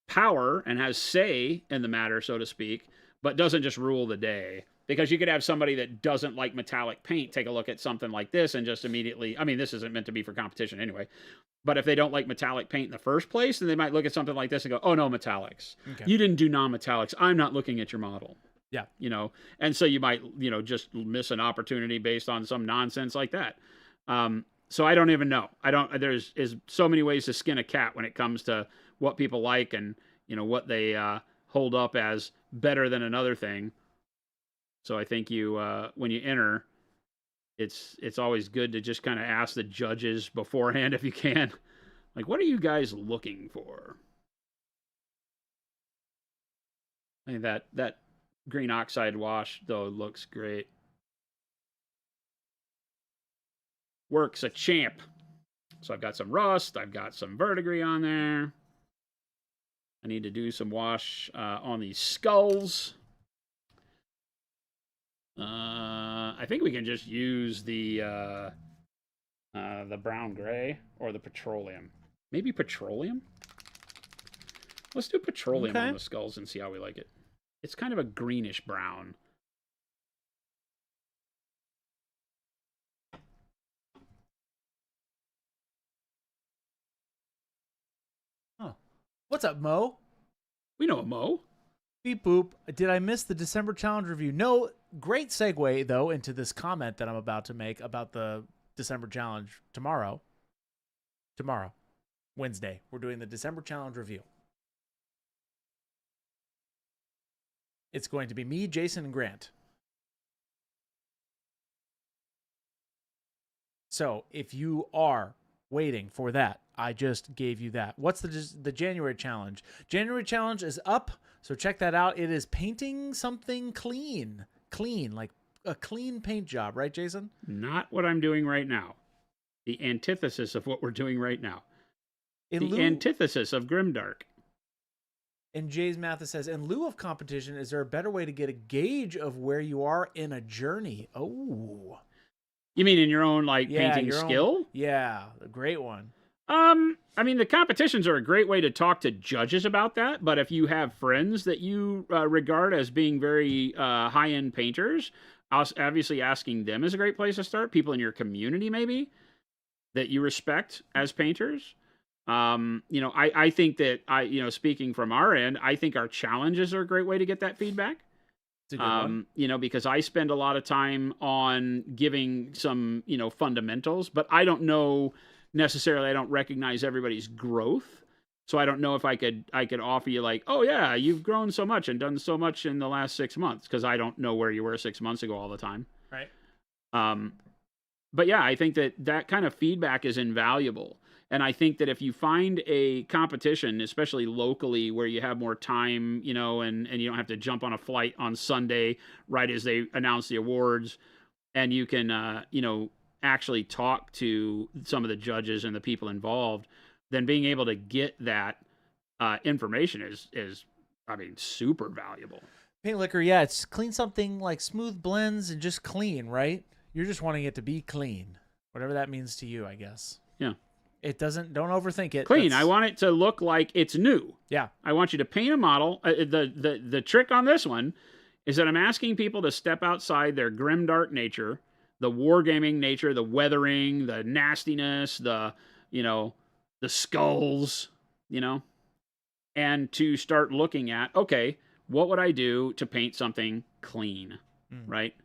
power and has say in the matter, so to speak, but doesn't just rule the day. Because you could have somebody that doesn't like metallic paint take a look at something like this and just immediately, this isn't meant to be for competition anyway, but if they don't like metallic paint in the first place, then they might look at something like this and go, oh no, metallics. Okay. You didn't do non-metallics. I'm not looking at your model. Yeah. And so you might, just miss an opportunity based on some nonsense like that. So I don't even know. There's so many ways to skin a cat when it comes to what people like and, what they hold up as better than another thing. So I think when you enter, it's always good to just kind of ask the judges beforehand if you can. Like, what are you guys looking for? I think that green oxide wash, though, looks great. Works a champ. So I've got some rust. I've got some verdigris on there. I need to do some wash on these skulls. I think we can just use the brown gray or the petroleum. Maybe petroleum? Let's do petroleum on the skulls and see how we like it. It's kind of a greenish brown. Huh. What's up, Mo? We know a Mo. Beep boop. Did I miss the December challenge review? No. Great segue, though, into this comment that I'm about to make about the December challenge tomorrow. tomorrow, Wednesday, we're doing the December challenge review. It's going to be me, Jason, and Grant. So if you are waiting for that, I just gave you that. What's the January challenge? January challenge is up, so check that out. It is painting something clean, like a clean paint job, right, Jason? Not what I'm doing right now. The antithesis of what we're doing right now. Antithesis of Grimdark. And Jay's Mathis says, in lieu of competition, is there a better way to get a gauge of where you are in a journey? Oh. You mean in your own painting skill? Yeah, a great one. I mean, the competitions are a great way to talk to judges about that, but if you have friends that you regard as being very high-end painters, obviously asking them is a great place to start. People in your community, maybe, that you respect as painters. I think that speaking from our end, I think our challenges are a great way to get that feedback. It's a good one. Because I spend a lot of time on giving some, fundamentals, but I don't know necessarily, I don't recognize everybody's growth. So I don't know if I could offer you oh yeah, you've grown so much and done so much in the last 6 months, because I don't know where you were 6 months ago all the time. Right. But yeah, I think that kind of feedback is invaluable. And I think that if you find a competition, especially locally, where you have more time, and you don't have to jump on a flight on Sunday right as they announce the awards, and you can, actually talk to some of the judges and the people involved, then being able to get that information is, super valuable. Paint liquor, yeah, it's clean something like smooth blends and just clean, right? You're just wanting it to be clean, whatever that means to you, I guess. Yeah. It doesn't. Don't overthink it. Clean. I want it to look like it's new. Yeah. I want you to paint a model. The trick on this one is that I'm asking people to step outside their grimdark nature, the wargaming nature, the weathering, the nastiness, the skulls, and to start looking at, okay, what would I do to paint something clean, right?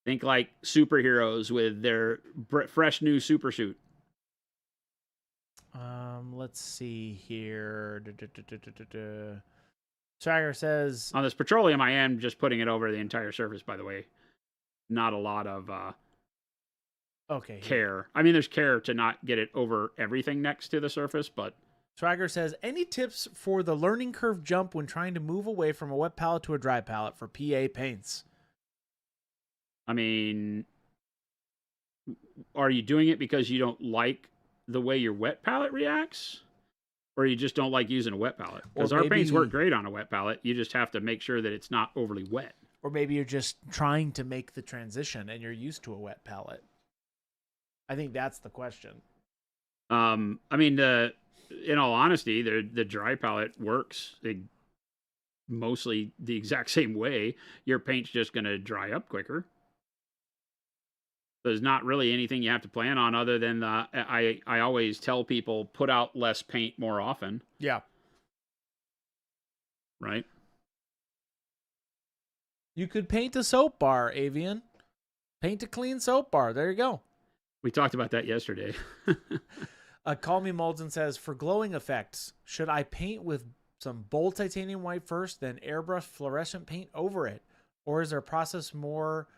Think like superheroes with their fresh new super suit. Let's see here. Swagger says, on this petroleum, I am just putting it over the entire surface, by the way. Not a lot of care. I mean, there's care to not get it over everything next to the surface, but... Swagger says, any tips for the learning curve jump when trying to move away from a wet palette to a dry palette for PA paints? I mean, are you doing it because you don't like the way your wet palette reacts? Or you just don't like using a wet palette? Because our paints work great on a wet palette. You just have to make sure that it's not overly wet. Or maybe you're just trying to make the transition and you're used to a wet palette. I think that's the question. I mean, in all honesty, the dry palette works mostly the exact same way. Your paint's just going to dry up quicker. There's not really anything you have to plan on other than I always tell people, put out less paint more often. Yeah. Right? You could paint a soap bar, Avian. Paint a clean soap bar. There you go. We talked about that yesterday. Call Me Molden says, for glowing effects, should I paint with some bold titanium white first, then airbrush fluorescent paint over it? Or is their process more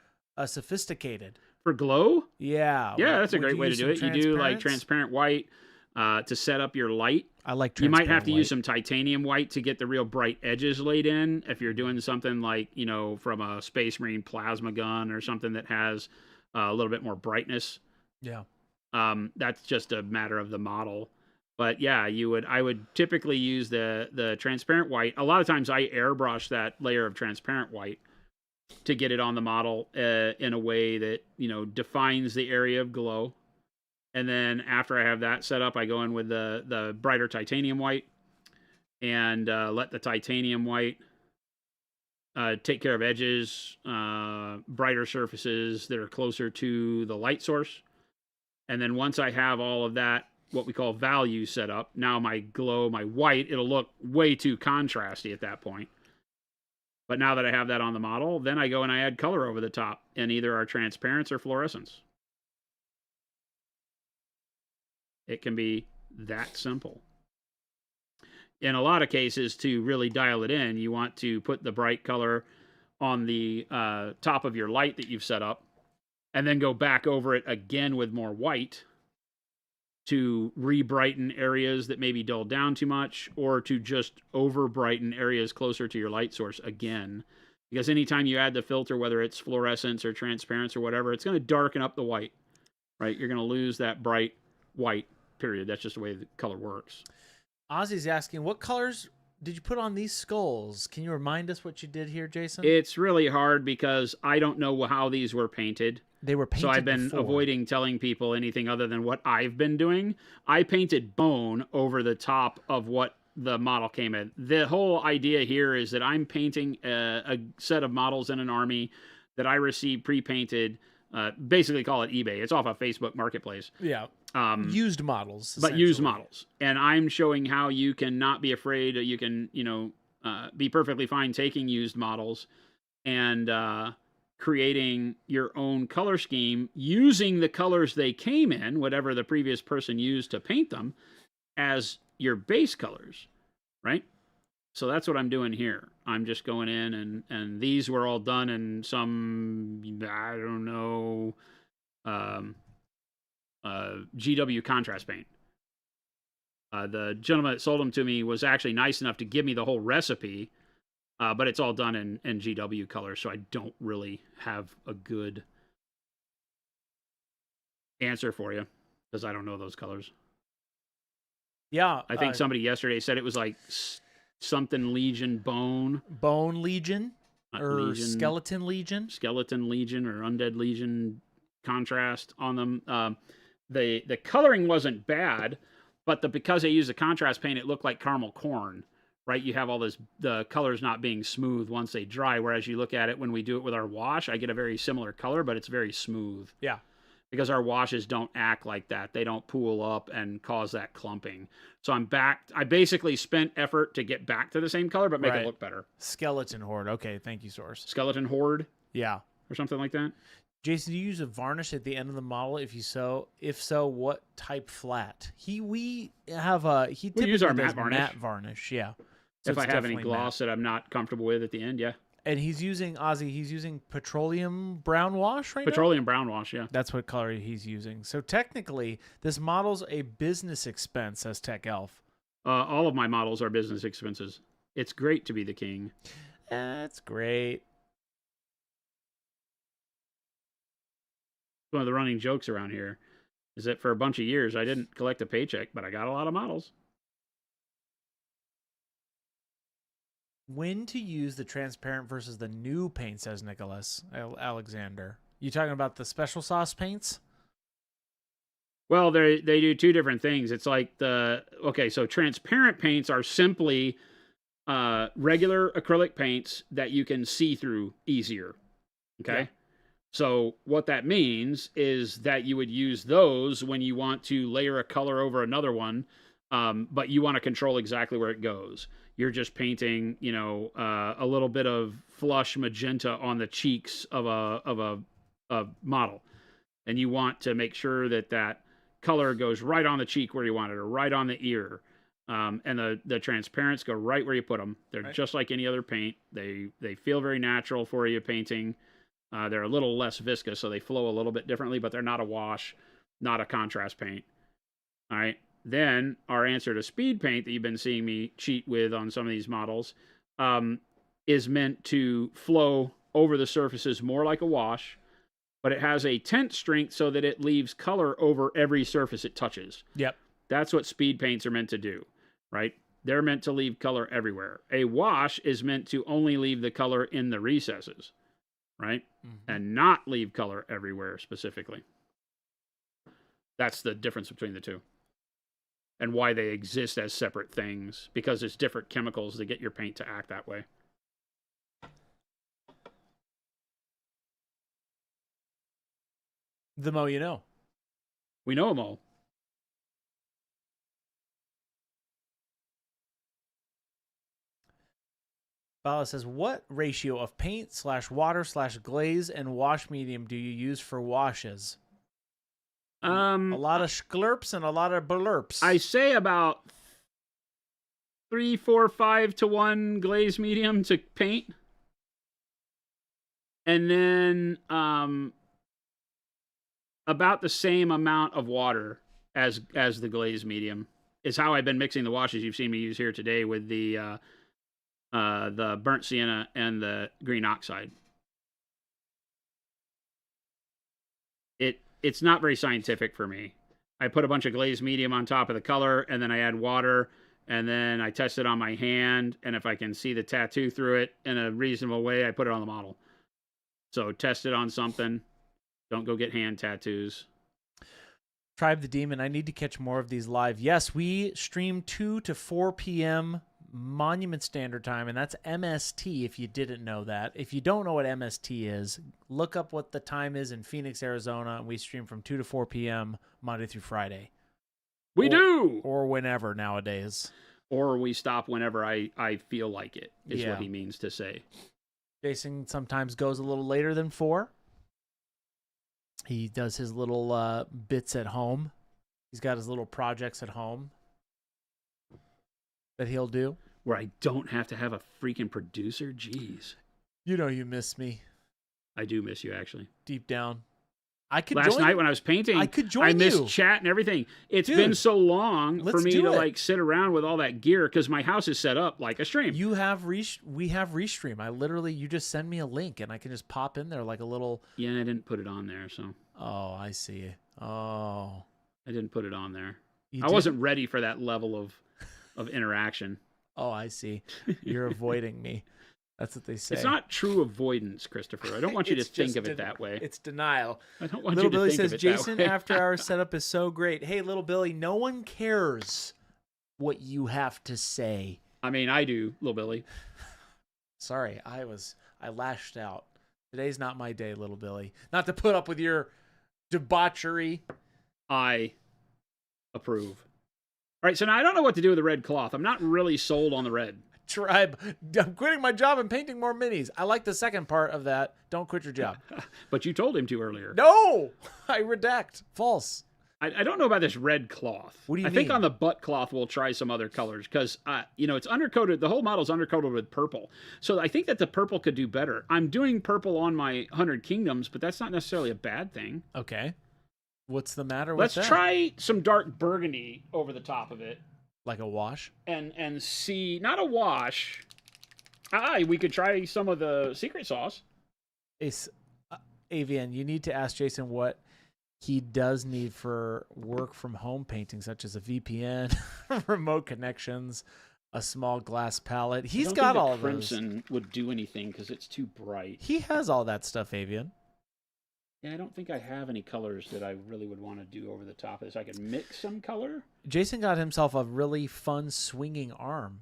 sophisticated? For glow? Yeah. Yeah, that's a great way to do it. You do like transparent white to set up your light. I like transparent You might have to white. use some titanium white to get the real bright edges laid in. If you're doing something like, from a Space Marine plasma gun or something that has a little bit more brightness. Yeah. That's just a matter of the model. But yeah, I would typically use the transparent white. A lot of times I airbrush that layer of transparent white to get it on the model in a way that, defines the area of glow. And then after I have that set up, I go in with the brighter titanium white and let the titanium white take care of edges, brighter surfaces that are closer to the light source. And then once I have all of that, what we call value set up, now my glow, my white, it'll look way too contrasty at that point. But now that I have that on the model, then I go and I add color over the top in either our transparents or fluorescents. It can be that simple. In a lot of cases, to really dial it in, you want to put the bright color on the top of your light that you've set up, and then go back over it again with more white to re-brighten areas that maybe dulled down too much, or to just over-brighten areas closer to your light source again. Because anytime you add the filter, whether it's fluorescence or transparency or whatever, it's going to darken up the white, right? You're going to lose that bright white, period. That's just the way the color works. Ozzy's asking, what colors did you put on these skulls? Can you remind us what you did here, Jason? It's really hard because I don't know how these were painted. They were painted So I've been before. avoiding telling people anything other than what I've been doing. I painted bone over the top of what the model came in. The whole idea here is that I'm painting a set of models in an army that I received pre-painted. Basically call it eBay. It's off a Facebook marketplace. Yeah. Used models. But used models. And I'm showing how you can not be afraid. You can, be perfectly fine taking used models and creating your own color scheme using the colors they came in, whatever the previous person used to paint them, as your base colors, right? So that's what I'm doing here. I'm just going in and these were all done in some, I don't know, GW contrast paint. The gentleman that sold them to me was actually nice enough to give me the whole recipe, but it's all done in GW color, so I don't really have a good answer for you because I don't know those colors. Yeah. I think somebody yesterday said it was like something Legion Bone. Bone Legion or Legion, Skeleton Legion. Skeleton Legion or Undead Legion contrast on them. The coloring wasn't bad, but because they used the contrast paint, it looked like caramel corn, right? You have all the colors not being smooth once they dry, whereas you look at it when we do it with our wash, I get a very similar color, but it's very smooth. Yeah. Because our washes don't act like that. They don't pool up and cause that clumping. So I'm back. I basically spent effort to get back to the same color, but make it look better. Skeleton Horde. Okay, thank you, Source. Skeleton Horde? Yeah. Or something like that? Jason, do you use a varnish at the end of the model? If so, what type flat? We use our matte varnish. Matte varnish, yeah. So if I have any gloss that I'm not comfortable with at the end, yeah. And he's using petroleum brown wash right now? Petroleum brown wash, yeah. That's what color he's using. So technically, this model's a business expense, says Tech Elf. All of my models are business expenses. It's great to be the king. That's great. One of the running jokes around here is that for a bunch of years, I didn't collect a paycheck, but I got a lot of models. When to use the transparent versus the new paint, says Nicholas Alexander. You talking about the special sauce paints? Well, they do two different things. It's like so transparent paints are simply regular acrylic paints that you can see through easier. Okay. Yeah. So what that means is that you would use those when you want to layer a color over another one, but you want to control exactly where it goes. You're just painting, a little bit of flush magenta on the cheeks of a model, and you want to make sure that color goes right on the cheek where you want it, or right on the ear. And the transparents go right where you put them. They're just like any other paint. They feel very natural for you painting. They're a little less viscous, so they flow a little bit differently, but they're not a wash, not a contrast paint. All right. Then our answer to speed paint that you've been seeing me cheat with on some of these models is meant to flow over the surfaces more like a wash, but it has a tint strength so that it leaves color over every surface it touches. Yep. That's what speed paints are meant to do, right? They're meant to leave color everywhere. A wash is meant to only leave the color in the recesses, right? Mm-hmm. And not leave color everywhere specifically. That's the difference between the two. And why they exist as separate things, because it's different chemicals that get your paint to act that way. The mo you know. We know them all. Bala says, what ratio of paint/water/glaze and wash medium do you use for washes? A lot of sklurps and a lot of blurps. I say about 3, 4, 5 to 1 glaze medium to paint. And then about the same amount of water as the glaze medium is how I've been mixing the washes you've seen me use here today with the burnt sienna and the green oxide. It's not very scientific for me. I put a bunch of glazed medium on top of the color, and then I add water, and then I test it on my hand, and if I can see the tattoo through it in a reasonable way, I put it on the model. So test it on something. Don't go get hand tattoos. Tribe the Demon, I need to catch more of these live. Yes, we stream 2 to 4 p.m. Monument Standard Time, and that's MST if you didn't know that. If you don't know what MST is, look up what the time is in Phoenix, Arizona, and we stream from 2 to 4 p.m. Monday through Friday. We do! Or whenever nowadays. Or we stop whenever I feel like it, is what he means to say. Jason sometimes goes a little later than 4. He does his little bits at home. He's got his little projects at home that he'll do. Where I don't have to have a freaking producer? Jeez. You know you miss me. I do miss you, actually. Deep down. I could Last night when I was painting, I could join you. I missed chat and everything. It's been so long for me to like sit around with all that gear because my house is set up like a stream. We have Restream. You just send me a link and I can just pop in there like a little. Yeah, I didn't put it on there, so. Oh, I see. Oh. I didn't put it on there. I wasn't ready for that level of interaction. Oh, I see. You're avoiding me. That's what they say. It's not true avoidance, Christopher. I don't want you to think of it that way. It's denial. I don't want Little you to Billy think says, of it Jason, that way. after our setup is so great. Hey, Little Billy, no one cares what you have to say. I mean, I do, Little Billy. Sorry, I lashed out. Today's not my day, Little Billy. Not to put up with your debauchery. I approve. All right, so now I don't know what to do with the red cloth. I'm not really sold on the red. Tribe, I'm quitting my job and painting more minis. I like the second part of that. Don't quit your job. But you told him to earlier. No! I redact. False. I don't know about this red cloth. What do you mean? I think on the butt cloth we'll try some other colors because, it's undercoated. The whole model's undercoated with purple. So I think that the purple could do better. I'm doing purple on my 100 Kingdoms, but that's not necessarily a bad thing. Okay. What's the matter with that? Let's try some dark burgundy over the top of it. Like a wash? And see, not a wash. We could try some of the secret sauce. Avian, you need to ask Jason what he does need for work from home painting, such as a VPN, remote connections, a small glass palette. He's got all of those. Crimson would do anything because it's too bright. He has all that stuff, Avian. Yeah, I don't think I have any colors that I really would want to do over the top of this. I could mix some color. Jason got himself a really fun swinging arm.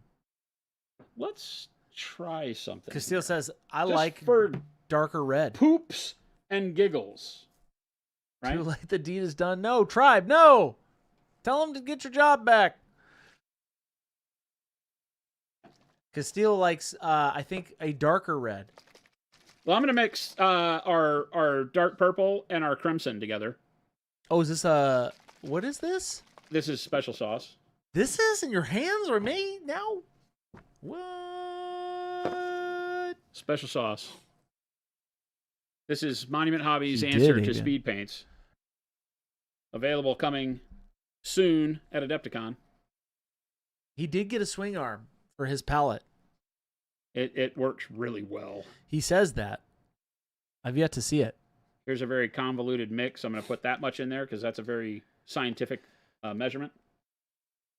Let's try something. Castile says, I Just like for darker red. Poops and giggles. Right? Too late, the deed is done. No, Tribe, no! Tell him to get your job back. Castile likes, I think, a darker red. Well, I'm going to mix our dark purple and our crimson together. Oh, is this what is this? This is special sauce. This is in your hands or me now? What? Special sauce. This is Monument Hobbies' answer to speed paints. Available coming soon at Adepticon. He did get a swing arm for his palette. It works really well. He says that. I've yet to see it. Here's a very convoluted mix. I'm going to put that much in there because that's a very scientific measurement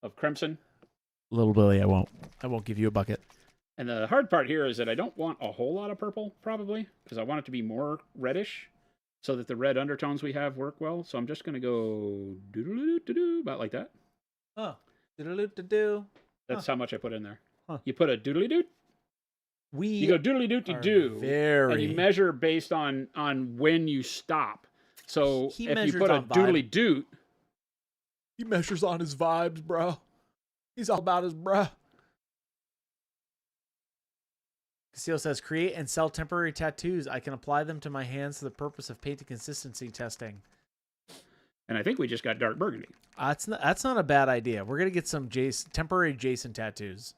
of crimson. Little Billy, I won't give you a bucket. And the hard part here is that I don't want a whole lot of purple, probably, because I want it to be more reddish so that the red undertones we have work well. So I'm just going to go doodle-doo-doo-doo, about like that. Oh, doodle-doo-doo-doo. That's how much I put in there. Huh. You put a doodly-doo. You go doodly-doo-doo, and you measure based on when you stop. So if you put a doodly-doo, he measures on his vibes, bro. He's all about his bruh. Castillo says, create and sell temporary tattoos. I can apply them to my hands for the purpose of painting consistency testing. And I think we just got dark burgundy. That's not a bad idea. We're gonna get some temporary Jason tattoos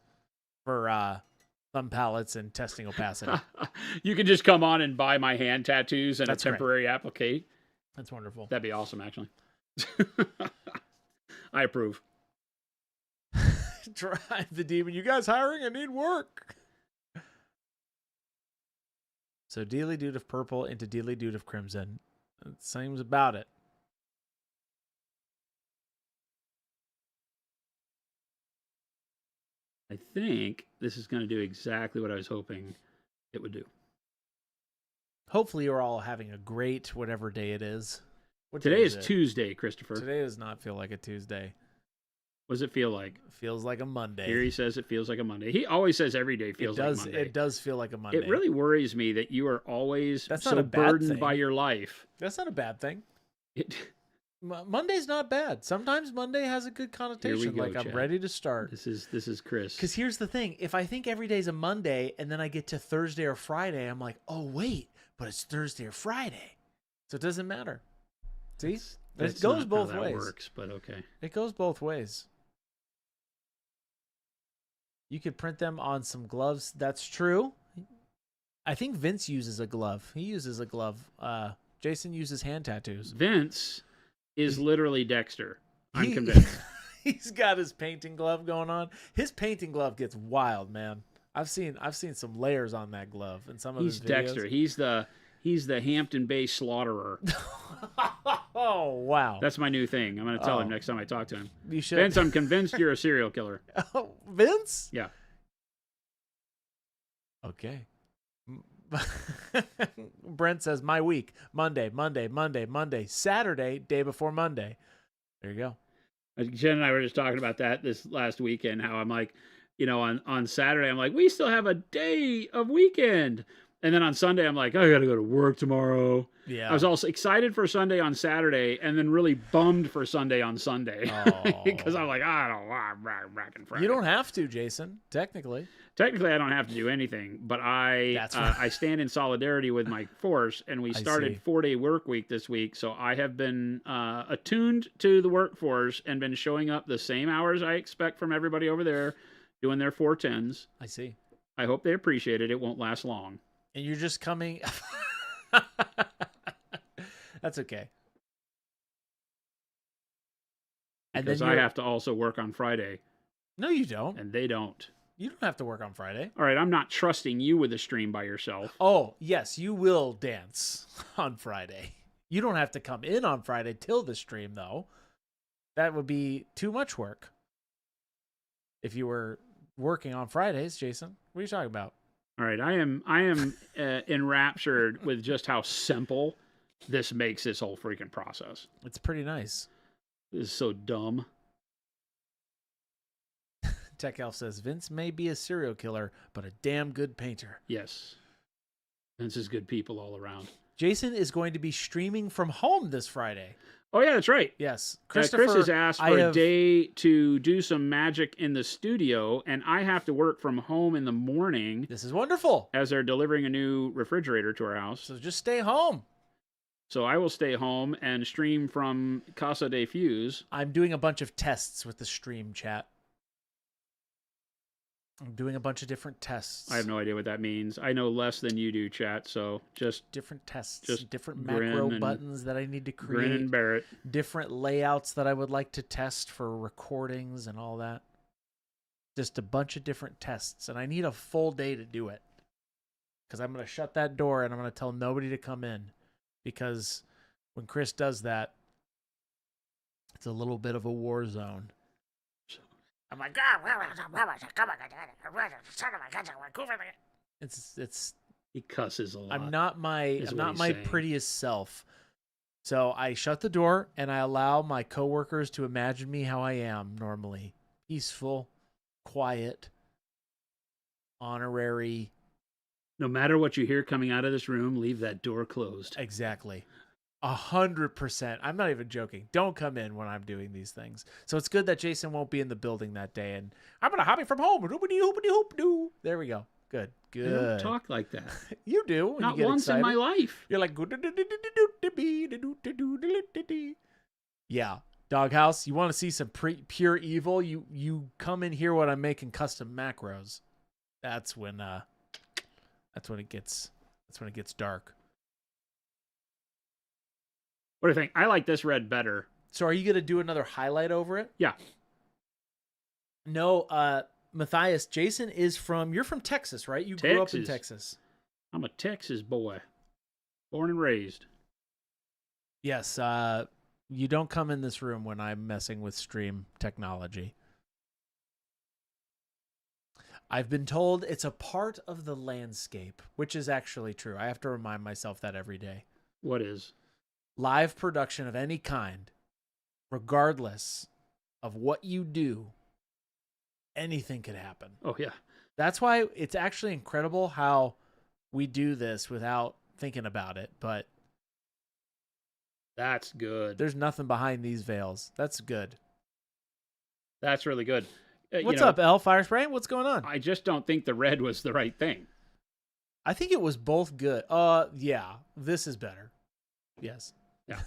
for thumb palettes and testing opacity. You can just come on and buy my hand tattoos and That's a temporary applique. That's wonderful. That'd be awesome, actually. I approve. Drive the demon. You guys hiring? I need work. So Dealy Dude of Purple into Dealy Dude of Crimson. It seems about it. I think this is going to do exactly what I was hoping it would do. Hopefully you're all having a great whatever day it is. Today is Tuesday, Christopher. Today does not feel like a Tuesday. What does it feel like? It feels like a Monday. Here he says it feels like a Monday. He always says every day feels like Monday. It does feel like a Monday. It really worries me that you are always That's so not a bad burdened thing. by your life. That's not a bad thing. Monday's not bad. Sometimes Monday has a good connotation. Go, like I'm Chad. ready to start. This is Chris. Because here's the thing: if I think every day's a Monday, and then I get to Thursday or Friday, I'm like, oh wait, but it's Thursday or Friday, so it doesn't matter. See, it goes both ways. Works, but okay. It goes both ways. You could print them on some gloves. That's true. I think Vince uses a glove. He uses a glove. Jason uses hand tattoos. Vince is literally Dexter. I'm convinced. He's got his painting glove going on. His painting glove gets wild, man. I've seen some layers on that glove in some of his videos. He's Dexter. He's the Hampton Bay slaughterer. Oh, wow. That's my new thing. I'm going to tell him next time I talk to him. You should. Vince, I'm convinced you're a serial killer. Oh, Vince? Yeah. Okay. Brent says, my week, Monday, Saturday, day before Monday. There you go. Jen and I were just talking about that this last weekend, how I'm like, on Saturday, I'm like, we still have a day of weekend. And then on Sunday, I'm like, I got to go to work tomorrow. Yeah. I was also excited for Sunday on Saturday and then really bummed for Sunday on Sunday. Because I'm like, I don't want back and Friday. You don't have to, Jason, technically. Technically, I don't have to do anything, but I stand in solidarity with my force, and we started 4-day work week this week, so I have been attuned to the workforce and been showing up the same hours I expect from everybody over there doing their 410s. I see. I hope they appreciate it. It won't last long. And you're just coming... That's okay. Because I have to also work on Friday. No, you don't. And they don't. You don't have to work on Friday. All right, I'm not trusting you with the stream by yourself. Oh, yes, you will dance on Friday. You don't have to come in on Friday till the stream, though. That would be too much work. If you were working on Fridays, Jason, what are you talking about? All right, I am enraptured with just how simple this makes this whole freaking process. It's pretty nice. This is so dumb. Tech Elf says, Vince may be a serial killer, but a damn good painter. Yes. Vince is good people all around. Jason is going to be streaming from home this Friday. Oh, yeah, that's right. Yes. Chris has asked for a day to do some magic in the studio, and I have to work from home in the morning. This is wonderful. As they're delivering a new refrigerator to our house. So just stay home. So I will stay home and stream from Casa de Fuse. I'm doing a bunch of tests with the stream chat. I'm doing a bunch of different tests. I have no idea what that means. I know less than you do, chat, so just... Different tests. Just different macro buttons that I need to create. Grin and bear it. Different layouts that I would like to test for recordings and all that. Just a bunch of different tests. And I need a full day to do it. Because I'm going to shut that door and I'm going to tell nobody to come in. Because when Chris does that, it's a little bit of a war zone. I'm like, it's. He cusses a lot. I'm not my prettiest self. So I shut the door and I allow my coworkers to imagine me how I am normally: peaceful, quiet, honorary. No matter what you hear coming out of this room, leave that door closed. Exactly. 100%. I'm not even joking. Don't come in when I'm doing these things. So it's good that Jason won't be in the building that day. And I'm going to hobby from home. There we go. Good. I don't talk like that. You do. Not once in my life. You're like, Yeah. Doghouse, you want to see some pure evil? You come in here when I'm making custom macros. That's when it gets dark. What do you think? I like this red better. So are you going to do another highlight over it? Yeah. No, Matthias, Jason you're from Texas, right? You grew up in Texas. I'm a Texas boy. Born and raised. Yes, you don't come in this room when I'm messing with stream technology. I've been told it's a part of the landscape, which is actually true. I have to remind myself that every day. What is? Live production of any kind, regardless of what you do, anything could happen. Oh, yeah. That's why it's actually incredible how we do this without thinking about it, but that's good. There's nothing behind these veils. That's good. That's really good. What's up, L? Fire Spray? What's going on? I just don't think the red was the right thing. I think it was both good. Yeah, this is better. Yes. Yeah.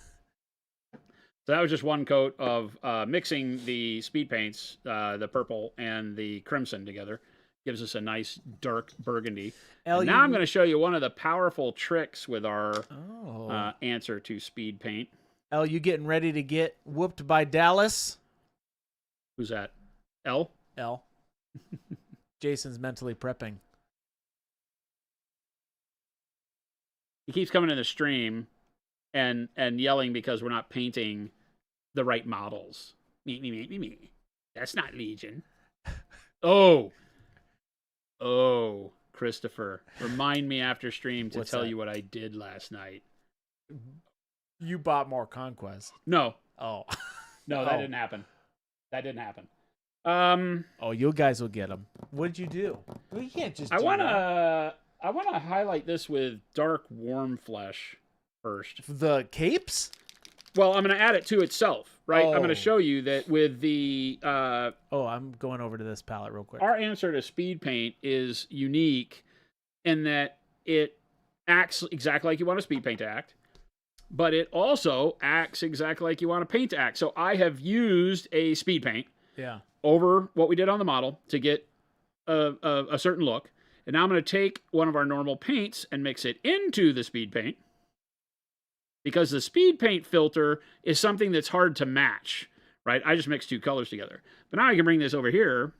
So that was just one coat of mixing the speed paints, the purple and the crimson together. Gives us a nice dark burgundy. Now I'm going to show you one of the powerful tricks with our answer to speed paint. L, you getting ready to get whooped by Dallas? Who's that? L? L. Jason's mentally prepping. He keeps coming in the stream and yelling because we're not painting the right models. Me. That's not Legion. Oh, Christopher, remind me after stream to tell you what I did last night. You bought more Conquest. No. Oh. No, that didn't happen. That didn't happen. You guys will get them. What did you do? Well, you can't just. I want to highlight this with dark warm flesh first. The capes? Well, I'm going to add it to itself, right? I'm going to show you that with the... I'm going over to this palette real quick. Our answer to speed paint is unique in that it acts exactly like you want a speed paint to act, but it also acts exactly like you want a paint to act. So I have used a speed paint over what we did on the model to get a certain look. And now I'm going to take one of our normal paints and mix it into the speed paint, because the speed paint filter is something that's hard to match, right? I just mixed two colors together. But now I can bring this over here,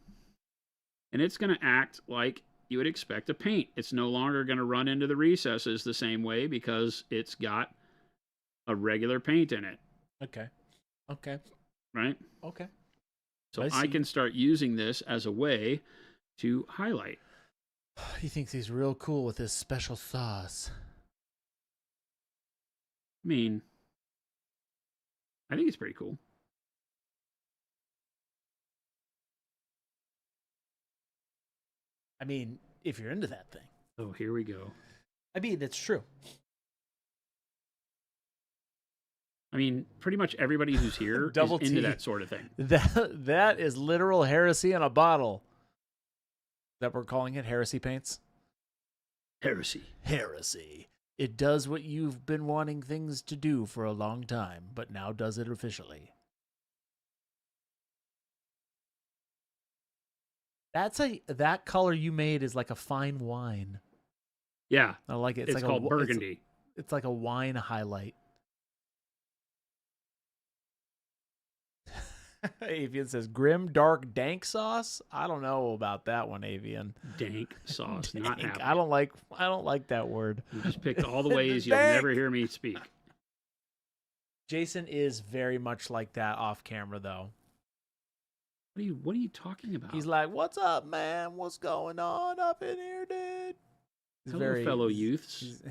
and it's going to act like you would expect a paint. It's no longer going to run into the recesses the same way because it's got a regular paint in it. Okay. Right? Okay. So I can start using this as a way to highlight. He thinks he's real cool with his special sauce. I mean, I think it's pretty cool. I mean, if you're into that thing. Oh, here we go. I mean, it's true. I mean, pretty much everybody who's here is into that sort of thing. That is literal heresy in a bottle. That we're calling it heresy paints? Heresy. It does what you've been wanting things to do for a long time, but now does it officially. That color you made is like a fine wine. Yeah. I like it. It's like called burgundy. It's like a wine highlight. Avian says, grim, dark, dank sauce? I don't know about that one, Avian. Dank sauce, not happening. I don't like that word. You just picked all the ways you'll never hear me speak. Jason is very much like that off camera, though. What are you talking about? He's like, what's up, man? What's going on up in here, dude? Hello, fellow youths.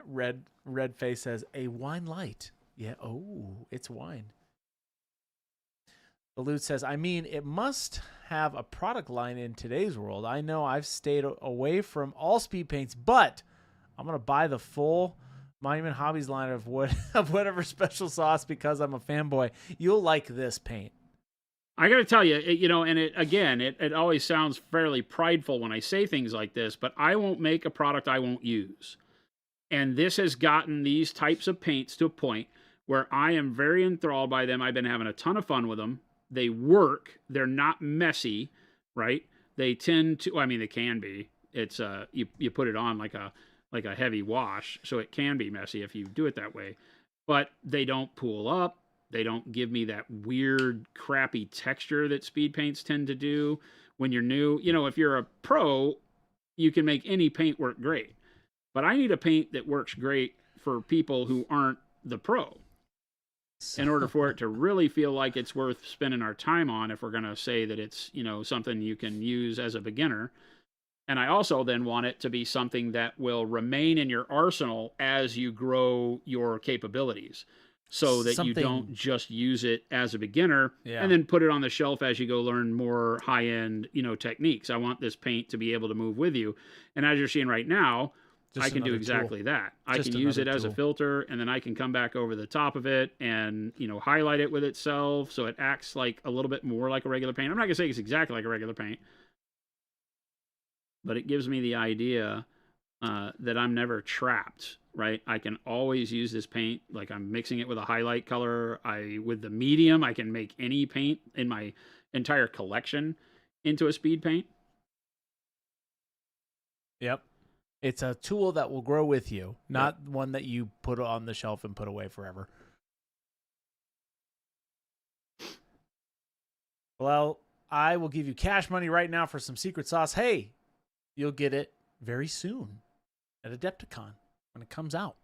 Red face says, a wine light. Yeah, it's wine. Balut says, I mean, it must have a product line in today's world. I know I've stayed away from all speed paints, but I'm going to buy the full Monument Hobbies line of whatever special sauce because I'm a fanboy. You'll like this paint. I got to tell you, it always sounds fairly prideful when I say things like this, but I won't make a product I won't use. And this has gotten these types of paints to a point where I am very enthralled by them. I've been having a ton of fun with them. They work. They're not messy, right? They tend to, I mean, they can be. It's you put it on like a heavy wash, so it can be messy if you do it that way. But they don't pool up. They don't give me that weird, crappy texture that speed paints tend to do when you're new. You know, if you're a pro, you can make any paint work great. But I need a paint that works great for people who aren't the pro in order for it to really feel like it's worth spending our time on, if we're going to say that it's, you know, something you can use as a beginner. And I also then want it to be something that will remain in your arsenal as you grow your capabilities, so that you don't just use it as a beginner and then put it on the shelf as you go learn more high-end, you know, techniques. I want this paint to be able to move with you. And as you're seeing right now, I can do exactly that. I can use it as a filter, and then I can come back over the top of it and, you know, highlight it with itself so it acts like a little bit more like a regular paint. I'm not going to say it's exactly like a regular paint, but it gives me the idea that I'm never trapped, right? I can always use this paint. Like, I'm mixing it with a highlight color. With the medium, I can make any paint in my entire collection into a speed paint. Yep. It's a tool that will grow with you, not one that you put on the shelf and put away forever. Well, I will give you cash money right now for some secret sauce. Hey, you'll get it very soon at Adepticon when it comes out.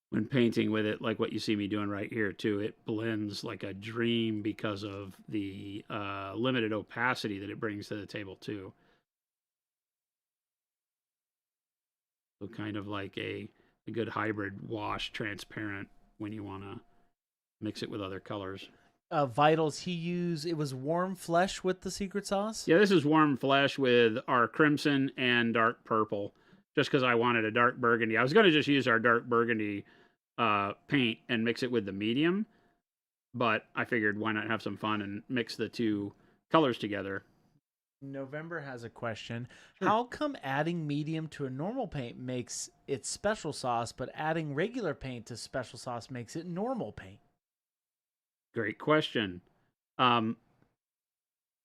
When painting with it, like what you see me doing right here too, it blends like a dream because of the limited opacity that it brings to the table too. So kind of like a good hybrid wash, transparent, when you want to mix it with other colors. Vitals, it was warm flesh with the secret sauce? Yeah, this is warm flesh with our crimson and dark purple, just because I wanted a dark burgundy. I was going to just use our dark burgundy paint and mix it with the medium, but I figured why not have some fun and mix the two colors together. November has a question. Sure. How come adding medium to a normal paint makes it special sauce, but adding regular paint to special sauce makes it normal paint? Great question.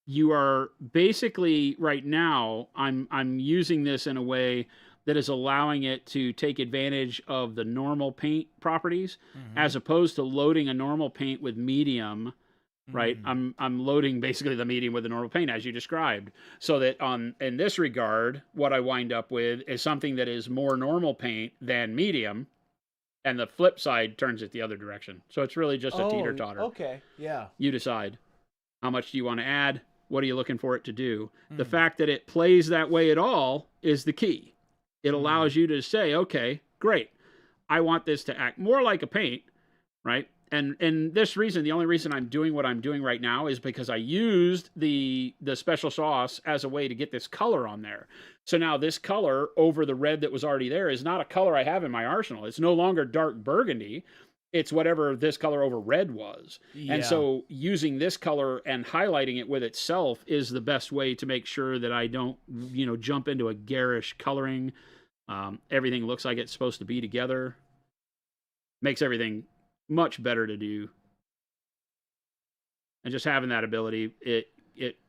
You are basically right now, I'm using this in a way that is allowing it to take advantage of the normal paint properties, as opposed to loading a normal paint with medium, right? I'm loading basically the medium with the normal paint as you described, so that in this regard, what I wind up with is something that is more normal paint than medium, and the flip side turns it the other direction. So it's really just a teeter-totter. Okay, yeah. You decide. How much do you want to add? What are you looking for it to do? The fact that it plays that way at all is the key. It allows you to say, okay, great. I want this to act more like a paint, right? And this reason, the only reason I'm doing what I'm doing right now is because I used the special sauce as a way to get this color on there. So now this color over the red that was already there is not a color I have in my arsenal. It's no longer dark burgundy. It's whatever this color over red was. Yeah. And so using this color and highlighting it with itself is the best way to make sure that I don't, you know, jump into a garish coloring. Everything looks like it's supposed to be together. Makes everything much better to do. And just having that ability, it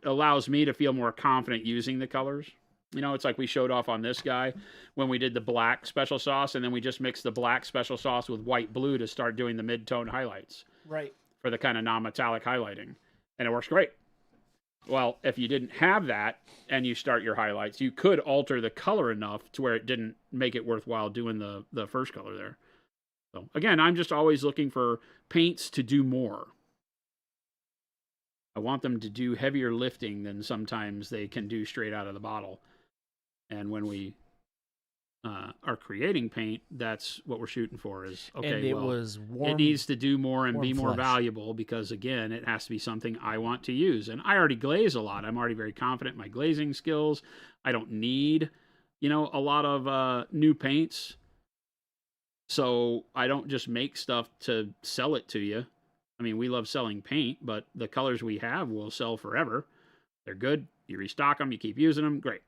allows me to feel more confident using the colors. You know, it's like we showed off on this guy when we did the black special sauce, and then we just mixed the black special sauce with white blue to start doing the mid-tone highlights. Right. For the kind of non-metallic highlighting. And it works great. Well, if you didn't have that and you start your highlights, you could alter the color enough to where it didn't make it worthwhile doing the first color there. So again, I'm just always looking for paints to do more. I want them to do heavier lifting than sometimes they can do straight out of the bottle. And when we are creating paint, that's what we're shooting for is, okay, it needs to do more and be more valuable because, again, it has to be something I want to use. And I already glaze a lot. I'm already very confident in my glazing skills. I don't need, you know, a lot of new paints. So I don't just make stuff to sell it to you. I mean, we love selling paint, but the colors we have will sell forever. They're good. You restock them. You keep using them. Great.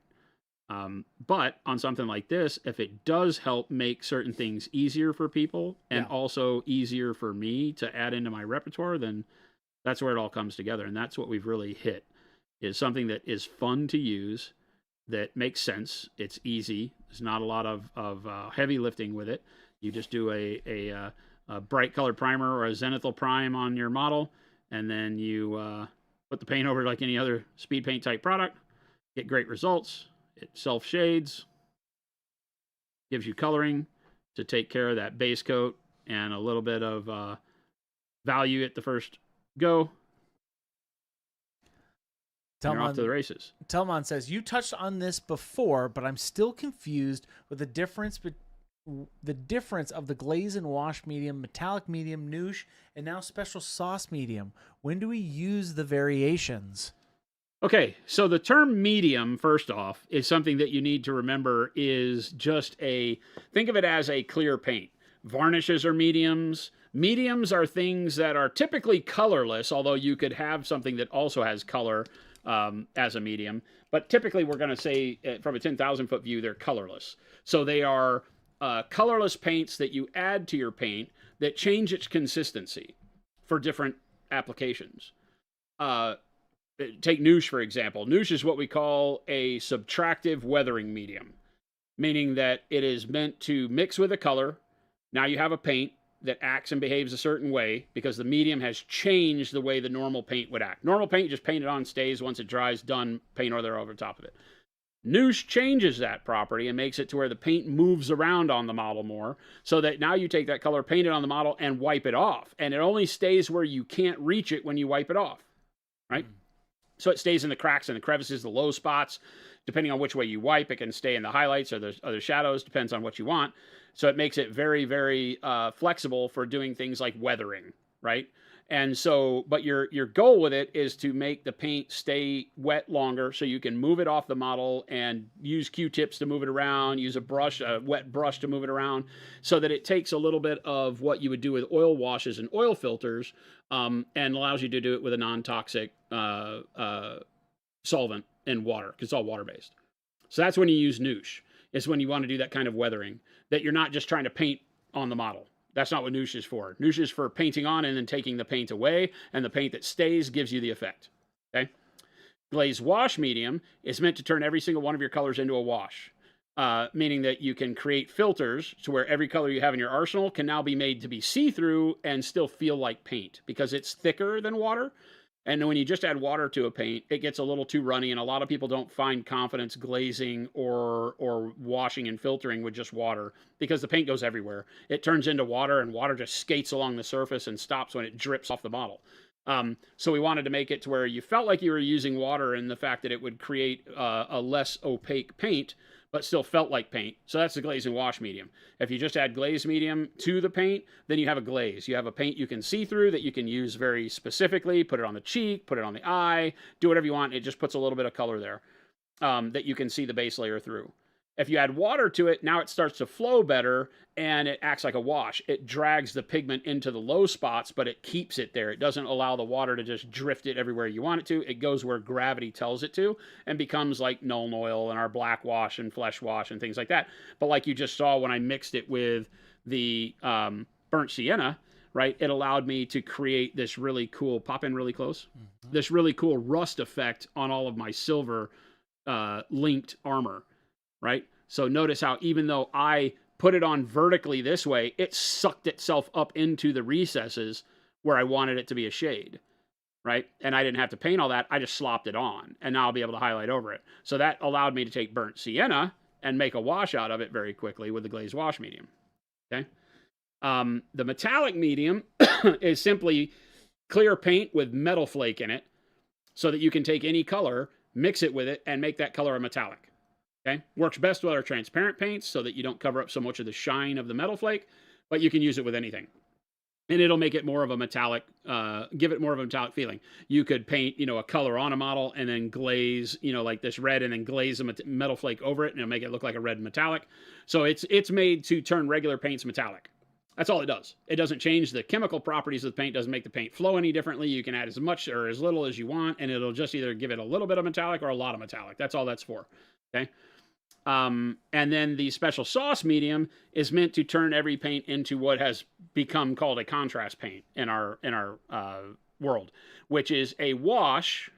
But on something like this, if it does help make certain things easier for people and also easier for me to add into my repertoire, then that's where it all comes together. And that's what we've really hit, is something that is fun to use, that makes sense. It's easy. There's not a lot of heavy lifting with it. You just do a bright colored primer or a zenithal prime on your model, and then you put the paint over like any other speed paint type product, get great results. It self shades, gives you coloring to take care of that base coat and a little bit of value at the first go. You're off to the races. Telmon says, you touched on this before, but I'm still confused with the difference of the glaze and wash medium, metallic medium, nouche, and now special sauce medium. When do we use the variations? Okay, so the term medium, first off, is something that you need to remember is just think of it as a clear paint. Varnishes are mediums. Mediums are things that are typically colorless, although you could have something that also has color as a medium. But typically we're going to say, from a 10,000 foot view, they're colorless. So they are colorless paints that you add to your paint that change its consistency for different applications. Take nouche, for example. Nouche is what we call a subtractive weathering medium, meaning that it is meant to mix with a color. Now you have a paint that acts and behaves a certain way because the medium has changed the way the normal paint would act. Normal paint, you just paint it on, stays. Once it dries, done, paint other over top of it. Nouche changes that property and makes it to where the paint moves around on the model more, so that now you take that color, paint it on the model, and wipe it off. And it only stays where you can't reach it when you wipe it off, right? So it stays in the cracks and the crevices, the low spots. Depending on which way you wipe, it can stay in the highlights or the other shadows, depends on what you want. So it makes it very, very flexible for doing things like weathering, right? And so, but your goal with it is to make the paint stay wet longer so you can move it off the model and use Q-tips to move it around, use a wet brush to move it around, so that it takes a little bit of what you would do with oil washes and oil filters, and allows you to do it with a non-toxic solvent and water, because it's all water-based. So that's when you use nouche. It's when you want to do that kind of weathering, that you're not just trying to paint on the model. That's not what nouche is for. Nouche is for painting on and then taking the paint away, and the paint that stays gives you the effect. Okay? Glaze wash medium is meant to turn every single one of your colors into a wash, meaning that you can create filters to where every color you have in your arsenal can now be made to be see-through and still feel like paint because it's thicker than water. And when you just add water to a paint, it gets a little too runny, and a lot of people don't find confidence glazing or washing and filtering with just water because the paint goes everywhere. It turns into water, and water just skates along the surface and stops when it drips off the model. So we wanted to make it to where you felt like you were using water, and the fact that it would create a less opaque paint, but still felt like paint. So that's the glaze and wash medium. If you just add glaze medium to the paint, then you have a glaze. You have a paint you can see through that you can use very specifically, put it on the cheek, put it on the eye, do whatever you want. It just puts a little bit of color there that you can see the base layer through. If you add water to it, now it starts to flow better and it acts like a wash. It drags the pigment into the low spots, but it keeps it there. It doesn't allow the water to just drift it everywhere you want it to. It goes where gravity tells it to and becomes like Nuln Oil and our black wash and flesh wash and things like that. But like you just saw when I mixed it with the burnt sienna, right, it allowed me to create this really cool, pop in really close, this really cool rust effect on all of my silver linked armor. Right? So notice how even though I put it on vertically this way, it sucked itself up into the recesses where I wanted it to be a shade. Right? And I didn't have to paint all that. I just slopped it on. And now I'll be able to highlight over it. So that allowed me to take burnt sienna and make a wash out of it very quickly with the glaze wash medium. Okay? The metallic medium is simply clear paint with metal flake in it so that you can take any color, mix it with it, and make that color a metallic. Okay? Works best with our transparent paints so that you don't cover up so much of the shine of the metal flake, but you can use it with anything. And it'll make it more of a metallic, give it more of a metallic feeling. You could paint, a color on a model and then glaze, like this red, and then glaze a metal flake over it, and it'll make it look like a red metallic. So it's made to turn regular paints metallic. That's all it does. It doesn't change the chemical properties of the paint, doesn't make the paint flow any differently. You can add as much or as little as you want, and it'll just either give it a little bit of metallic or a lot of metallic. That's all that's for. Okay? And then the special sauce medium is meant to turn every paint into what has become called a contrast paint in our world, which is a wash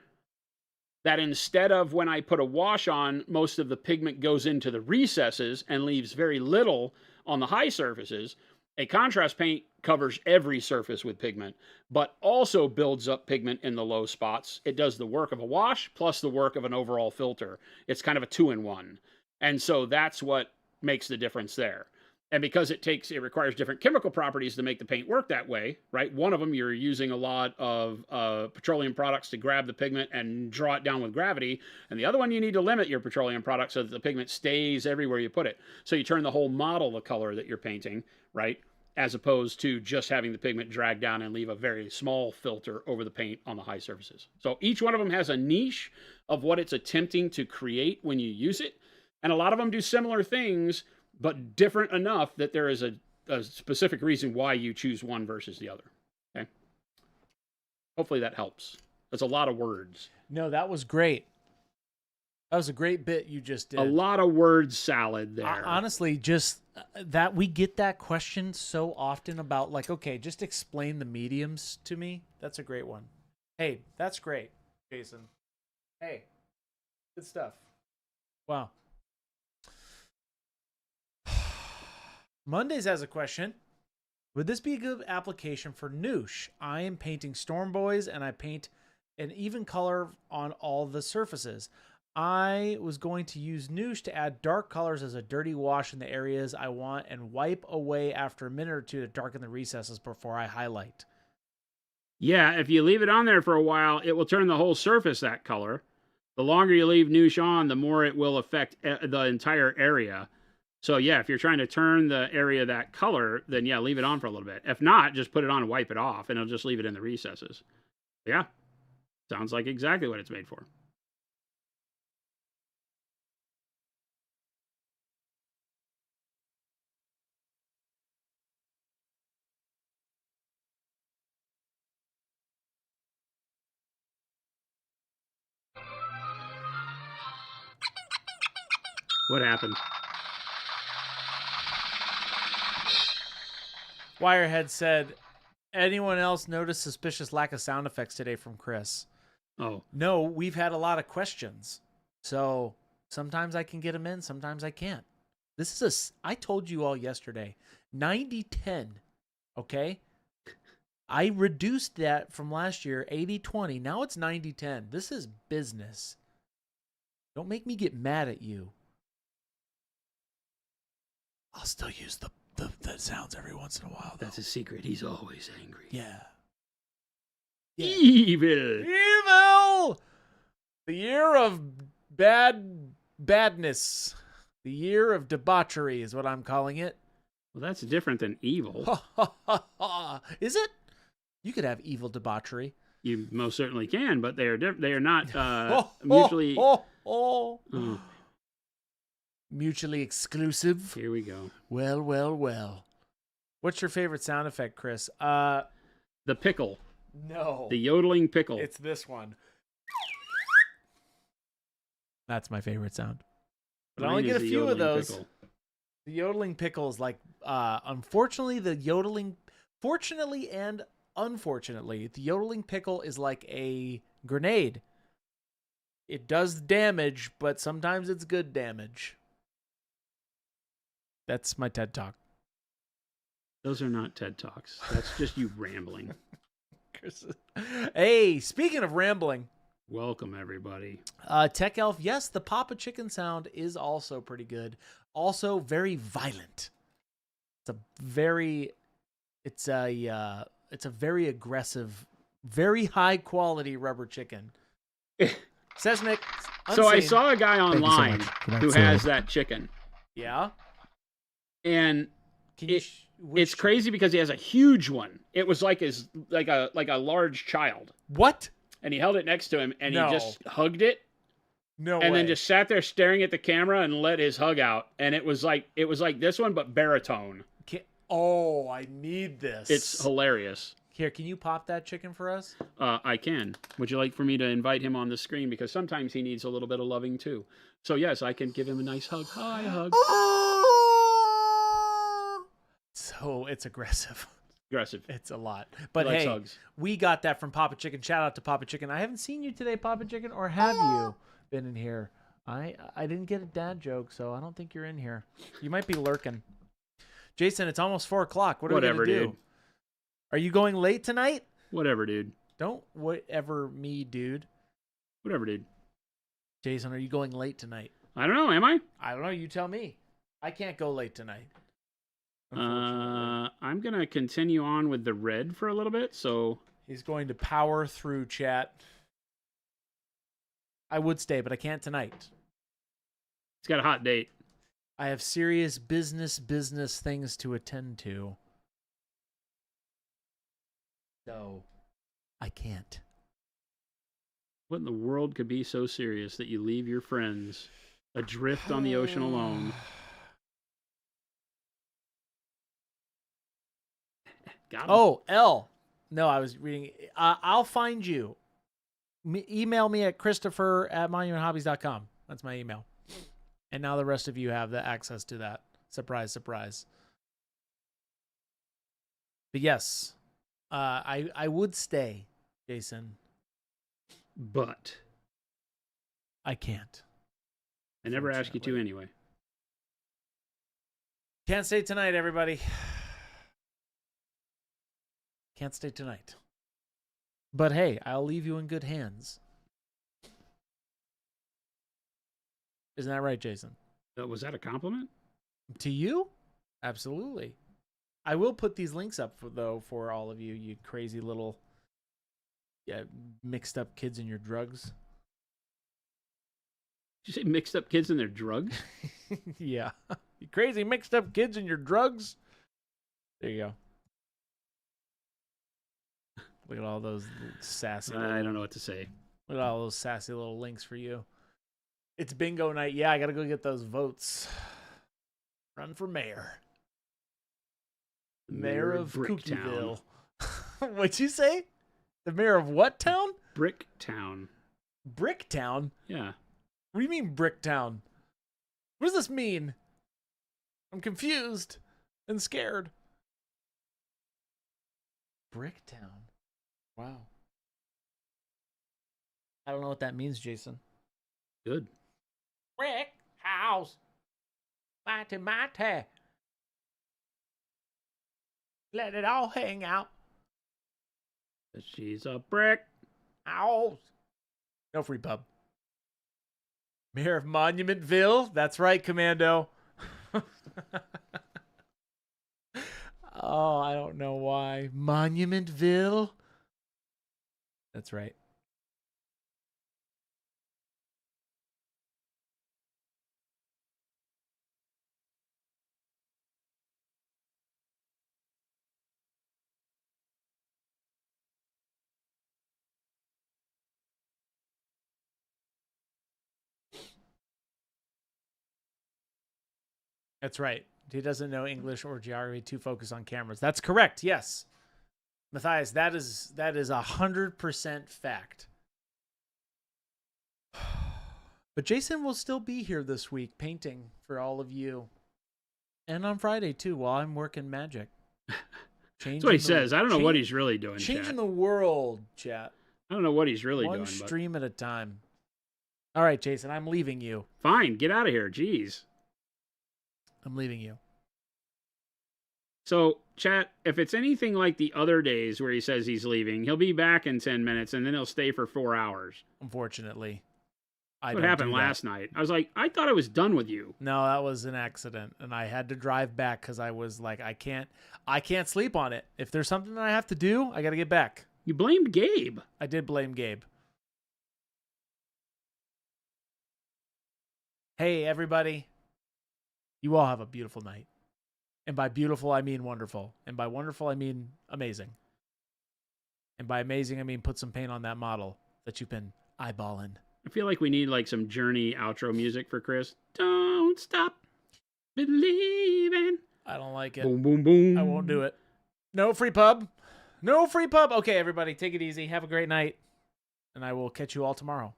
that instead of when I put a wash on, most of the pigment goes into the recesses and leaves very little on the high surfaces. A contrast paint covers every surface with pigment, but also builds up pigment in the low spots. It does the work of a wash plus the work of an overall filter. It's kind of a 2-in-1. And so that's what makes the difference there. And because it requires different chemical properties to make the paint work that way, right? One of them, you're using a lot of petroleum products to grab the pigment and draw it down with gravity. And the other one, you need to limit your petroleum products so that the pigment stays everywhere you put it. So you turn the whole model the color that you're painting, right? As opposed to just having the pigment drag down and leave a very small filter over the paint on the high surfaces. So each one of them has a niche of what it's attempting to create when you use it. And a lot of them do similar things, but different enough that there is a specific reason why you choose one versus the other. Okay. Hopefully that helps. That's a lot of words. No, that was great. That was a great bit you just did. A lot of word salad there. Honestly, just that we get that question so often about like, okay, just explain the mediums to me. That's a great one. Hey, that's great, Jason. Hey, good stuff. Wow. Mondays has a question. Would this be a good application for Noosh? I am painting Storm Boys and I paint an even color on all the surfaces. I was going to use Noosh to add dark colors as a dirty wash in the areas I want and wipe away after a minute or two to darken the recesses before I highlight. Yeah, if you leave it on there for a while, it will turn the whole surface that color. The longer you leave Noosh on, the more it will affect the entire area. So yeah, if you're trying to turn the area that color, then yeah, leave it on for a little bit. If not, just put it on and wipe it off, and it'll just leave it in the recesses. Yeah, sounds like exactly what it's made for. What happened? Wirehead said, anyone else notice suspicious lack of sound effects today from Chris? Oh. No, we've had a lot of questions. So sometimes I can get them in, sometimes I can't. This is I told you all yesterday, 90-10, okay? I reduced that from last year, 80-20. Now it's 90-10. This is business. Don't make me get mad at you. I'll still use the sounds every once in a while, though. That's a secret. He's always angry. Yeah. Evil. Evil! The year of badness. The year of debauchery is what I'm calling it. Well, that's different than evil. Is it? You could have evil debauchery. You most certainly can, but they are they are not mutually mutually exclusive. Here we go. Well, well, well. What's your favorite sound effect, Chris? The pickle. No. The yodeling pickle. It's this one. That's my favorite sound. But I only get a few of those. Pickle. The yodeling pickle is like, unfortunately, fortunately and unfortunately, the yodeling pickle is like a grenade. It does damage, but sometimes it's good damage. That's my TED Talk. Those are not TED Talks. That's just you rambling. Hey, speaking of rambling. Welcome, everybody. Tech Elf, yes, the Papa Chicken sound is also pretty good. Also very violent. It's a very aggressive, very high quality rubber chicken. Sesmic. So I saw a guy online who has that chicken. Yeah. And it's crazy because he has a huge one. It was like a large child. What? And he held it next to him and he just hugged it. No and way. Then just sat there staring at the camera and let his hug out. And it was like this one, but baritone. Oh, I need this. It's hilarious. Here, can you pop that chicken for us? I can. Would you like for me to invite him on the screen? Because sometimes he needs a little bit of loving too. So yes, I can give him a nice hug. Hi, hug. So it's aggressive. Aggressive. It's a lot. But He likes hey, hugs. we got that from Papa Chicken. Shout out to Papa Chicken. I haven't seen you today, Papa Chicken, or have you been in here? I didn't get a dad joke, so I don't think you're in here. You might be lurking. Jason, it's almost 4 o'clock. What are we going to do? Dude. Are you going late tonight? Whatever, dude. Don't whatever me, dude. Whatever, dude. Jason, are you going late tonight? I don't know. Am I? I don't know. You tell me. I can't go late tonight. Unfortunately. I'm going to continue on with the red for a little bit. So He's going to power through chat. I would stay, but I can't tonight. he's got a hot date. I have serious business things to attend to. So, I can't. What in the world could be so serious that you leave your friends adrift on the ocean alone? Got him. Oh, L. No, I was reading. I'll find you. Email me at christopher@monumenthobbies.com. That's my email. And now the rest of you have the access to that. Surprise, surprise. But yes, I would stay, Jason. But I can't. I never asked you to anyway. Can't stay tonight, everybody. Can't stay tonight. But hey, I'll leave you in good hands. Isn't that right, Jason? Was that a compliment? To you? Absolutely. I will put these links up for all of you, you crazy little mixed up kids in your drugs. Did you say mixed up kids and their drugs? Yeah. You crazy mixed up kids in your drugs. There you go. Look at all those sassy I don't know what to say. Look at all those sassy little links for you. It's bingo night. Yeah, I got to go get those votes. Run for mayor. Mayor of Cookie'ville. What'd you say? The mayor of what town? Bricktown. Bricktown? Yeah. What do you mean Bricktown? What does this mean? I'm confused and scared. Bricktown. Wow. I don't know what that means, Jason. Good. Brick house. Mighty. Let it all hang out. She's a brick house. No free pub. Mayor of Monumentville. That's right, Commando. Oh, I don't know why. Monumentville. That's right. That's right. He doesn't know English or geography to focus on cameras. That's correct. Yes. Matthias, that is 100% fact. But Jason will still be here this week painting for all of you. And on Friday too, while I'm working magic. That's what he says. I don't know what he's really doing, Changing chat. the world, chat. I don't know what he's really doing. One stream at a time. All right, Jason, I'm leaving you. Fine, get out of here. Jeez. I'm leaving you. So, chat, if it's anything like the other days where he says he's leaving, he'll be back in 10 minutes and then he'll stay for 4 hours. Unfortunately. What happened last night? I was like, I thought I was done with you. No, that was an accident. And I had to drive back because I was like, I can't sleep on it. If there's something that I have to do, I got to get back. You blamed Gabe. I did blame Gabe. Hey, everybody. You all have a beautiful night. And by beautiful, I mean wonderful. And by wonderful, I mean amazing. And by amazing, I mean put some paint on that model that you've been eyeballing. I feel like we need like some Journey outro music for Chris. Don't stop believing. I don't like it. Boom, boom, boom. I won't do it. No free pub. No free pub. Okay, everybody, take it easy. Have a great night. And I will catch you all tomorrow.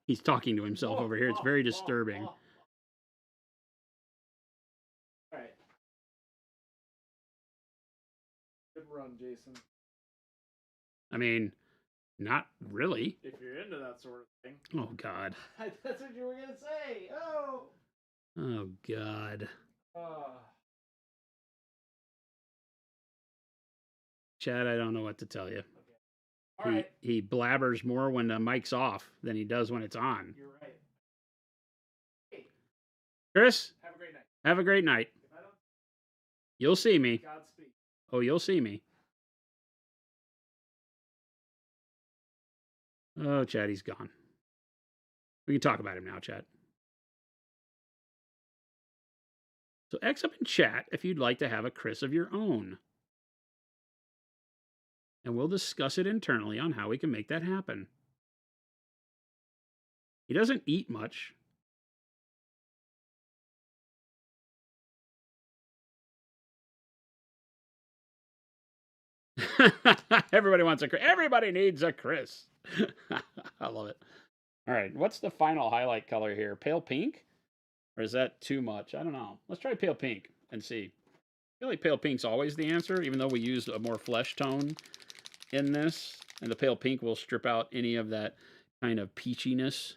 He's talking to himself over here. It's very disturbing. All right. Good run, Jason. I mean, not really. If you're into that sort of thing. Oh, God. That's what you were going to say. Oh. Oh, God. Chad, I don't know what to tell you. Okay. All right. He blabbers more when the mic's off than he does when it's on. You're right. Hey, Chris, have a great night. have a great night. If I don't, You'll see me. Godspeed. Oh, you'll see me. Oh, Chad, he's gone. We can talk about him now, Chad. So X up in chat if you'd like to have a Chris of your own. And we'll discuss it internally on how we can make that happen. He doesn't eat much. Everybody wants a Chris. Everybody needs a Chris. I love it. All right, what's the final highlight color here? Pale pink? Or is that too much? I don't know. Let's try pale pink and see. I feel like pale pink's always the answer, even though we used a more flesh tone in this. And the pale pink will strip out any of that kind of peachiness.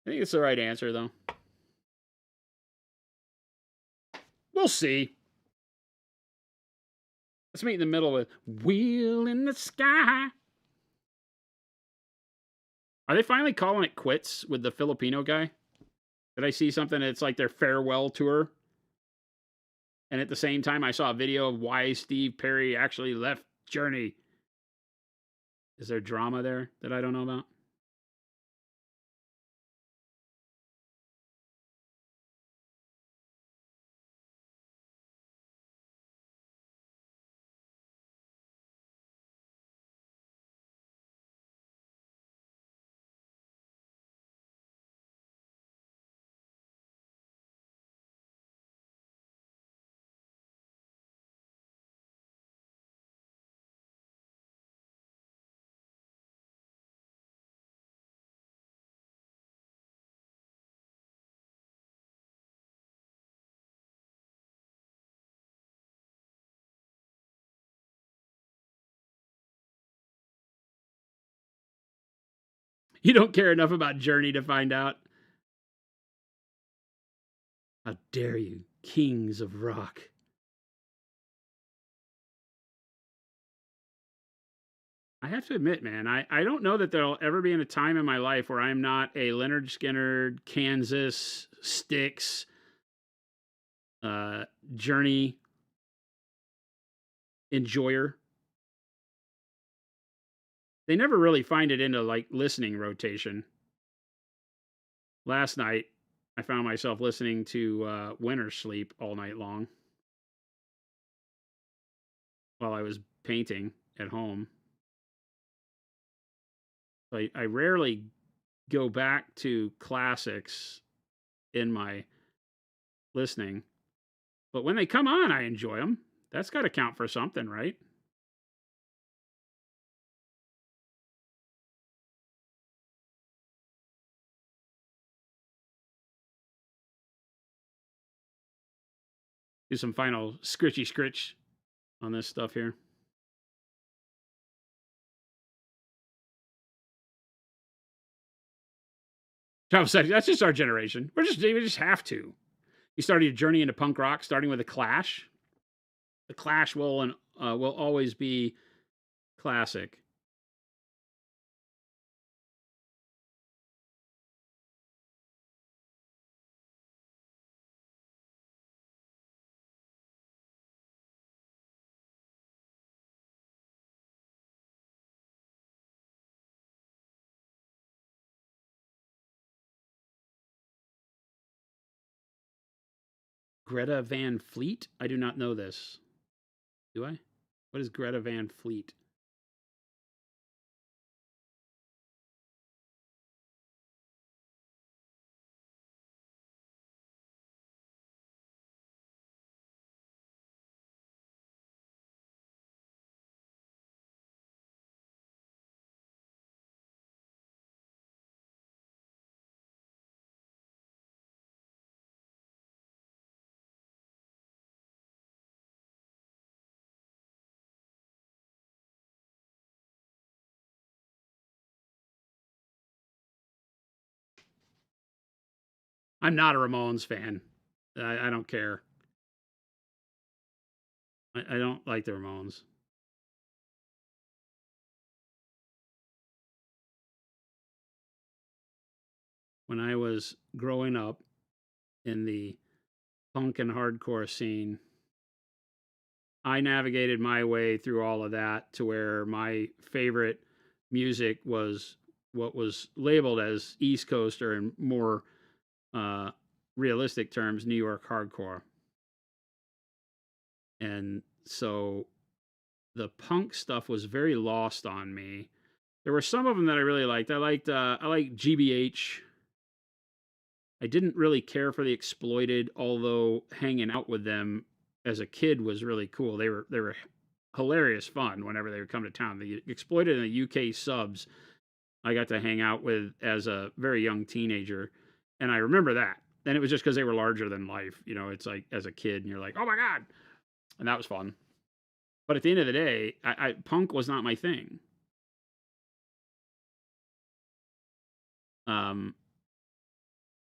I think it's the right answer, though. We'll see. Let's meet in the middle with Wheel in the Sky. Are they finally calling it quits with the Filipino guy? Did I see something that's like their farewell tour? And at the same time, I saw a video of why Steve Perry actually left Journey. Is there drama there that I don't know about? You don't care enough about Journey to find out. How dare you, kings of rock. I have to admit, man, I don't know that there'll ever be in a time in my life where I'm not a Leonard Skinner, Kansas, Styx, Journey enjoyer. They never really find it into like listening rotation. Last night, I found myself listening to Winter Sleep all night long while I was painting at home. I rarely go back to classics in my listening, but when they come on, I enjoy them. That's got to count for something, right? Do some final scritchy scritch on this stuff here. Travis said, that's just our generation. We just have to. You started a journey into punk rock, starting with the Clash. The Clash will always be classic. Greta Van Fleet? I do not know this. Do I? What is Greta Van Fleet? I'm not a Ramones fan. I don't care. I don't like the Ramones. When I was growing up in the punk and hardcore scene, I navigated my way through all of that to where my favorite music was what was labeled as East Coast, or in more uh, realistic terms, New York hardcore. And so the punk stuff was very lost on me. There were some of them that I really liked. I liked GBH. I didn't really care for the Exploited, although hanging out with them as a kid was really cool. They were hilarious fun whenever they would come to town. The Exploited and the UK subs I got to hang out with as a very young teenager, and I remember that. And it was just because they were larger than life. You know, it's like as a kid, and you're like, oh my god, and that was fun. But at the end of the day, punk was not my thing. Um,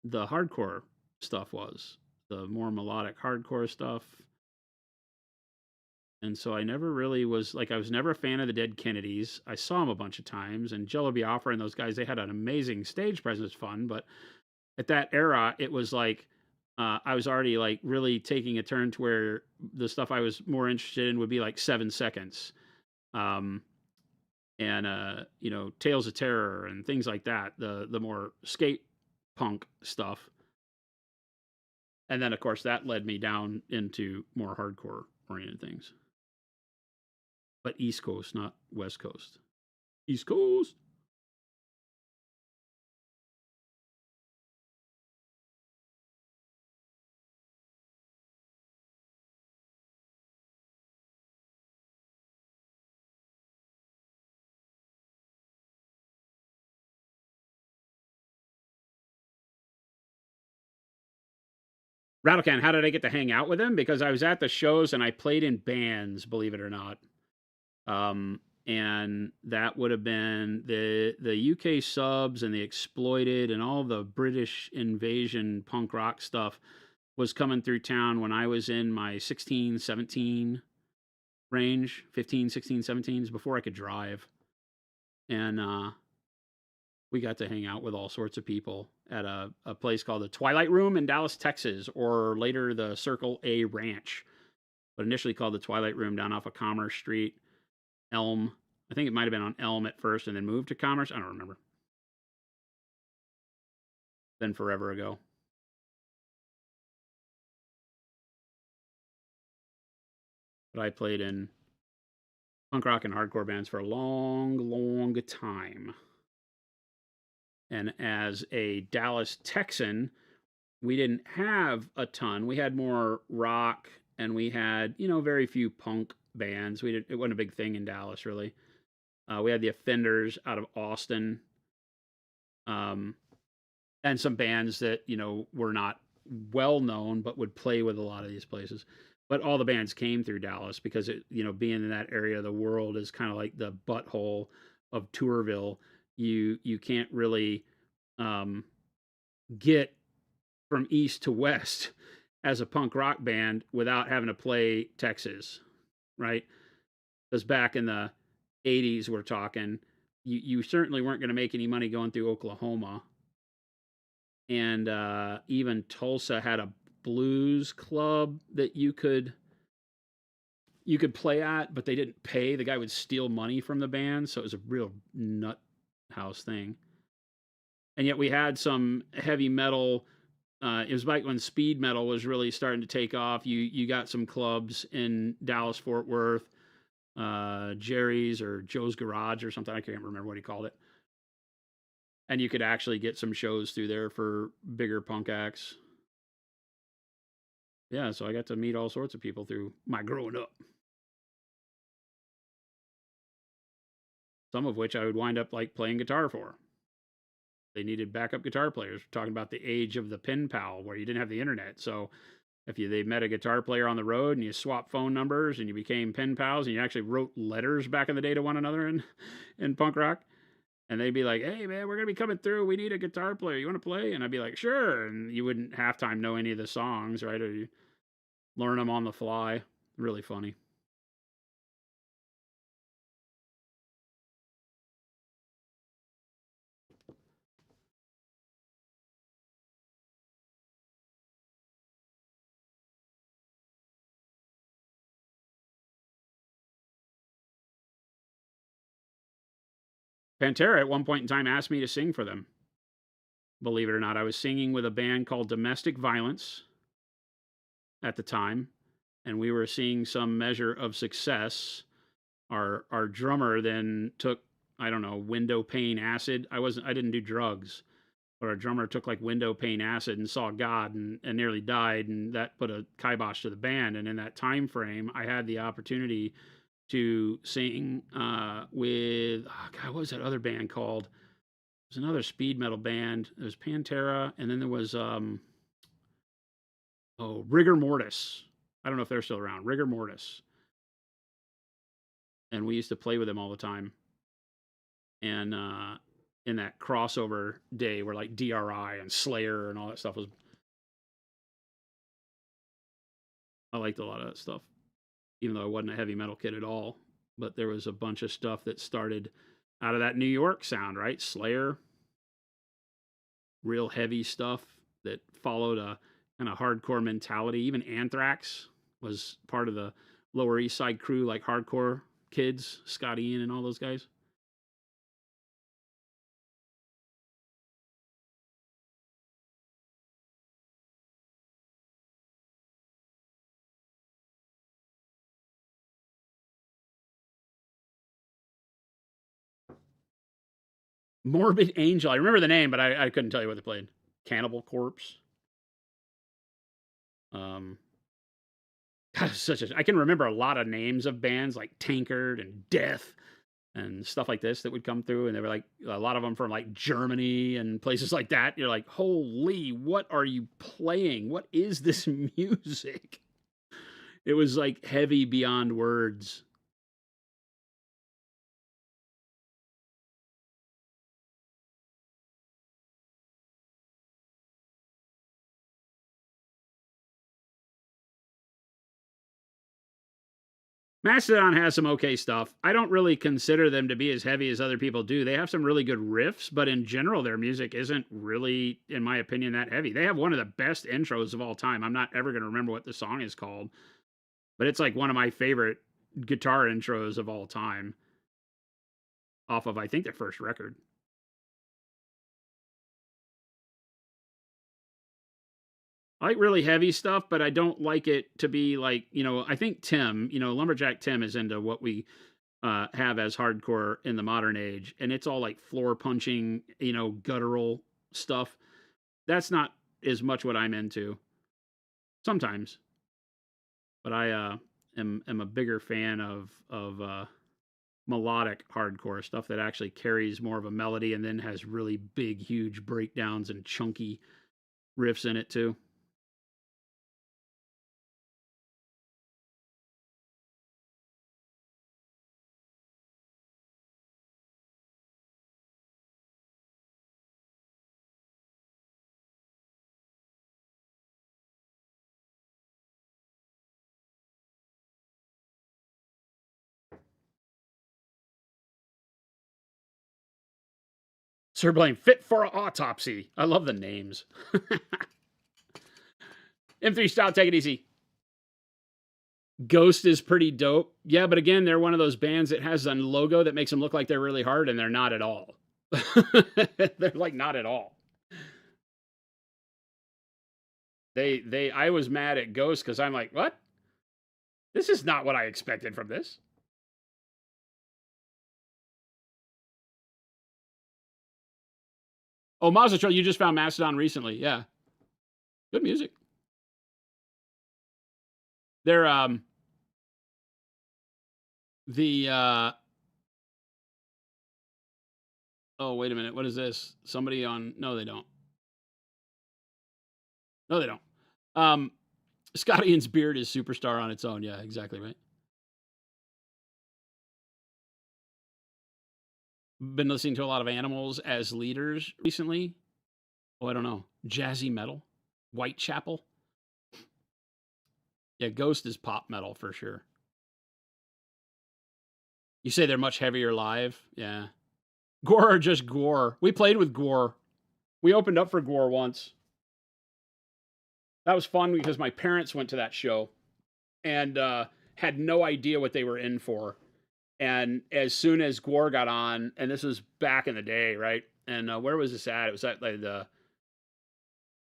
the hardcore stuff was the more melodic hardcore stuff. And so I never really was like, I was never a fan of the Dead Kennedys. I saw them a bunch of times, and Jello Biafra and those guys, they had an amazing stage presence, fun. But at that era, it was like I was already like really taking a turn to where the stuff I was more interested in would be like 7 seconds. Um, and you know, Tales of Terror and things like that, the more skate punk stuff. And then of course that led me down into more hardcore oriented things. But East Coast, not West Coast. East Coast. Rattlecan, how did I get to hang out with him? Because I was at the shows and I played in bands, believe it or not. And that would have been the UK subs and the Exploited and all the British invasion punk rock stuff was coming through town when I was in my 16, 17 range, 15, 16, 17s, before I could drive. And we got to hang out with all sorts of people at a place called the Twilight Room in Dallas, Texas, or later the Circle A Ranch, but initially called the Twilight Room, down off of Commerce Street, Elm. I think it might have been on Elm at first and then moved to Commerce. I don't remember. Then forever ago. But I played in punk rock and hardcore bands for a long, long time. And as a Dallas Texan, we didn't have a ton. We had more rock, and we had, you know, very few punk bands. It wasn't a big thing in Dallas, really. We had the Offenders out of Austin, um, and some bands that, you know, were not well known but would play with a lot of these places. But all the bands came through Dallas because it, you know, being in that area of the world is kind of like the butthole of Tourville. You can't really um, get from east to west as a punk rock band without having to play Texas, right? Because back in the 80s, we're talking, you certainly weren't going to make any money going through Oklahoma. And even Tulsa had a blues club that you could play at, but they didn't pay. The guy would steal money from the band, so it was a real nut house thing. And yet we had some heavy metal it was back when speed metal was really starting to take off. You got some clubs in Dallas, Fort Worth, Jerry's or Joe's Garage or something. I can't remember what he called it. And you could actually get some shows through there for bigger punk acts. Yeah, so I got to meet all sorts of people through my growing up. Some of which I would wind up like playing guitar for. They needed backup guitar players. We're talking about the age of the pen pal where you didn't have the internet. So if they met a guitar player on the road and you swapped phone numbers and you became pen pals and you actually wrote letters back in the day to one another in punk rock, and they'd be like, "Hey man, we're gonna be coming through. We need a guitar player. You want to play?" And I'd be like, "Sure." And you wouldn't halftime know any of the songs, right? Or you learn them on the fly. Really funny. Pantera at one point in time asked me to sing for them. Believe it or not, I was singing with a band called Domestic Violence at the time, and we were seeing some measure of success. Our drummer then took, I don't know, window pane acid. I didn't do drugs, but our drummer took like window pane acid and saw God and nearly died, and that put a kibosh to the band. And in that time frame, I had the opportunity to sing with God, what was that other band called? It was another speed metal band. It was Pantera, and then there was Rigor Mortis. I don't know if they're still around. Rigor Mortis, and we used to play with them all the time. And in that crossover day where like DRI and Slayer and all that stuff was, I liked a lot of that stuff, even though I wasn't a heavy metal kid at all. But there was a bunch of stuff that started out of that New York sound, right? Slayer, real heavy stuff that followed a kind of hardcore mentality. Even Anthrax was part of the Lower East Side crew, like hardcore kids, Scott Ian and all those guys. Morbid Angel. I remember the name, but I couldn't tell you what they played. Cannibal Corpse. Um, God, I can remember a lot of names of bands like Tankard and Death and stuff like this that would come through, and they were like a lot of them from like Germany and places like that. You're like, holy, what are you playing? What is this music? It was like heavy beyond words. Mastodon has some okay stuff. I don't really consider them to be as heavy as other people do. They have some really good riffs, but in general, their music isn't really, in my opinion, that heavy. They have one of the best intros of all time. I'm not ever going to remember what the song is called, but it's like one of my favorite guitar intros of all time off of, I think, their first record. I like really heavy stuff, but I don't like it to be like, I think Tim, Lumberjack Tim is into what we have as hardcore in the modern age. And it's all like floor punching, guttural stuff. That's not as much what I'm into sometimes, but I am a bigger fan of melodic hardcore stuff that actually carries more of a melody and then has really big, huge breakdowns and chunky riffs in it too. Sir Blaine, fit for an autopsy. I love the names. M3 style, take it easy. Ghost is pretty dope. Yeah, but again, they're one of those bands that has a logo that makes them look like they're really hard, and they're not at all. They're like not at all. I was mad at Ghost because I'm like, what? This is not what I expected from this. Oh, Mazatron, you just found Mastodon recently. Yeah. Good music. They're the oh, wait a minute. What is this? Somebody on no, they don't. No, they don't. Scott Ian's beard is superstar on its own. Yeah, exactly right. Been listening to a lot of Animals as Leaders recently. Oh, I don't know. Jazzy metal. Whitechapel. Yeah, Ghost is pop metal for sure. You say they're much heavier live? Yeah. Gore or just Gore? We played with Gore. We opened up for Gore once. That was fun because my parents went to that show and had no idea what they were in for. And as soon as Gore got on, and this was back in the day, right? And where was this at? It was at like the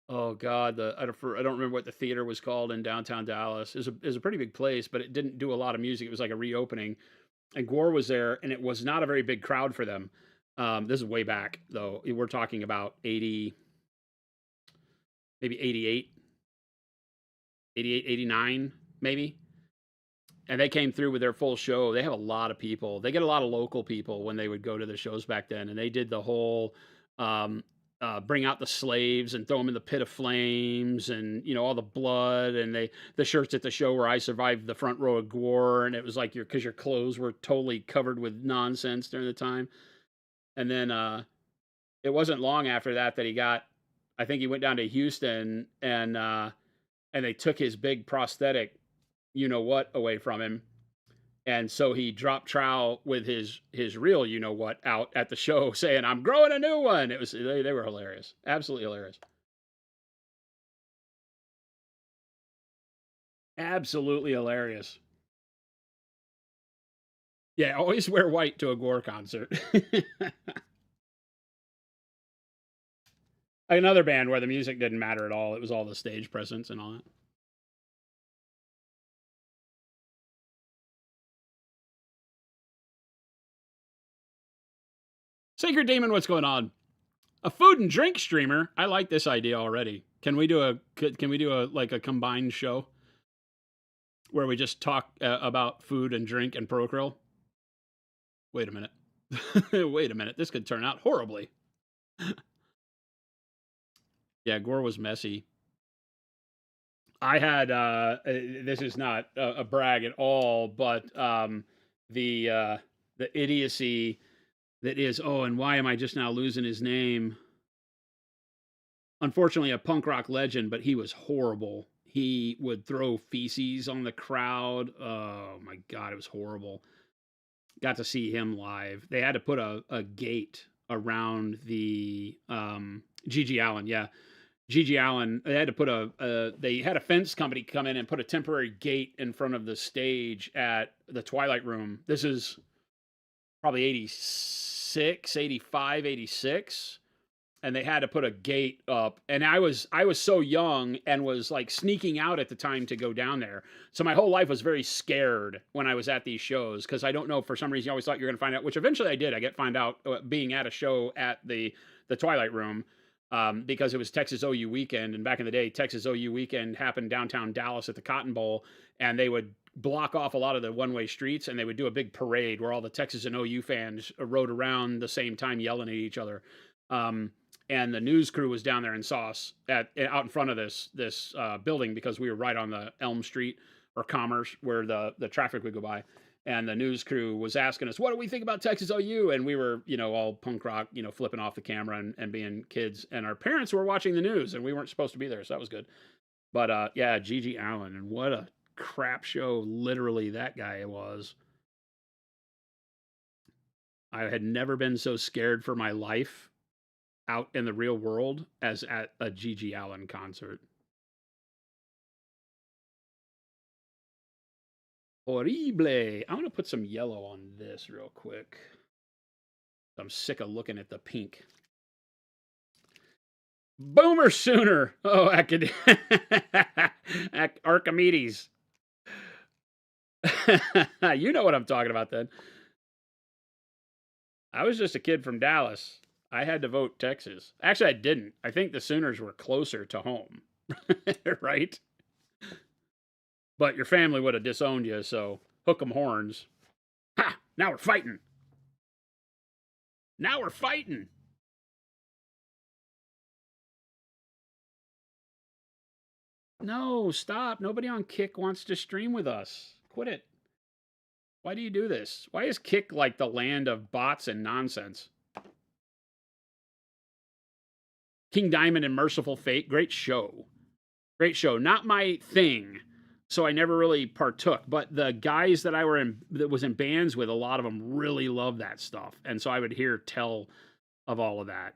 oh god, I don't remember what the theater was called in downtown Dallas. It was a pretty big place, but it didn't do a lot of music. It was like a reopening, and Gore was there, and it was not a very big crowd for them. This is way back though. We're talking about 80, maybe 88, 88, 89, maybe. And they came through with their full show. They have a lot of people. They get a lot of local people when they would go to the shows back then, and they did the whole um, bring out the slaves and throw them in the pit of flames, and all the blood, and the shirts at the show where I survived the front row of Gore, and it was like because your clothes were totally covered with nonsense during the time. And then it wasn't long after that he got. I think he went down to Houston, and they took his big prosthetic away from him, and so he dropped trowel with his real out at the show saying, I'm growing a new one. It was they were hilarious, absolutely hilarious, absolutely hilarious. Yeah, always wear white to a Gore concert. Another band where the music didn't matter at all, it was all the stage presence and all that. Sacred Demon, what's going on? A food and drink streamer. I like this idea already. Can we do a like a combined show where we just talk about food and drink and Procreal? Wait a minute. Wait a minute. This could turn out horribly. Yeah, Gore was messy. I had this is not a brag at all, but the idiocy that is, oh, and why am I just now losing his name? Unfortunately, a punk rock legend, but he was horrible. He would throw feces on the crowd. Oh my God, it was horrible. Got to see him live. They had to put a gate around the Gigi Allen. Yeah, Gigi Allen. They had to put they had a fence company come in and put a temporary gate in front of the stage at the Twilight Room. This is probably 86, 85, 86. And they had to put a gate up, and I was so young and was like sneaking out at the time to go down there, so my whole life was very scared when I was at these shows, because I don't know, for some reason you always thought you're going to find out, which eventually I did. I find out being at a show at the Twilight Room, because it was Texas OU weekend, and back in the day Texas OU weekend happened downtown Dallas at the Cotton Bowl, and they would block off a lot of the one-way streets, and they would do a big parade where all the Texas and OU fans rode around the same time yelling at each other. And the news crew was down there and saw us out in front of this building, because we were right on the Elm Street or Commerce where the traffic would go by. And the news crew was asking us, what do we think about Texas OU? And we were, all punk rock, flipping off the camera and being kids. And our parents were watching the news, and we weren't supposed to be there, so that was good. But yeah, Gigi Allen, and what a crap show literally that guy was. I had never been so scared for my life out in the real world as at a Gigi Allen concert. Horrible. I'm going to put some yellow on this real quick. I'm sick of looking at the pink. Boomer sooner. Oh, Archimedes. You know what I'm talking about then. I was just a kid from Dallas. I had to vote Texas. Actually, I didn't. I think the Sooners were closer to home. Right? But your family would have disowned you, so hook 'em horns. Ha! Now we're fighting. Now we're fighting. No, stop. Nobody on Kick wants to stream with us. Quit it. Why do you do this? Why is Kick like the land of bots and nonsense? King Diamond and Merciful Fate, great show. Great show. Not my thing, so I never really partook. But the guys that was in bands with, a lot of them really love that stuff, and so I would hear tell of all of that.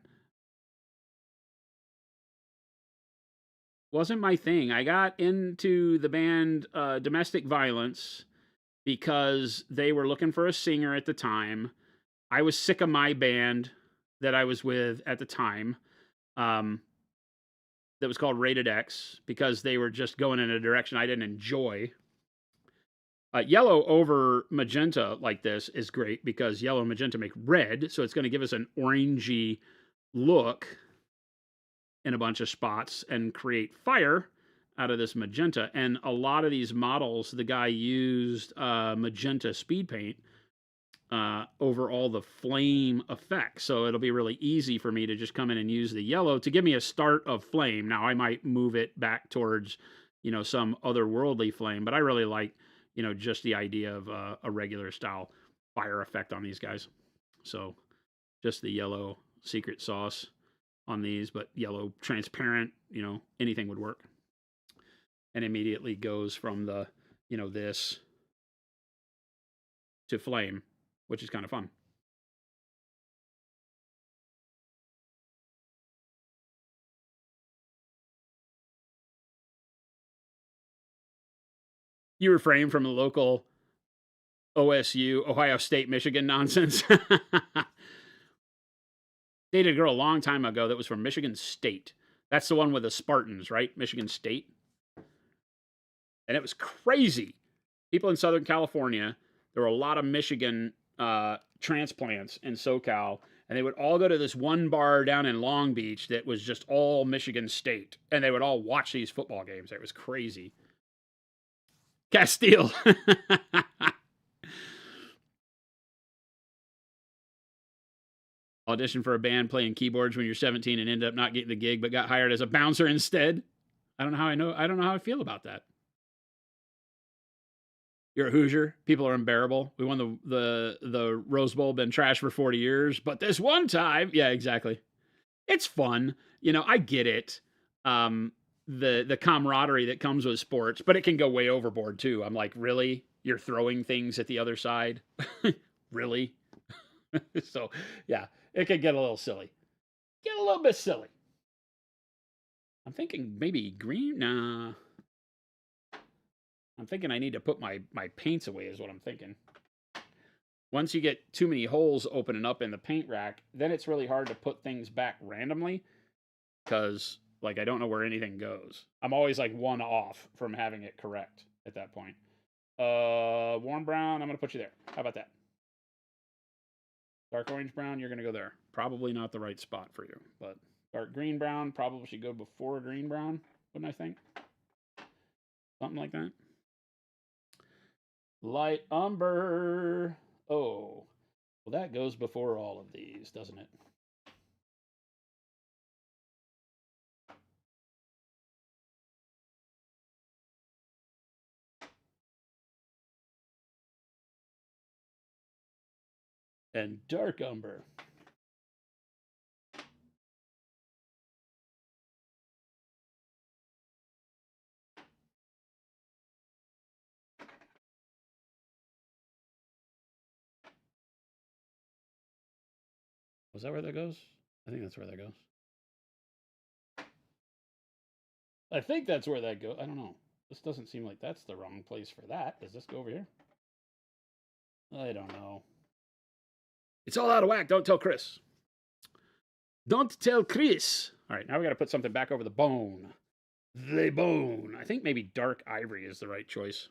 Wasn't my thing. I got into the band Domestic Violence because they were looking for a singer at the time. I was sick of my band that I was with at the time. That was called Rated X because they were just going in a direction I didn't enjoy. Yellow over magenta like this is great because yellow and magenta make red, so it's going to give us an orangey look in a bunch of spots and create fire out of this magenta. And a lot of these models, the guy used magenta speed paint over all the flame effects. So it'll be really easy for me to just come in and use the yellow to give me a start of flame. Now I might move it back towards, some otherworldly flame, but I really like, just the idea of a regular style fire effect on these guys. So just the yellow secret sauce on these, but yellow transparent, anything would work. And immediately goes from the, this to flame, which is kind of fun. You refrain from the local OSU, Ohio State, Michigan nonsense. Dated a girl a long time ago that was from Michigan State. That's the one with the Spartans, right? Michigan State. And it was crazy. People in Southern California, there were a lot of Michigan transplants in SoCal, and they would all go to this one bar down in Long Beach that was just all Michigan State, and they would all watch these football games. It was crazy. Castile. Audition for a band playing keyboards when you're 17 and end up not getting the gig, but got hired as a bouncer instead. I don't know how I feel about that. You're a Hoosier. People are unbearable. We won the Rose Bowl, been trash for 40 years, but this one time, yeah, exactly. It's fun. I get it. The camaraderie that comes with sports, but it can go way overboard too. I'm like, really? You're throwing things at the other side? Really? So, yeah, it could get a little silly. Get a little bit silly. I'm thinking maybe green. Nah. I'm thinking I need to put my paints away is what I'm thinking. Once you get too many holes opening up in the paint rack, then it's really hard to put things back randomly because I don't know where anything goes. I'm always like one off from having it correct at that point. Warm brown, I'm going to put you there. How about that? Dark orange brown, you're going to go there. Probably not the right spot for you, but dark green brown probably should go before green brown, wouldn't I think? Something like that. Light umber. Oh, well, that goes before all of these, doesn't it? And dark umber. Was that where that goes? I think that's where that goes. I think that's where that goes. I don't know. This doesn't seem like that's the wrong place for that. Does this go over here? I don't know. It's all out of whack. Don't tell Chris. Don't tell Chris. All right, now we got to put something back over the bone. The bone. I think maybe dark ivory is the right choice.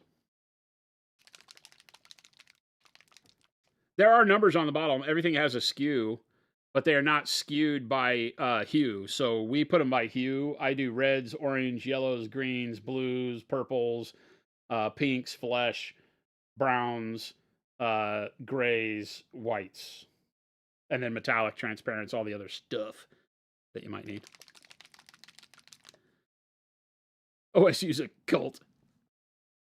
There are numbers on the bottom. Everything has a skew, but they are not skewed by hue. So we put them by hue. I do reds, orange, yellows, greens, blues, purples, pinks, flesh, browns, grays, whites, and then metallic, transparents, all the other stuff that you might need. OSU's a cult.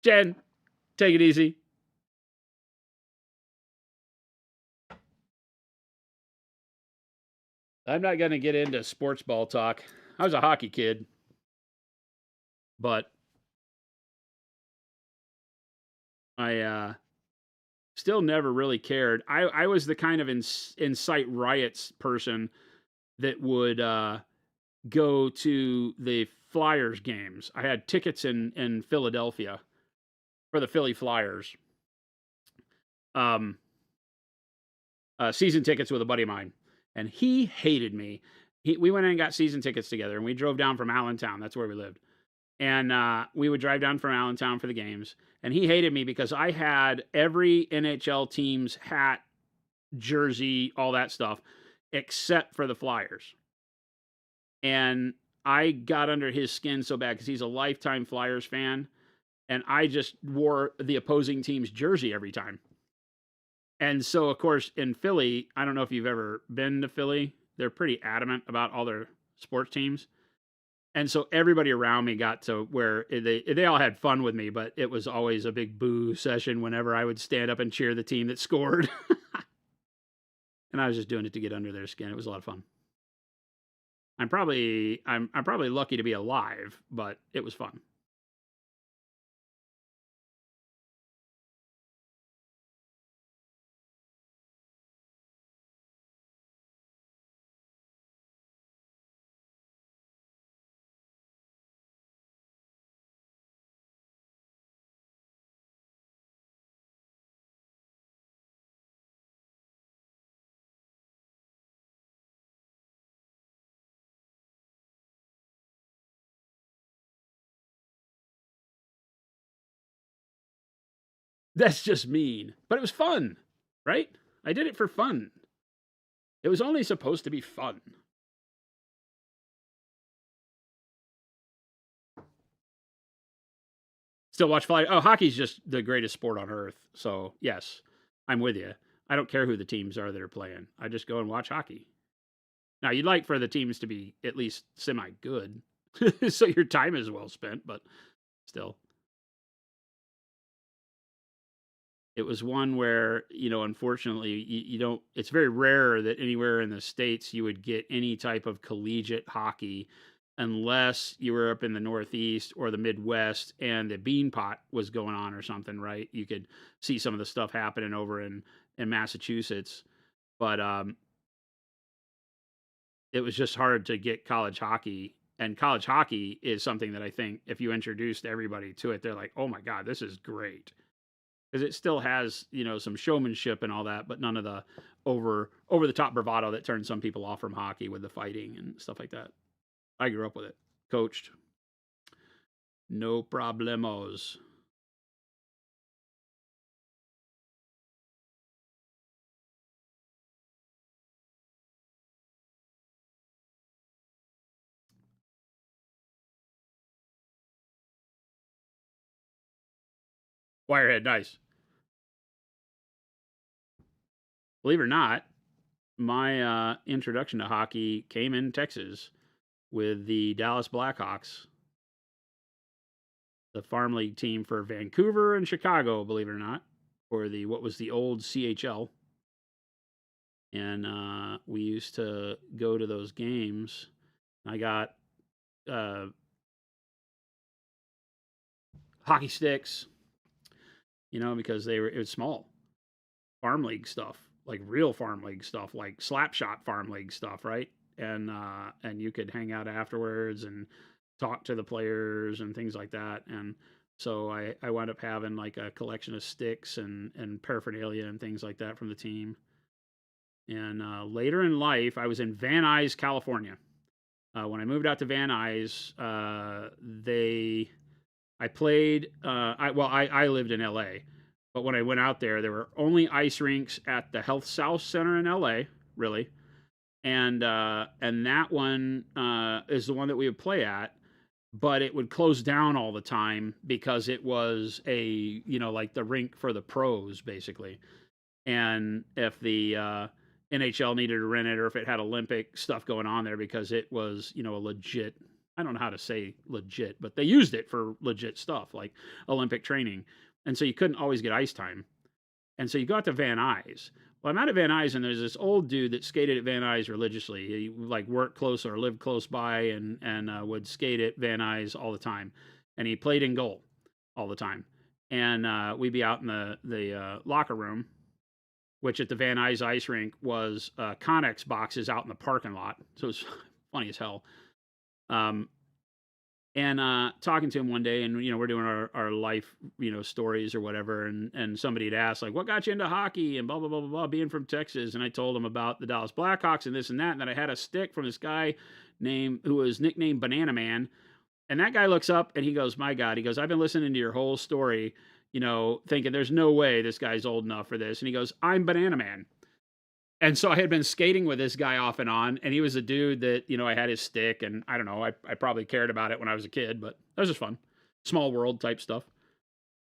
Jen, take it easy. I'm not going to get into sports ball talk. I was a hockey kid, but I still never really cared. I was the kind of incite riots person that would go to the Flyers games. I had tickets in Philadelphia for the Philly Flyers. Season tickets with a buddy of mine, and he hated me. We went in and got season tickets together, and we drove down from Allentown. That's where we lived. And we would drive down from Allentown for the games. And he hated me because I had every NHL team's hat, jersey, all that stuff, except for the Flyers. And I got under his skin so bad because he's a lifetime Flyers fan. And I just wore the opposing team's jersey every time. And so, of course, in Philly, I don't know if you've ever been to Philly. They're pretty adamant about all their sports teams. And so everybody around me got to where they all had fun with me, but it was always a big boo session whenever I would stand up and cheer the team that scored. And I was just doing it to get under their skin. It was a lot of fun. I'm probably lucky to be alive, but it was fun. That's just mean. But it was fun, right? I did it for fun. It was only supposed to be fun. Still watch fly. Oh, hockey's just the greatest sport on earth. So, yes, I'm with you. I don't care who the teams are that are playing. I just go and watch hockey. Now, you'd like for the teams to be at least semi good so your time is well spent, but still. It was one where, unfortunately, you don't, it's very rare that anywhere in the States you would get any type of collegiate hockey unless you were up in the Northeast or the Midwest and the bean pot was going on or something, right? You could see some of the stuff happening over in Massachusetts. But it was just hard to get college hockey. And college hockey is something that I think if you introduced everybody to it, they're like, oh my God, this is great. Because it still has, some showmanship and all that, but none of the over the top bravado that turns some people off from hockey with the fighting and stuff like that. I grew up with it, coached. No problemos. Wirehead, nice. Believe it or not, my introduction to hockey came in Texas with the Dallas Blackhawks, the farm league team for Vancouver and Chicago, believe it or not, or what was the old CHL. And we used to go to those games. I got hockey sticks, because it was small farm league stuff, like real farm league stuff, like Slapshot farm league stuff, right? And you could hang out afterwards and talk to the players and things like that. And so I wound up having like a collection of sticks and paraphernalia and things like that from the team. And later in life, I was in Van Nuys, California. When I moved out to Van Nuys, I played. I lived in L.A., but when I went out there were only ice rinks at the Health South Center in L.A. Really, and that one is the one that we would play at. But it would close down all the time because it was like the rink for the pros, basically. And if the NHL needed to rent it, or if it had Olympic stuff going on there, because it was, a legit, I don't know how to say legit, but they used it for legit stuff like Olympic training. And so you couldn't always get ice time. And so you got to Van Nuys. Well, I'm out of Van Nuys, and there's this old dude that skated at Van Nuys religiously. He like worked close or lived close by, and would skate at Van Nuys all the time. And he played in goal all the time. And we'd be out in the locker room, which at the Van Nuys ice rink was Connex boxes out in the parking lot. So it's funny as hell. And talking to him one day, and we're doing our life stories or whatever, and somebody had asked like, what got you into hockey, and blah blah blah blah blah, being from Texas. And I told him about the Dallas Blackhawks and this and that, and that I had a stick from this guy who was nicknamed Banana Man. And that guy looks up and he goes, my God, he goes, I've been listening to your whole story, thinking there's no way this guy's old enough for this. And he goes, I'm Banana Man. And so I had been skating with this guy off and on, and he was a dude that, I had his stick, and I don't know, I probably cared about it when I was a kid, but that was just fun. Small world type stuff.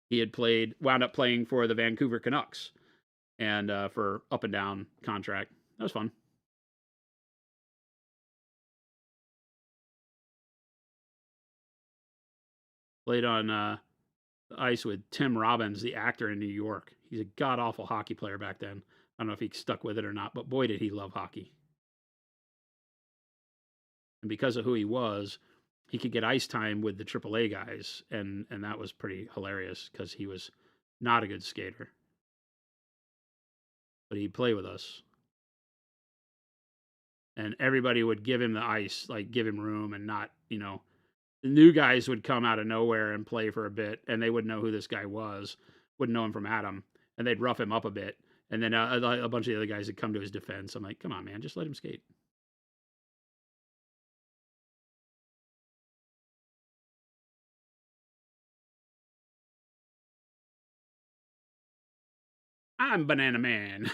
He had wound up playing for the Vancouver Canucks, and for up and down contract. That was fun. Played on the ice with Tim Robbins, the actor in New York. He's a god-awful hockey player back then. I don't know if he stuck with it or not, but boy, did he love hockey. And because of who he was, he could get ice time with the AAA guys, and that was pretty hilarious because he was not a good skater. But he'd play with us. And everybody would give him the ice, like give him room, and not, the new guys would come out of nowhere and play for a bit, and they wouldn't know who this guy was, wouldn't know him from Adam, and they'd rough him up a bit. And then a bunch of the other guys had come to his defense. I'm like, come on, man, just let him skate. I'm Banana Man.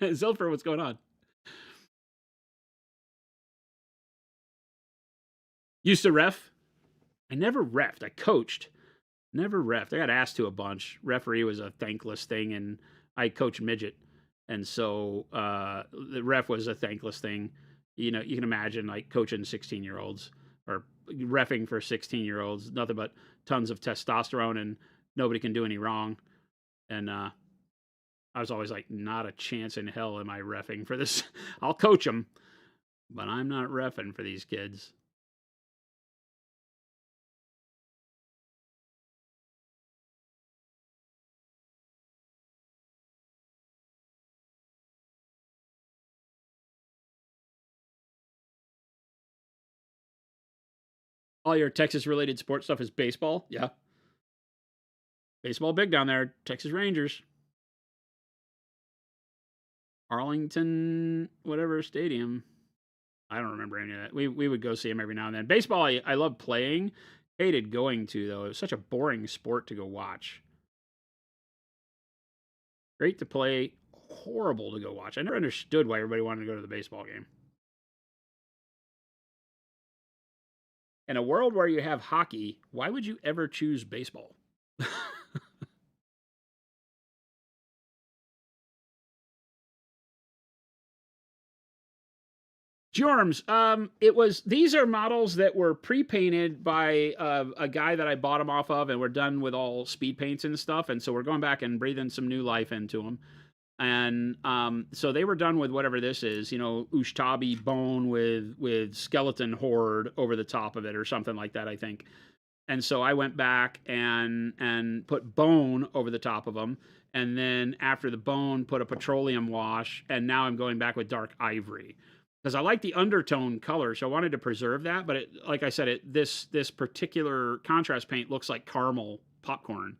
Zilfer, what's going on? Used to ref. I never refed. I coached. Never refed. I got asked to a bunch. Referee was a thankless thing, and I coached midget. And so the ref was a thankless thing. You can imagine like coaching 16-year-olds or reffing for 16-year-olds, nothing but tons of testosterone, and nobody can do any wrong. And I was always like, not a chance in hell am I reffing for this. I'll coach them, but I'm not reffing for these kids. All your Texas-related sports stuff is baseball? Yeah. Baseball big down there. Texas Rangers. Arlington, whatever stadium. I don't remember any of that. We would go see him every now and then. Baseball, I love playing. Hated going to, though. It was such a boring sport to go watch. Great to play. Horrible to go watch. I never understood why everybody wanted to go to the baseball game. In a world where you have hockey, why would you ever choose baseball? Jorms, these are models that were pre-painted by a guy that I bought them off of, and we're done with all speed paints and stuff, and so we're going back and breathing some new life into them. And so they were done with whatever this is, Ushtabi bone with skeleton horde over the top of it or something like that, I think. And so I went back and put bone over the top of them, and then after the bone, put a petroleum wash, and now I'm going back with dark ivory. Because I like the undertone color, so I wanted to preserve that. But like I said, this particular contrast paint looks like caramel popcorn,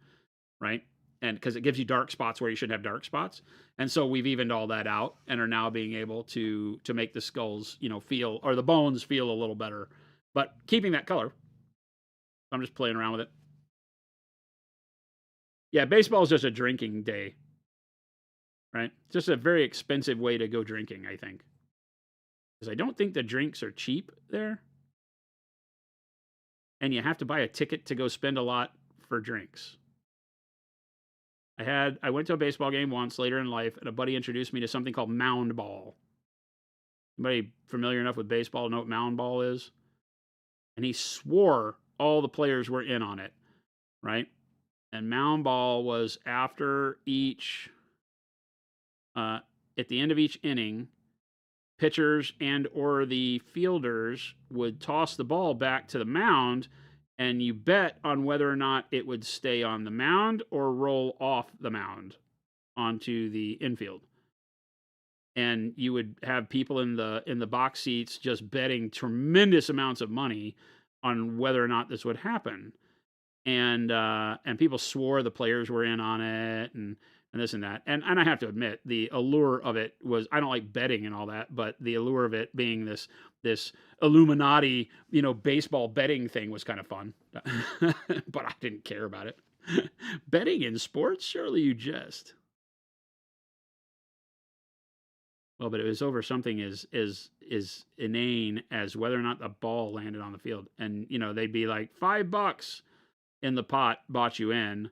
right? and because it gives you dark spots where you should have dark spots. And so we've evened all that out and are now being able to make the skulls, feel, or the bones feel a little better, but keeping that color. I'm just playing around with it. Yeah, baseball is just a drinking day, right? Just a very expensive way to go drinking, I think. Because I don't think the drinks are cheap there. And you have to buy a ticket to go spend a lot for drinks. I went to a baseball game once later in life, and a buddy introduced me to something called mound ball. Anybody familiar enough with baseball to know what mound ball is? And he swore all the players were in on it, right? And mound ball was after each, at the end of each inning, pitchers and or the fielders would toss the ball back to the mound, and you bet on whether or not it would stay on the mound or roll off the mound onto the infield. And you would have people in the box seats just betting tremendous amounts of money on whether or not this would happen. And people swore the players were in on it, and this and that. And I have to admit, the allure of it was, I don't like betting and all that, but the allure of it being this Illuminati, baseball betting thing was kind of fun. But I didn't care about it. Betting in sports? Surely you jest. Well, but it was over something as inane as whether or not the ball landed on the field. And, they'd be like, $5 in the pot bought you in,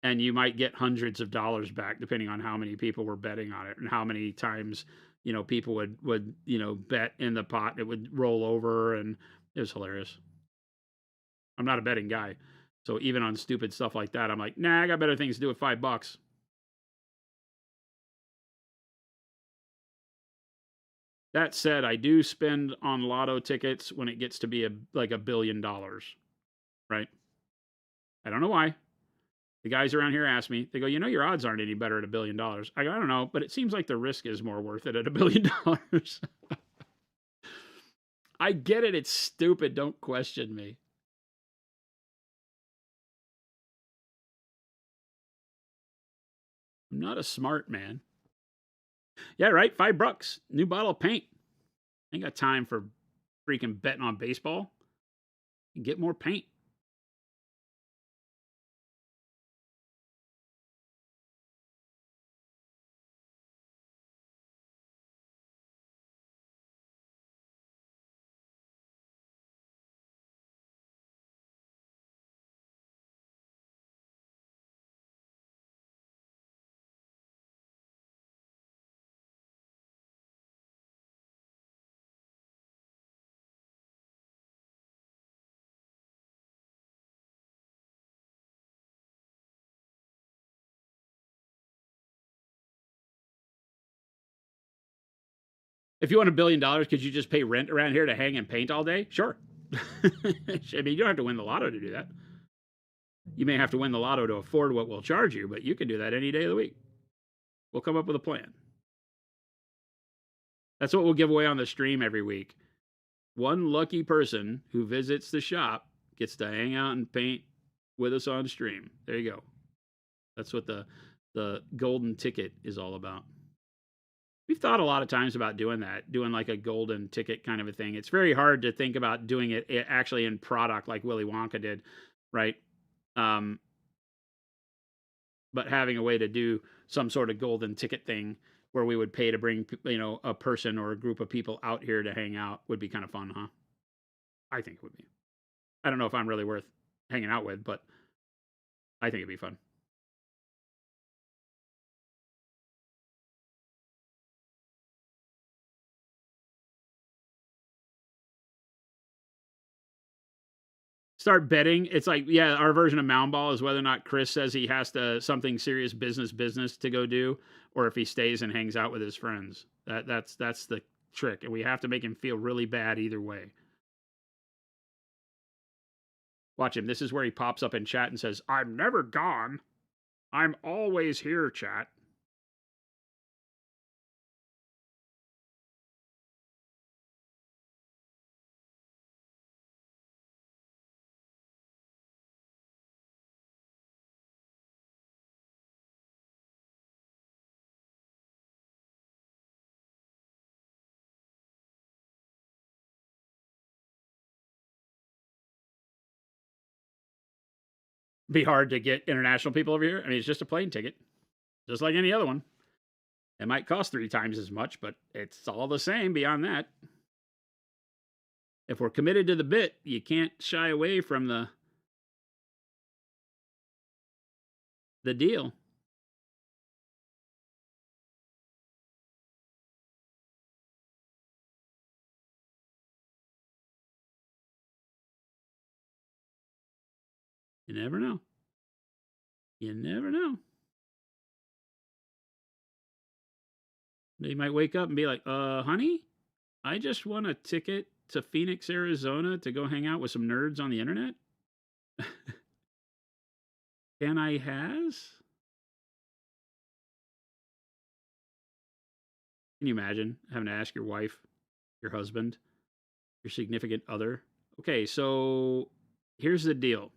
and you might get hundreds of dollars back depending on how many people were betting on it and how many times, people would bet in the pot. It would roll over, and it was hilarious. I'm not a betting guy. So even on stupid stuff like that, I'm like, nah, I got better things to do with $5. That said, I do spend on lotto tickets when it gets to be like $1 billion, right? I don't know why. The guys around here ask me, they go, your odds aren't any better at $1 billion. I go, I don't know, but it seems like the risk is more worth it at $1 billion. I get it. It's stupid. Don't question me. I'm not a smart man. Yeah, right. $5. New bottle of paint. Ain't got time for freaking betting on baseball. Get more paint. If you want $1 billion, could you just pay rent around here to hang and paint all day? Sure. I mean, you don't have to win the lotto to do that. You may have to win the lotto to afford what we'll charge you, but you can do that any day of the week. We'll come up with a plan. That's what we'll give away on the stream every week. One lucky person who visits the shop gets to hang out and paint with us on stream. There you go. That's what the golden ticket is all about. We've thought a lot of times about doing that, doing like a golden ticket kind of a thing. It's very hard to think about doing it actually in product like Willy Wonka did, right? But having a way to do some sort of golden ticket thing where we would pay to bring, a person or a group of people out here to hang out would be kind of fun, huh? I think it would be. I don't know if I'm really worth hanging out with, but I think it'd be fun. Start betting. It's like, yeah, our version of mound ball is whether or not Chris says he has to something serious business to go do, or if he stays and hangs out with his friends. That's the trick, and we have to make him feel really bad either way. Watch him. This is where he pops up in chat and says, "I'm never gone. I'm always here, chat." be hard to get international people over here. I mean, it's just a plane ticket, just like any other one. It might cost 3 times as much, but it's all the same beyond that. If we're committed to the bit, you can't shy away from the deal. You never know. You never know. They might wake up and be like, honey, I just won a ticket to Phoenix, Arizona to go hang out with some nerds on the internet. Can I has? Can you imagine having to ask your wife, your husband, your significant other? Okay, so here's the deal.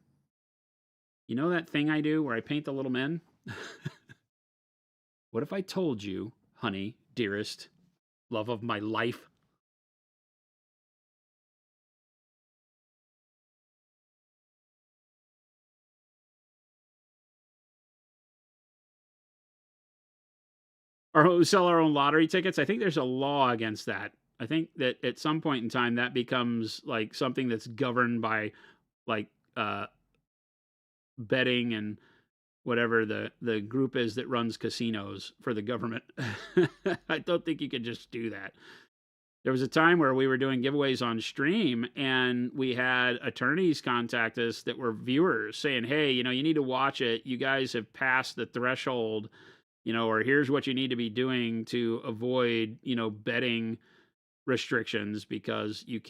You know that thing I do where I paint the little men? What if I told you, honey, dearest, love of my life? Or sell our own lottery tickets? I think there's a law against that. I think that at some point in time that becomes like something that's governed by like betting and whatever the group is that runs casinos for the government. I don't think you could just do that. There was a time where we were doing giveaways on stream and we had attorneys contact us that were viewers saying, hey, you need to watch it. You guys have passed the threshold, or here's what you need to be doing to avoid, betting restrictions, because you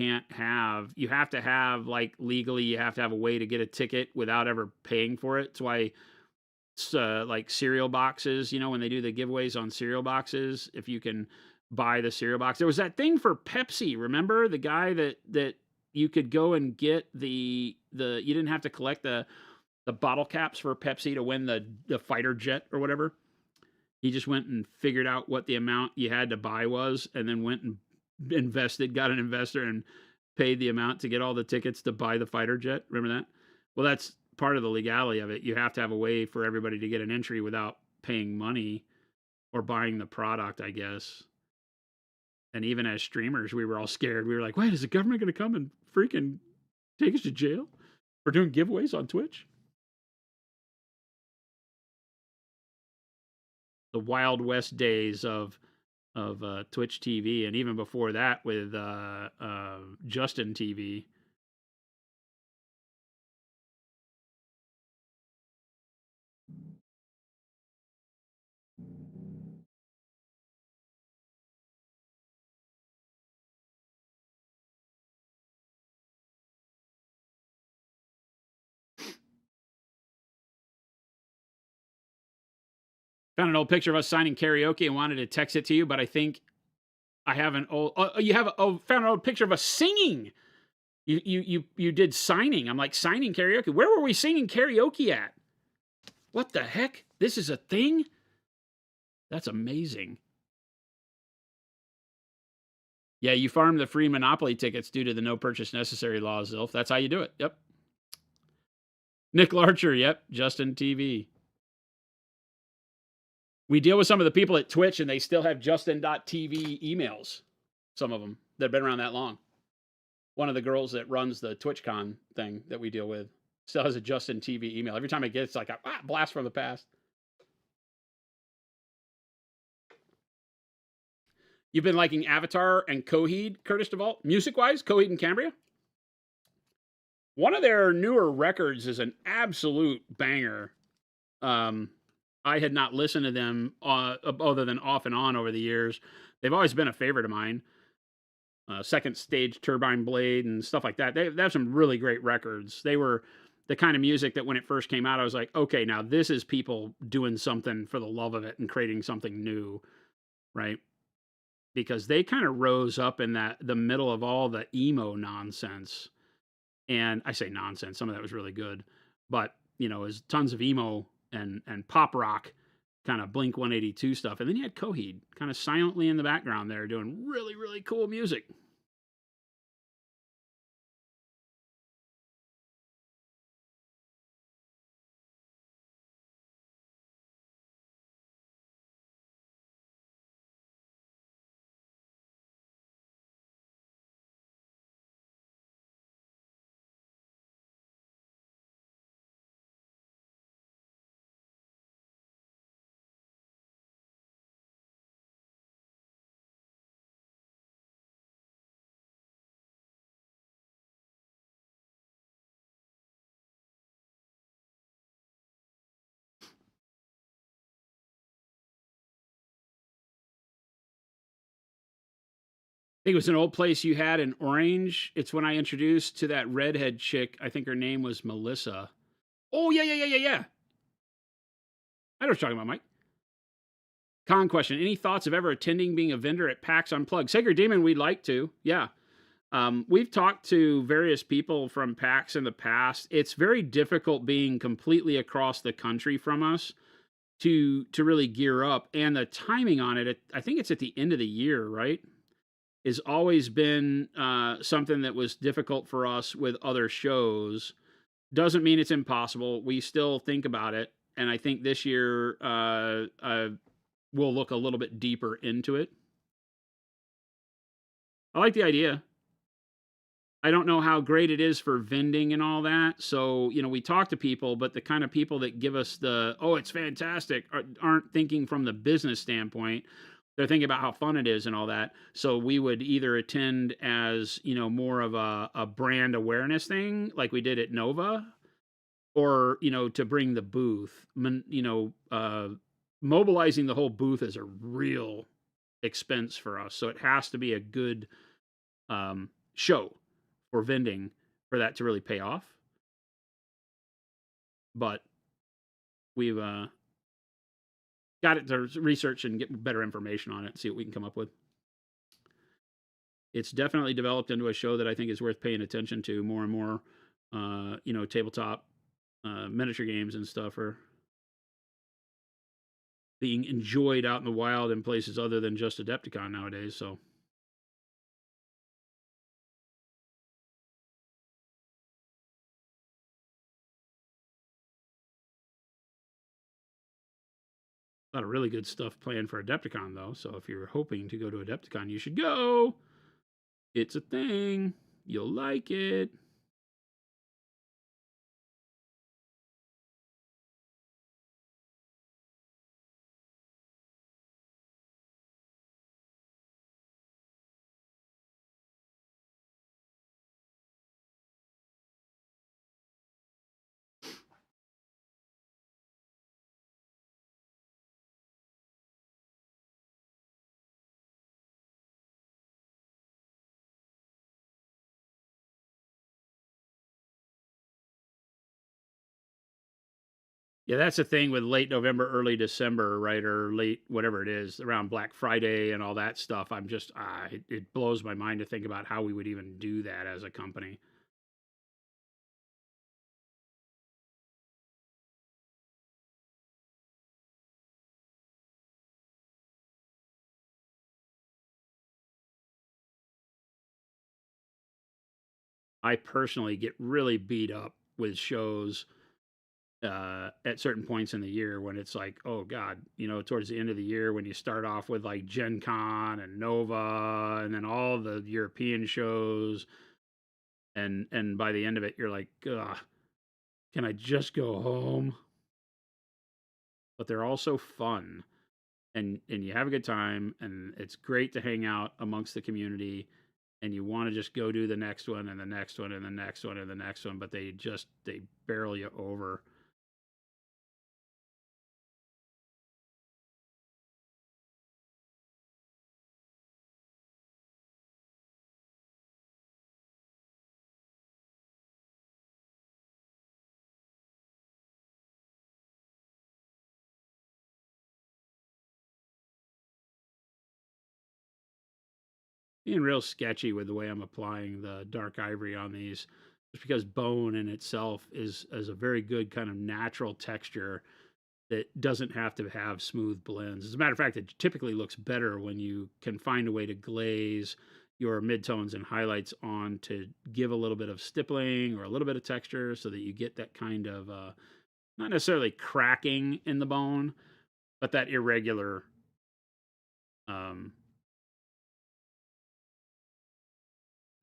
have to have like legally, you have to have a way to get a ticket without ever paying for it. It's why like cereal boxes, when they do the giveaways on cereal boxes, if you can buy the cereal box. There was that thing for Pepsi. Remember the guy that you could go and get you didn't have to collect the bottle caps for Pepsi to win the fighter jet or whatever. He just went and figured out what the amount you had to buy was, and then went and got an investor and paid the amount to get all the tickets to buy the fighter jet. Remember that? Well, that's part of the legality of it. You have to have a way for everybody to get an entry without paying money or buying the product, I guess. And even as streamers, we were all scared. We were like, wait, is the government going to come and freaking take us to jail for doing giveaways on Twitch? The Wild West days of Twitch TV, and even before that with Justin TV. Found an old picture of us signing karaoke and wanted to text it to you, but I think I have an old. Found an old picture of us singing. You did signing. I'm like, signing karaoke. Where were we singing karaoke at? What the heck? This is a thing? That's amazing. Yeah, you farm the free Monopoly tickets due to the no purchase necessary law, Zilf. That's how you do it. Yep. Nick Larcher. Yep. Justin TV. We deal with some of the people at Twitch, and they still have Justin.tv emails. Some of them that have been around that long. One of the girls that runs the TwitchCon thing that we deal with still has a Justin TV email. Every time I get it, it's like a blast from the past. You've been liking Avatar and Coheed, Curtis DeVault? Music-wise, Coheed and Cambria? One of their newer records is an absolute banger. I had not listened to them other than off and on over the years. They've always been a favorite of mine. Second Stage Turbine Blade and stuff like that. They have some really great records. They were the kind of music that when it first came out, I was like, okay, now this is people doing something for the love of it and creating something new, right? Because they kind of rose up in the middle of all the emo nonsense. And I say nonsense, some of that was really good. But, there's tons of emo and pop rock, kind of Blink 182 stuff. And then you had Coheed kind of silently in the background there doing really, really cool music. think it was an old place you had in Orange. It's when I introduced to that redhead chick. I think her name was Melissa. Oh, yeah. I know what you're talking about, Mike. Conquest. Any thoughts of ever attending, being a vendor at PAX Unplugged? Sacred Demon, we'd like to. Yeah. We've talked to various people from PAX in the past. It's very difficult being completely across the country from us to really gear up. And the timing on it, I think it's at the end of the year, right? Has always been something that was difficult for us with other shows. Doesn't mean it's impossible. We still think about it. And I think this year we'll look a little bit deeper into it. I like the idea. I don't know how great it is for vending and all that. So, we talk to people, but the kind of people that give us oh, it's fantastic, aren't thinking from the business standpoint. They're thinking about how fun it is and all that. So we would either attend as, more of a brand awareness thing like we did at Nova, or, to bring the booth. Mobilizing the whole booth is a real expense for us. So it has to be a good show for vending for that to really pay off. But we've got it to research and get better information on it and see what we can come up with. It's definitely developed into a show that I think is worth paying attention to. More and more, tabletop miniature games and stuff are being enjoyed out in the wild in places other than just Adepticon nowadays. So a lot of really good stuff planned for Adepticon, though. So if you're hoping to go to Adepticon, you should go. It's a thing. You'll like it. Yeah, that's the thing with late November, early December, right? Or late, whatever it is, around Black Friday and all that stuff. I'm just, it blows my mind to think about how we would even do that as a company. I personally get really beat up with shows at certain points in the year when it's like, oh God, towards the end of the year when you start off with like Gen Con and Nova and then all the European shows, and by the end of it you're like, ugh, can I just go home? But they're also fun, and you have a good time, and it's great to hang out amongst the community, and you want to just go do the next one and the next one and the next one and the next one, but they barrel you over. Being real sketchy with the way I'm applying the dark ivory on these, just because bone in itself is a very good kind of natural texture that doesn't have to have smooth blends. As a matter of fact, it typically looks better when you can find a way to glaze your midtones and highlights on to give a little bit of stippling or a little bit of texture so that you get that kind of not necessarily cracking in the bone, but that irregular um,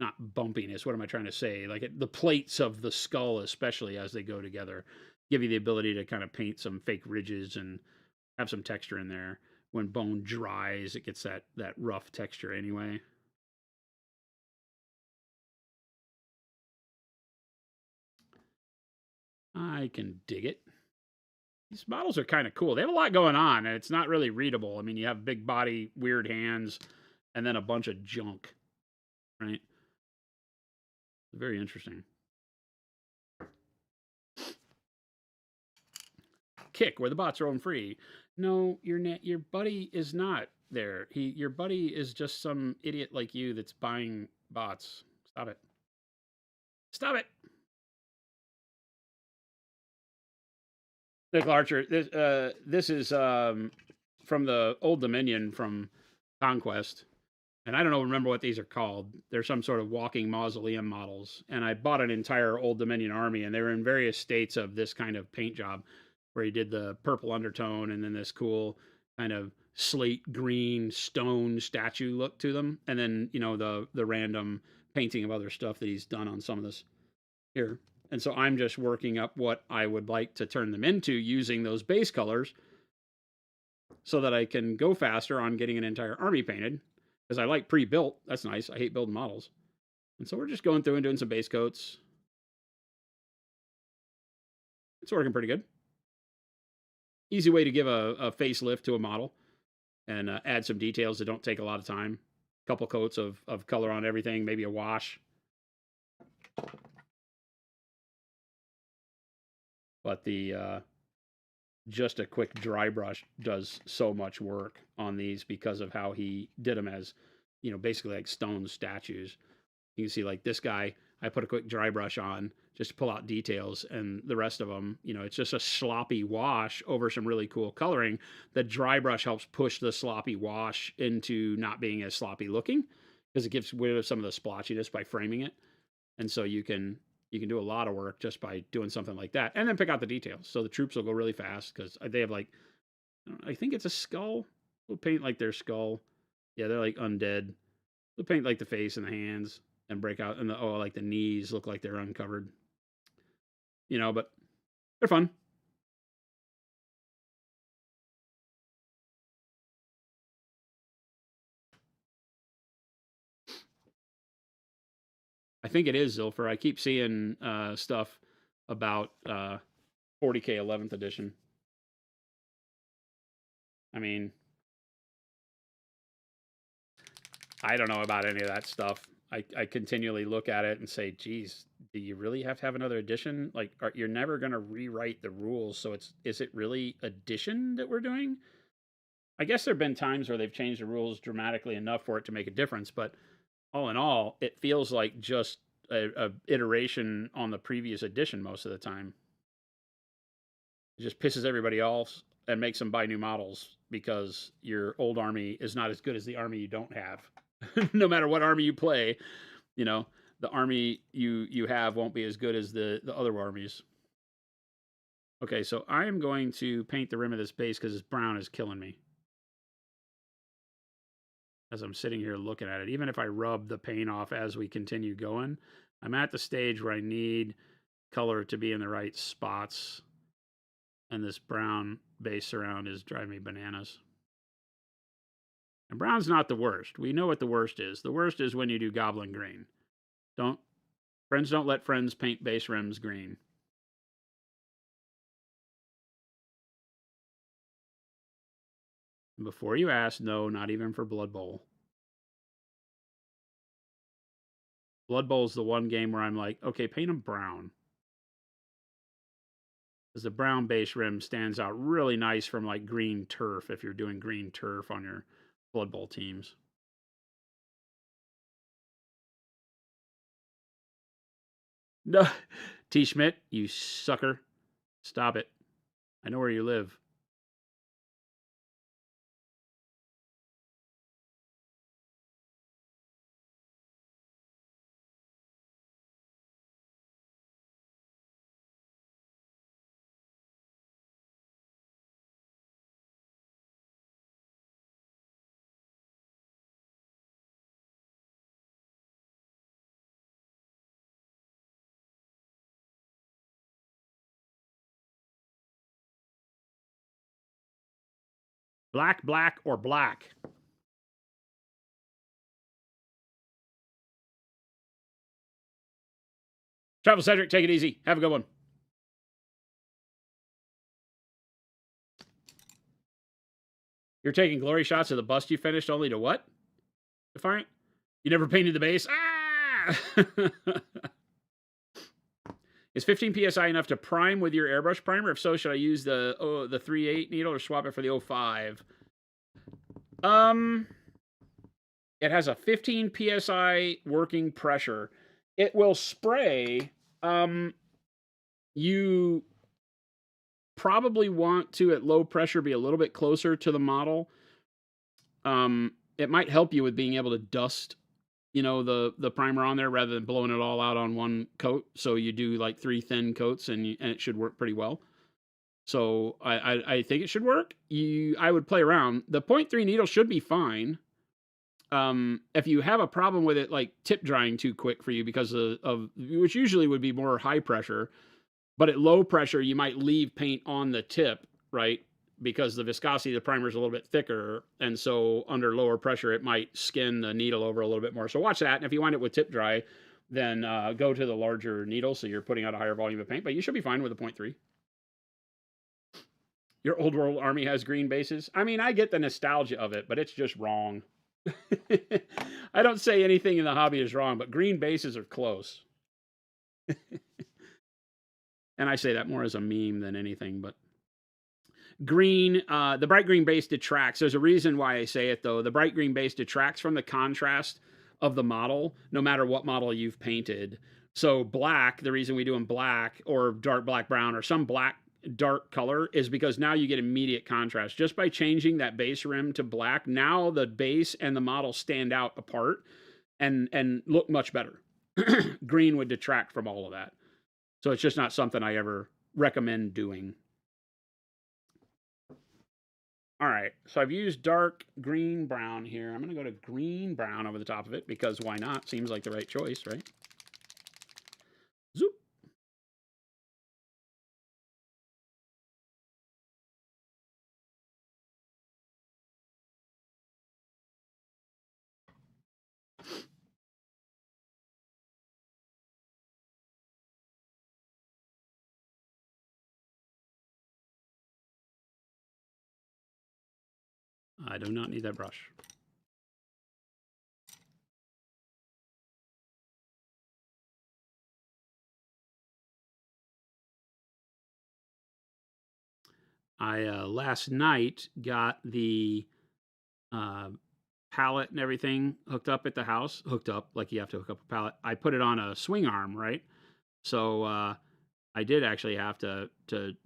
not bumpiness. What am I trying to say? Like the plates of the skull, especially as they go together, give you the ability to kind of paint some fake ridges and have some texture in there. When bone dries, it gets that rough texture anyway. I can dig it. These models are kind of cool. They have a lot going on, and it's not really readable. I mean, you have big body, weird hands, and then a bunch of junk. right? Very interesting. Kick, where the bots roam free. No, your buddy is not there. Your buddy is just some idiot like you that's buying bots. Stop it. Stop it. Nick Larcher, this is from the Old Dominion from Conquest. And I don't remember what these are called. They're some sort of walking mausoleum models. And I bought an entire Old Dominion army, and they were in various states of this kind of paint job where he did the purple undertone and then this cool kind of slate green stone statue look to them. And then, the random painting of other stuff that he's done on some of this here. And so I'm just working up what I would like to turn them into using those base colors so that I can go faster on getting an entire army painted. Because I like pre-built. That's nice. I hate building models. And so we're just going through and doing some base coats. It's working pretty good. Easy way to give a facelift to a model and add some details that don't take a lot of time. A couple coats of color on everything, maybe a wash. But just a quick dry brush does so much work on these because of how he did them as, basically like stone statues. You can see like this guy, I put a quick dry brush on just to pull out details, and the rest of them, it's just a sloppy wash over some really cool coloring. The dry brush helps push the sloppy wash into not being as sloppy looking because it gives rid of some of the splotchiness by framing it. And so you can do a lot of work just by doing something like that, and then pick out the details. So the troops will go really fast because they have like, I think it's a skull. We'll paint like their skull. Yeah, they're like undead. We'll paint like the face and the hands and break out, and like the knees look like they're uncovered. But they're fun. I think it is Zilfer. I keep seeing stuff about 40K 11th edition. I mean, I don't know about any of that stuff. I continually look at it and say, geez, do you really have to have another edition? Like, you're never going to rewrite the rules. So is it really addition that we're doing? I guess there have been times where they've changed the rules dramatically enough for it to make a difference. But all in all, it feels like just a iteration on the previous edition most of the time. It just pisses everybody off and makes them buy new models because your old army is not as good as the army you don't have. No matter what army you play, the army you have won't be as good as the other armies. Okay, so I am going to paint the rim of this base because this brown is killing me. As I'm sitting here looking at it, even if I rub the paint off as we continue going, I'm at the stage where I need color to be in the right spots. And this brown base surround is driving me bananas. And brown's not the worst. We know what the worst is. The worst is when you do goblin green. Friends don't let friends paint base rims green. And before you ask, no, not even for Blood Bowl. Blood Bowl is the one game where I'm like, okay, paint them brown. Because the brown base rim stands out really nice from like green turf if you're doing green turf on your Blood Bowl teams. No, T. Schmidt, you sucker. Stop it. I know where you live. Black, black, or black? Travel Cedric, take it easy. Have a good one. You're taking glory shots of the bust you finished only to what? Defiant? You never painted the base? Ah! Is 15 psi enough to prime with your airbrush primer? If so, should I use the 3.8 needle or swap it for the 0.5? It has a 15 psi working pressure. It will spray. You probably want to, at low pressure, be a little bit closer to the model. It might help you with being able to dust, the primer on there rather than blowing it all out on one coat. So you do like 3 thin coats, and it should work pretty well. So I think it should work. I would play around. The 0.3 needle should be fine. If you have a problem with it like tip drying too quick for you because of which usually would be more high pressure, but at low pressure you might leave paint on the tip, right? Because the viscosity of the primer is a little bit thicker, and so under lower pressure it might skin the needle over a little bit more. So watch that, and if you wind up with tip dry, then go to the larger needle so you're putting out a higher volume of paint, but you should be fine with a 0.3. Your Old World Army has green bases. I mean, I get the nostalgia of it, but it's just wrong. I don't say anything in the hobby is wrong, but green bases are close. And I say that more as a meme than anything, but green, the bright green base detracts. There's a reason why I say it, though. The bright green base detracts from the contrast of the model, no matter what model you've painted. So black, the reason we do them black or dark black brown or some black dark color is because now you get immediate contrast. Just by changing that base rim to black, now the base and the model stand out apart and look much better. Green would detract from all of that. So it's just not something I ever recommend doing. All right, so I've used dark green brown here. I'm going to go to green brown over the top of it because why not? Seems like the right choice, right? Zoop. I do not need that brush. I last night got the palette and everything hooked up at the house. Hooked up like you have to hook up a palette. I put it on a swing arm, right? So I did actually have to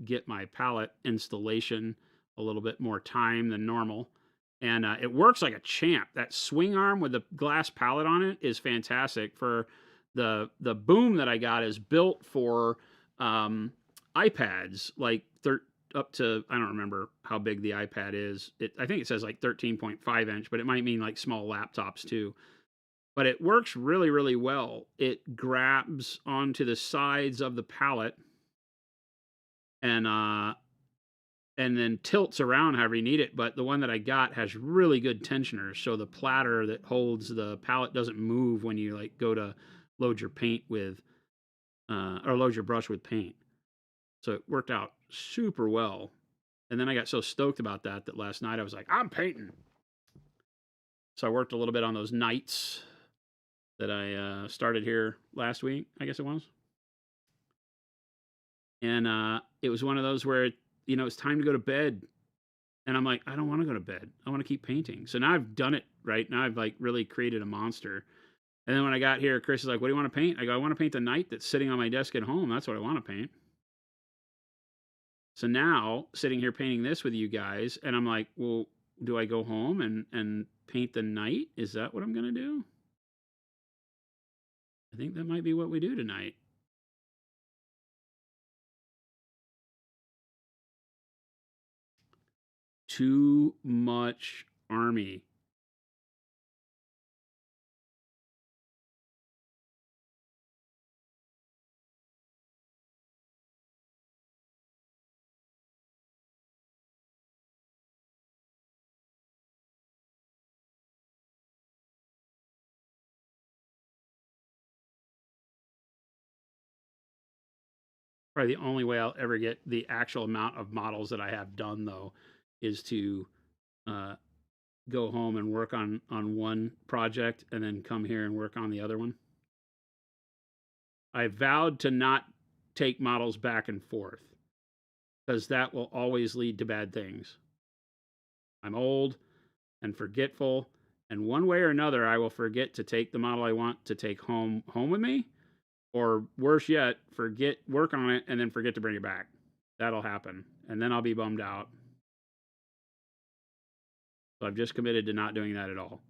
get my palette installation a little bit more time than normal. And it works like a champ. That swing arm with the glass palette on it is fantastic. For the boom that I got is built for iPads, like up to, I don't remember how big the iPad is. I think it says like 13.5 inch, but it might mean like small laptops too. But it works really, really well. It grabs onto the sides of the palette and then tilts around however you need it. But the one that I got has really good tensioners, so the platter that holds the palette doesn't move when you like go to load your paint with or load your brush with paint. So it worked out super well. And then I got so stoked about that last night I was like, I'm painting. So I worked a little bit on those nights that I started here last week, I guess it was. And it was one of those where, it's time to go to bed. And I'm like, I don't want to go to bed. I want to keep painting. So now I've done it, right? Now I've like really created a monster. And then when I got here, Chris is like, what do you want to paint? I go, I want to paint the night that's sitting on my desk at home. That's what I want to paint. So now, sitting here painting this with you guys, and I'm like, well, do I go home and paint the night? Is that what I'm going to do? I think that might be what we do tonight. Too much army. Probably the only way I'll ever get the actual amount of models that I have done, though, is to go home and work on one project and then come here and work on the other one. I vowed to not take models back and forth because that will always lead to bad things. I'm old and forgetful, and one way or another, I will forget to take the model I want to take home with me, or worse yet, work on it, and then forget to bring it back. That'll happen, and then I'll be bummed out. So I've just committed to not doing that at all.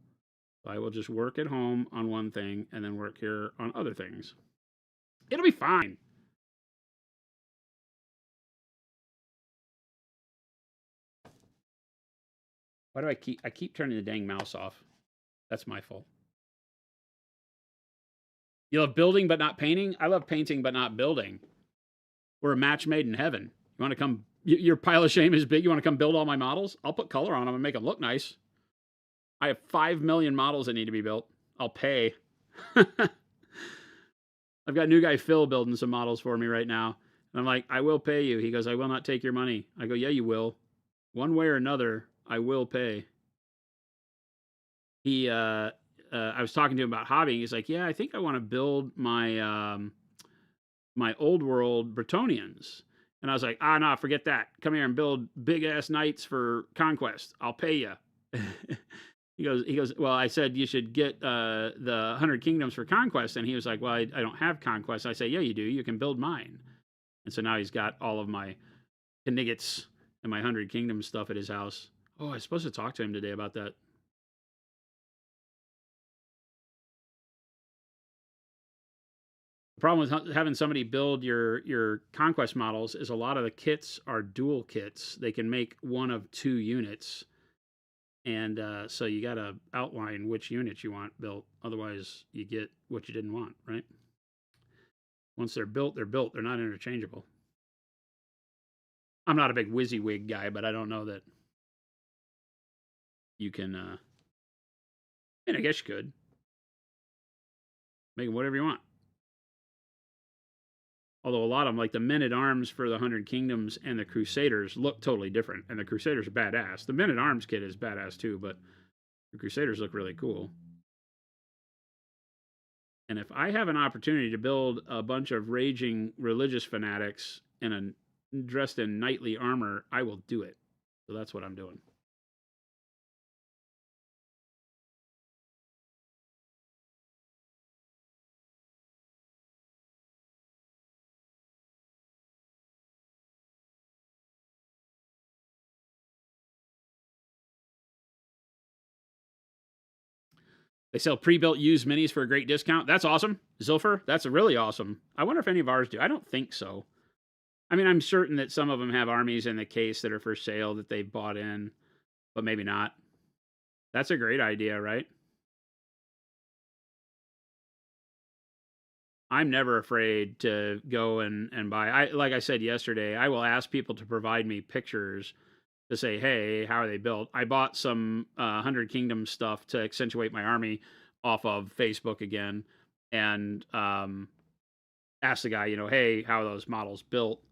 So I will just work at home on one thing and then work here on other things. It'll be fine. Why do I keep turning the dang mouse off? That's my fault. You love building but not painting? I love painting but not building. We're a match made in heaven. You want to come? Your pile of shame is big. You want to come build all my models? I'll put color on them and make them look nice. I have 5 million models that need to be built. I'll pay. I've got new guy Phil building some models for me right now. And I'm like, I will pay you. He goes, I will not take your money. I go, yeah, you will. One way or another, I will pay. I was talking to him about hobbying. He's like, yeah, I think I want to build my my old world Bretonians. And I was like, no, forget that. Come here and build big ass knights for Conquest. I'll pay you. he goes, well, I said you should get the 100 Kingdoms for Conquest. And he was like, well, I don't have Conquest. I say, yeah, you do. You can build mine. And so now he's got all of my Kniggets and my 100 Kingdoms stuff at his house. Oh, I was supposed to talk to him today about that. The problem with having somebody build your Conquest models is a lot of the kits are dual kits. They can make one of 2 units. And so you got to outline which units you want built. Otherwise, you get what you didn't want, right? Once they're built, they're built. They're not interchangeable. I'm not a big WYSIWYG guy, but I don't know that you can... and I guess you could. Make them whatever you want. Although a lot of them, like the Men-at-Arms for the 100 Kingdoms and the Crusaders, look totally different. And the Crusaders are badass. The Men-at-Arms kit is badass too, but the Crusaders look really cool. And if I have an opportunity to build a bunch of raging religious fanatics dressed in knightly armor, I will do it. So that's what I'm doing. They sell pre-built used minis for a great discount. That's awesome. Zilfer, that's really awesome. I wonder if any of ours do. I don't think so. I mean, I'm certain that some of them have armies in the case that are for sale that they've bought in, but maybe not. That's a great idea, right? I'm never afraid to go and buy. Like I said yesterday, I will ask people to provide me pictures to say, hey, how are they built? I bought some 100 Kingdoms stuff to accentuate my army off of Facebook again, and asked the guy, hey, how are those models built?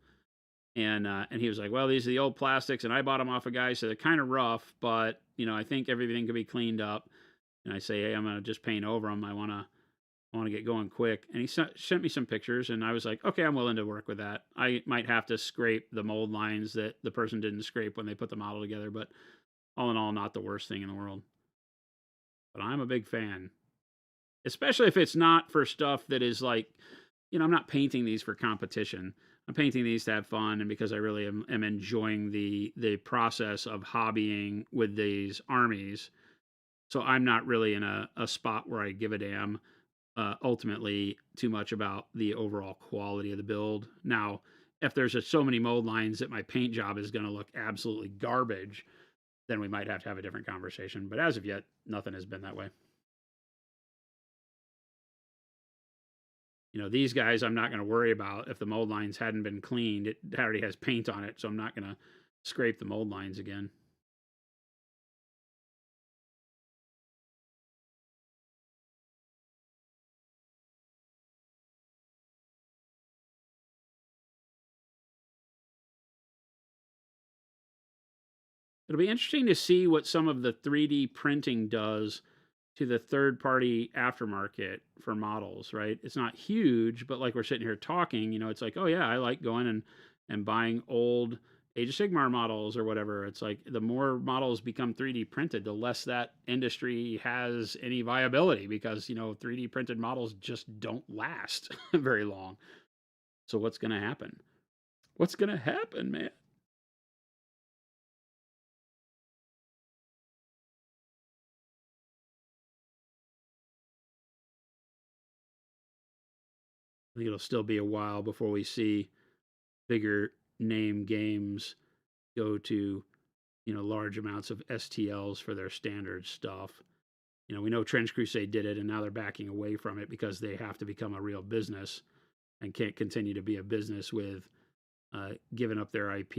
And he was like, well, these are the old plastics, and I bought them off a guy, so they're kind of rough, but I think everything can be cleaned up. And I say, hey, I'm gonna just paint over them. I want to get going quick. And he sent me some pictures, and I was like, okay, I'm willing to work with that. I might have to scrape the mold lines that the person didn't scrape when they put the model together, but all in all, not the worst thing in the world. But I'm a big fan, especially if it's not for stuff that is like, I'm not painting these for competition. I'm painting these to have fun, and because I really am enjoying the process of hobbying with these armies. So I'm not really in a spot where I give a damn ultimately too much about the overall quality of the build. Now, if there's just so many mold lines that my paint job is going to look absolutely garbage, then we might have to have a different conversation. But as of yet, nothing has been that way. These guys I'm not going to worry about. If the mold lines hadn't been cleaned, it already has paint on it, so I'm not going to scrape the mold lines again. It'll be interesting to see what some of the 3D printing does to the third party aftermarket for models, right? It's not huge, but like we're sitting here talking, you know, it's like, oh yeah, I like going and buying old Age of Sigmar models or whatever. It's like the more models become 3D printed, the less that industry has any viability because, you know, 3D printed models just don't last very long. So what's going to happen? What's going to happen, man? I think it'll still be a while before we see bigger name games go to, you know, large amounts of STLs for their standard stuff. You know, we know Trench Crusade did it and now they're backing away from it because they have to become a real business and can't continue to be a business with giving up their IP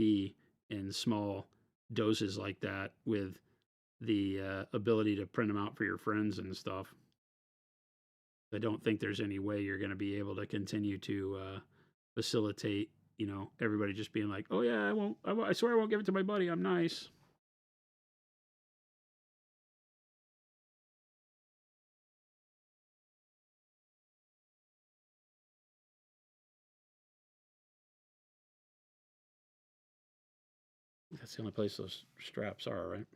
in small doses like that with the ability to print them out for your friends and stuff. I don't think there's any way you're going to be able to continue to facilitate, you know, everybody just being like, oh yeah, I swear I won't give it to my buddy. I'm nice. That's the only place those straps are, right?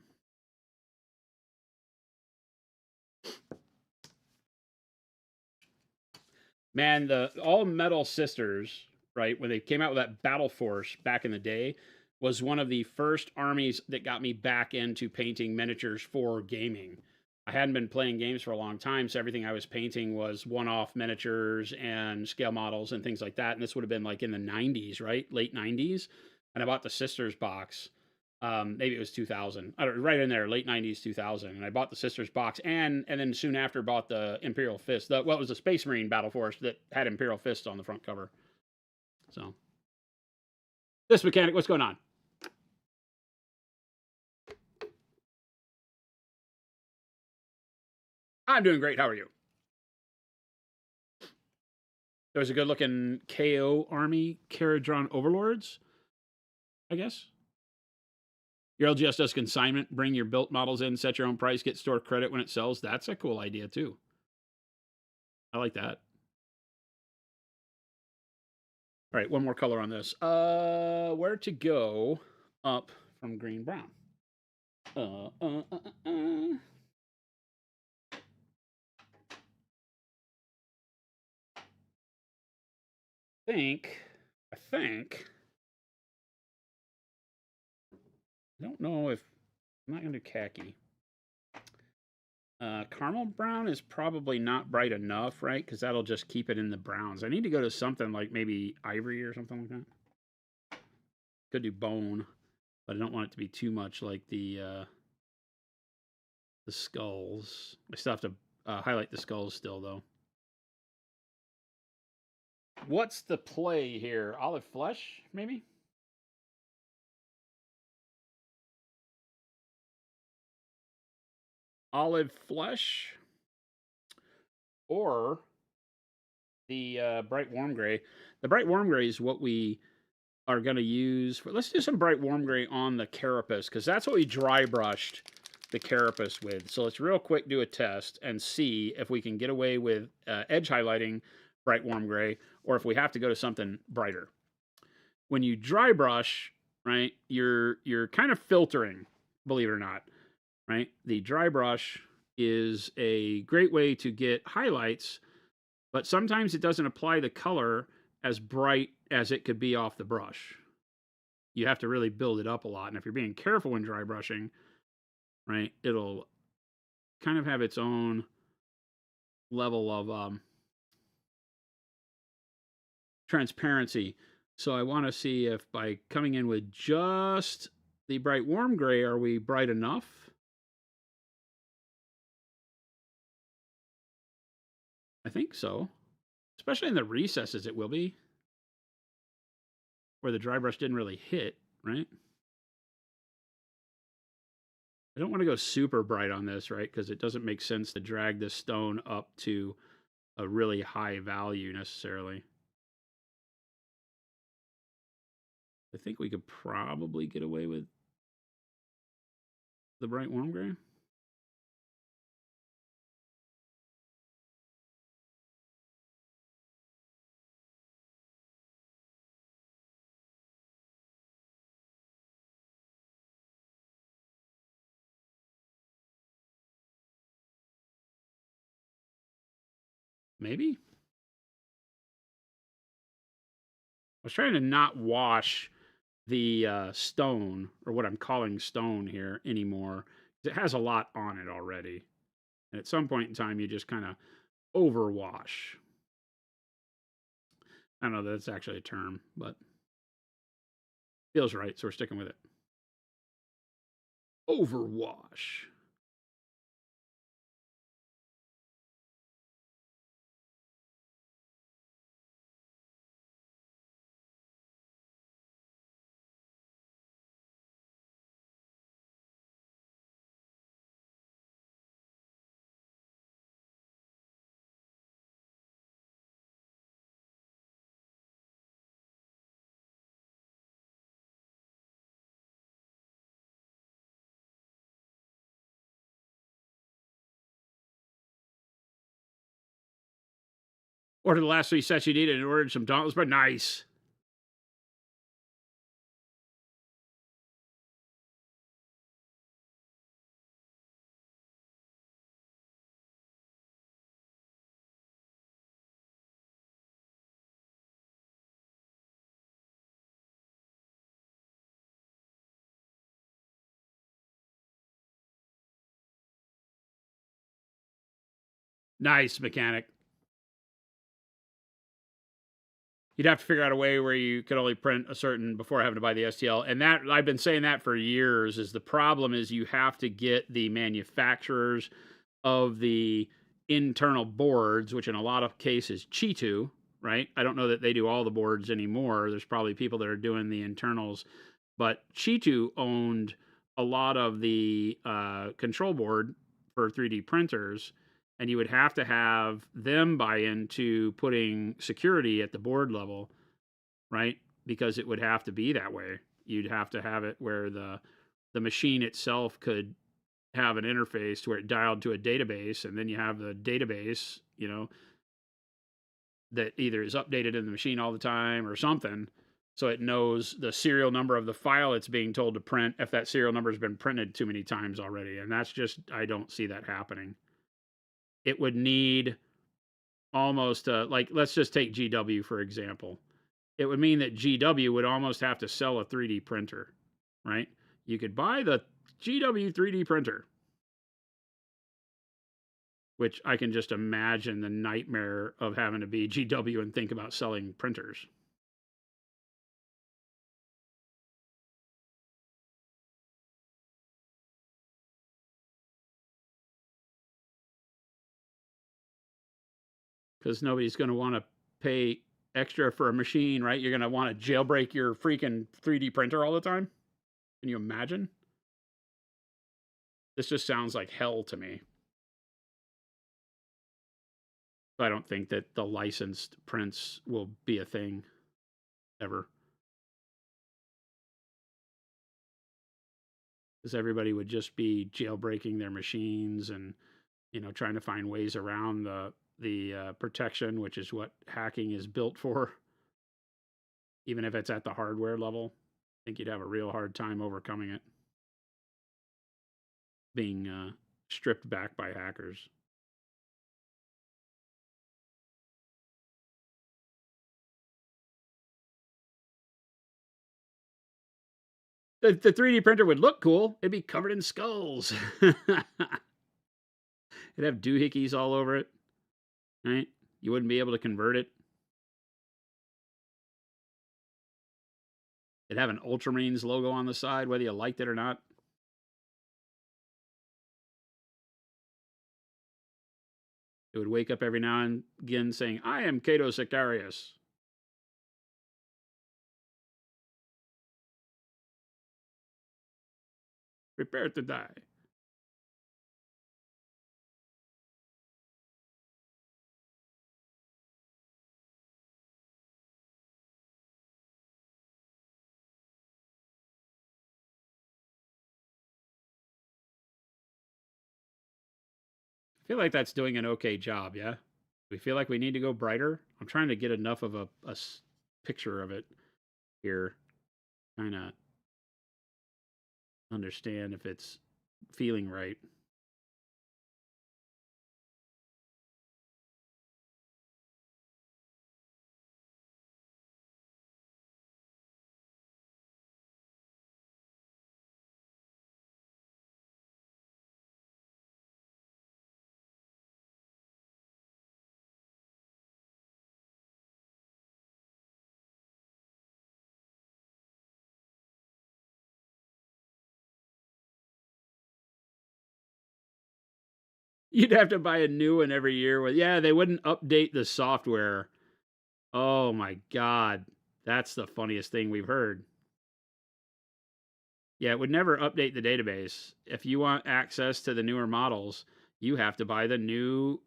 Man, the all metal sisters, right, when they came out with that battle force back in the day, was one of the first armies that got me back into painting miniatures for gaming. I hadn't been playing games for a long time, so everything I was painting was one-off miniatures and scale models and things like that. And this would have been like in the 90s, right? Late 90s. And I bought the sisters box. Maybe it was 2000, right in there, late 90s, 2000. And I bought the Sisters box and then soon after bought the Imperial Fist. Well, it was a Space Marine Battle Force that had Imperial Fist on the front cover. So, this mechanic, what's going on? I'm doing great. How are you? There's a good looking KO army, Caradron Overlords, I guess. Your LGS does consignment, bring your built models in, set your own price, get store credit when it sells. That's a cool idea too. I like that. All right, one more color on this. Where to go up from green brown? Uh, uh, uh, uh. I think. I don't know if I'm not going to do khaki. Caramel brown is probably not bright enough, right? Because that'll just keep it in the browns. I need to go to something like maybe ivory or something like that. Could do bone, but I don't want it to be too much like the skulls. I still have to highlight the skulls still, though. What's the play here? Olive flesh, maybe? Olive flesh or the bright warm gray. The bright warm gray is what we are going to use for. Let's do some bright warm gray on the carapace because that's what we dry brushed the carapace with. So let's real quick do a test and see if we can get away with edge highlighting bright warm gray or if we have to go to something brighter. When you dry brush, right, you're kind of filtering, believe it or not, right? The dry brush is a great way to get highlights, but sometimes it doesn't apply the color as bright as it could be off the brush. You have to really build it up a lot. And if you're being careful when dry brushing, right, it'll kind of have its own level of transparency. So I want to see if by coming in with just the bright warm gray, are we bright enough? I think so. Especially in the recesses, it will be. Where the dry brush didn't really hit, right? I don't want to go super bright on this, right? Because it doesn't make sense to drag this stone up to a really high value necessarily. I think we could probably get away with the bright warm gray. Maybe? I was trying to not wash the stone, or what I'm calling stone here, anymore. It has a lot on it already. And at some point in time, you just kind of overwash. I don't know that that's actually a term, but feels right, so we're sticking with it. Overwash. Ordered the last 3 sets you needed and ordered some Dauntless, but nice. Nice, mechanic. You'd have to figure out a way where you could only print a certain before having to buy the STL. And that, I've been saying that for years, is the problem is you have to get the manufacturers of the internal boards, which in a lot of cases Chitu, right? I don't know that they do all the boards anymore. There's probably people that are doing the internals, but Chitu owned a lot of the control board for 3D printers, and you would have to have them buy into putting security at the board level, right? Because it would have to be that way. You'd have to have it where the machine itself could have an interface to where it dialed to a database, and then you have the database, that either is updated in the machine all the time or something, so it knows the serial number of the file it's being told to print if that serial number has been printed too many times already. And that's just, I don't see that happening. It would need almost like, let's just take GW for example. It would mean that GW would almost have to sell a 3D printer, right? You could buy the GW 3D printer, which I can just imagine the nightmare of having to be GW and think about selling printers. Because nobody's going to want to pay extra for a machine, right? You're going to want to jailbreak your freaking 3D printer all the time. Can you imagine? This just sounds like hell to me. I don't think that the licensed prints will be a thing ever. Because everybody would just be jailbreaking their machines and, trying to find ways around the protection, which is what hacking is built for. Even if it's at the hardware level, I think you'd have a real hard time overcoming it. Being stripped back by hackers. The 3D printer would look cool. It'd be covered in skulls. It'd have doohickeys all over it, right? You wouldn't be able to convert it. It'd have an Ultramarines logo on the side, whether you liked it or not. It would wake up every now and again saying, "I am Cato Sicarius." Prepare to die. I feel like that's doing an okay job, yeah? We feel like we need to go brighter. I'm trying to get enough of a picture of it here. Kind of understand if it's feeling right. You'd have to buy a new one every year. Yeah, they wouldn't update the software. Oh my God. That's the funniest thing we've heard. Yeah, it would never update the database. If you want access to the newer models, you have to buy the new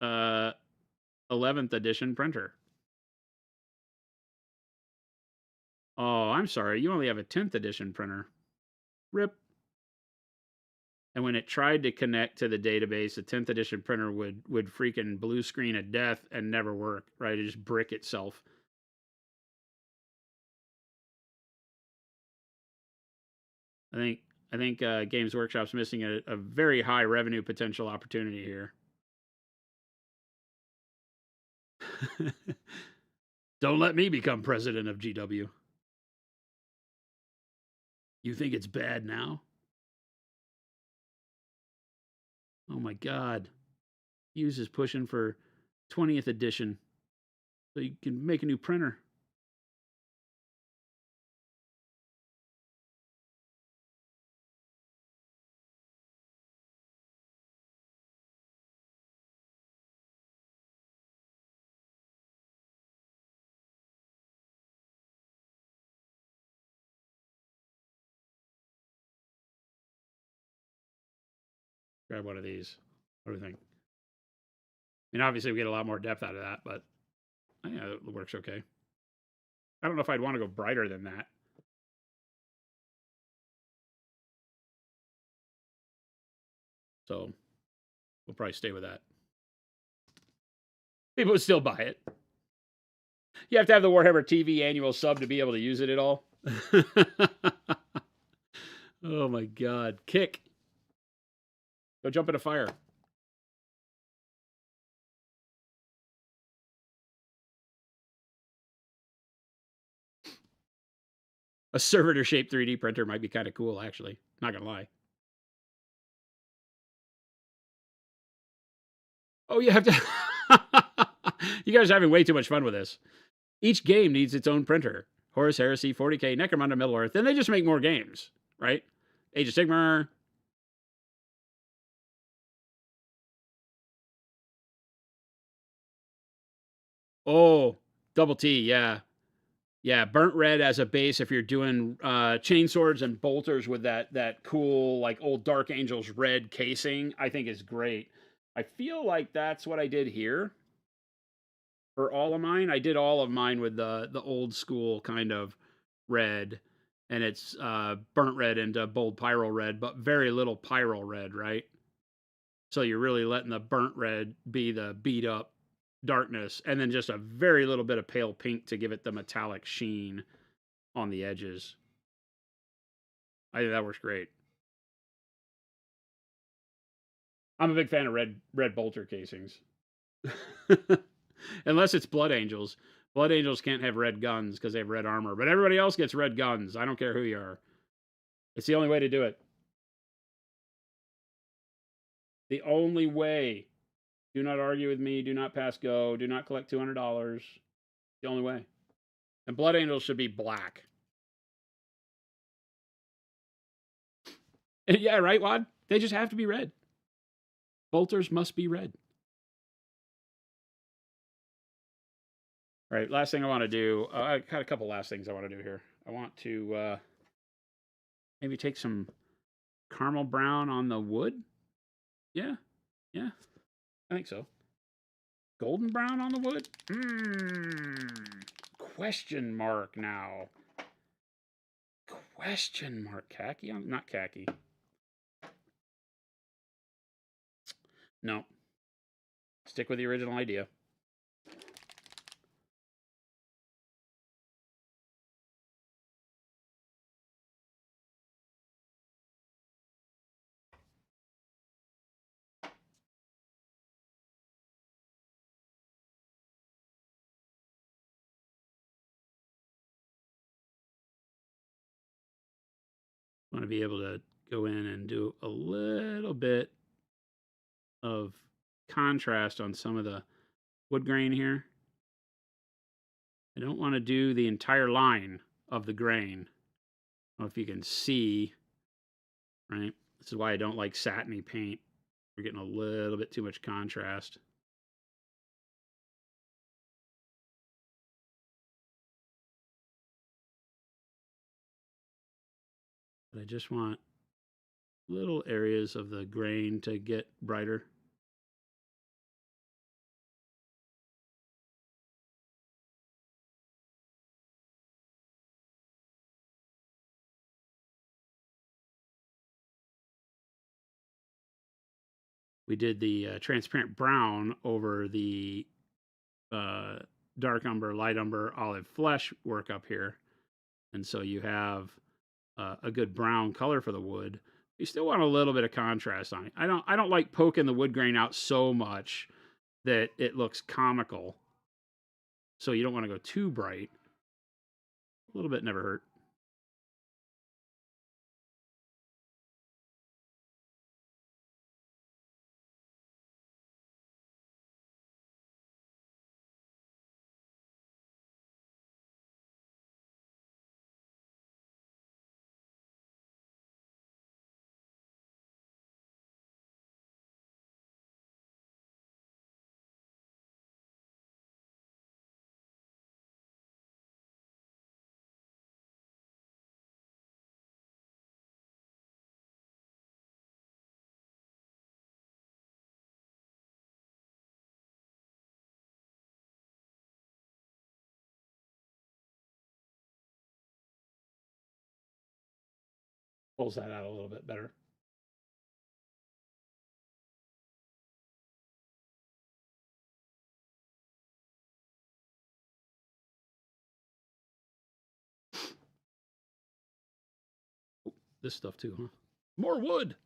11th edition printer. Oh, I'm sorry. You only have a 10th edition printer. RIP. And when it tried to connect to the database, the 10th edition printer would freaking blue screen of death and never work, right? It just brick itself. I think Games Workshop's missing a very high revenue potential opportunity here. Don't let me become president of GW. You think it's bad now? Oh my God. Hughes is pushing for 20th edition so you can make a new printer. Grab one of these. What do you think? I mean, obviously, we get a lot more depth out of that, but yeah, it works okay. I don't know if I'd want to go brighter than that. So we'll probably stay with that. People would still buy it. You have to have the Warhammer TV annual sub to be able to use it at all. Oh my God. Kick. Go jump in a fire. A servitor-shaped 3D printer might be kind of cool, actually. Not going to lie. Oh, you have to... You guys are having way too much fun with this. Each game needs its own printer. Horus Heresy, 40K, Necromunda, Middle-earth. Then they just make more games, right? Age of Sigmar. Oh, Double T, yeah. Yeah, burnt red as a base if you're doing chainswords and bolters with that cool, like, old Dark Angels red casing, I think is great. I feel like that's what I did here. For all of mine, I did all of mine with the old school kind of red, and it's burnt red into bold pyro red, but very little pyro red, right? So you're really letting the burnt red be the beat up darkness, and then just a very little bit of pale pink to give it the metallic sheen on the edges. I think that works great. I'm a big fan of red bolter casings. Unless it's Blood Angels. Blood Angels can't have red guns because they have red armor, but everybody else gets red guns. I don't care who you are. It's the only way to do it. The only way. Do not argue with me. Do not pass go. Do not collect $200. The only way. And Blood Angels should be black. Yeah, right, Wad? They just have to be red. Bolters must be red. All right, last thing I want to do. I got a couple last things I want to do here. I want to maybe take some caramel brown on the wood. Yeah, yeah, I think so. Golden brown on the wood? Question mark now. Question mark. Khaki? Not khaki. No. Stick with the original idea. Want to be able to go in and do a little bit of contrast on some of the wood grain here. I don't want to do the entire line of the grain. I don't know if you can see, right? This is why I don't like satiny paint, We're getting a little bit too much contrast. But I just want little areas of the grain to get brighter. We did the transparent brown over the dark umber, light umber, olive flesh work up here. And so you have a good brown color for the wood. You still want a little bit of contrast on it. I don't like poking the wood grain out so much that it looks comical. So you don't want to go too bright. A little bit never hurt. Pulls that out a little bit better. Oh, this stuff too, huh? More wood.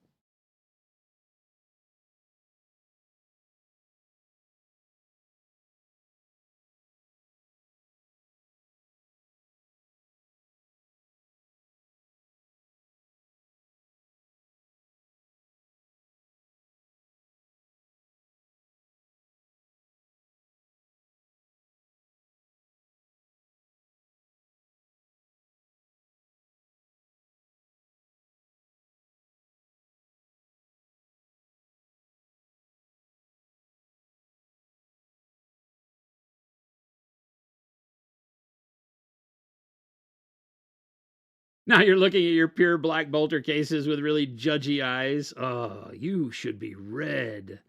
Now you're looking at your pure black bolter cases with really judgy eyes. Oh, you should be red.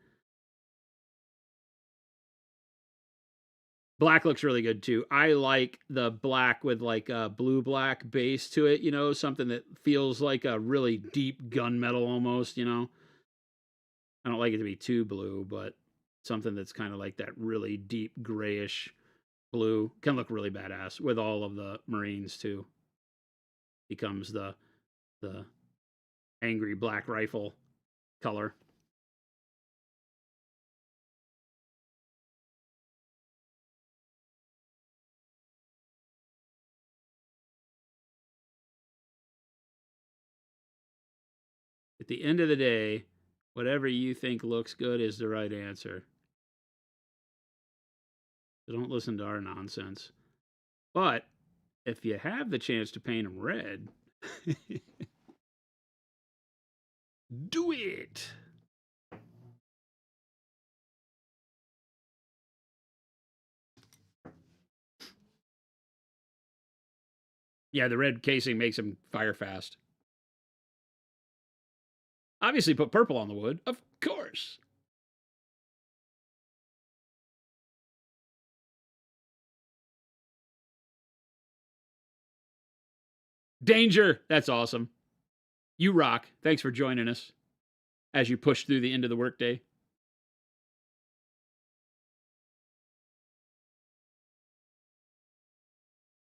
Black looks really good too. I like the black with like a blue black base to it, you know, something that feels like a really deep gunmetal almost, you know. I don't like it to be too blue, but something that's kind of like that really deep grayish blue can look really badass with all of the Marines too. Becomes the angry black rifle color. At the end of the day, whatever you think looks good is the right answer. So don't listen to our nonsense. But if you have the chance to paint them red, do it. Yeah, the red casing makes them fire fast. Obviously, put purple on the wood, of course. Danger. That's awesome. You rock. Thanks for joining us as you push through the end of the workday.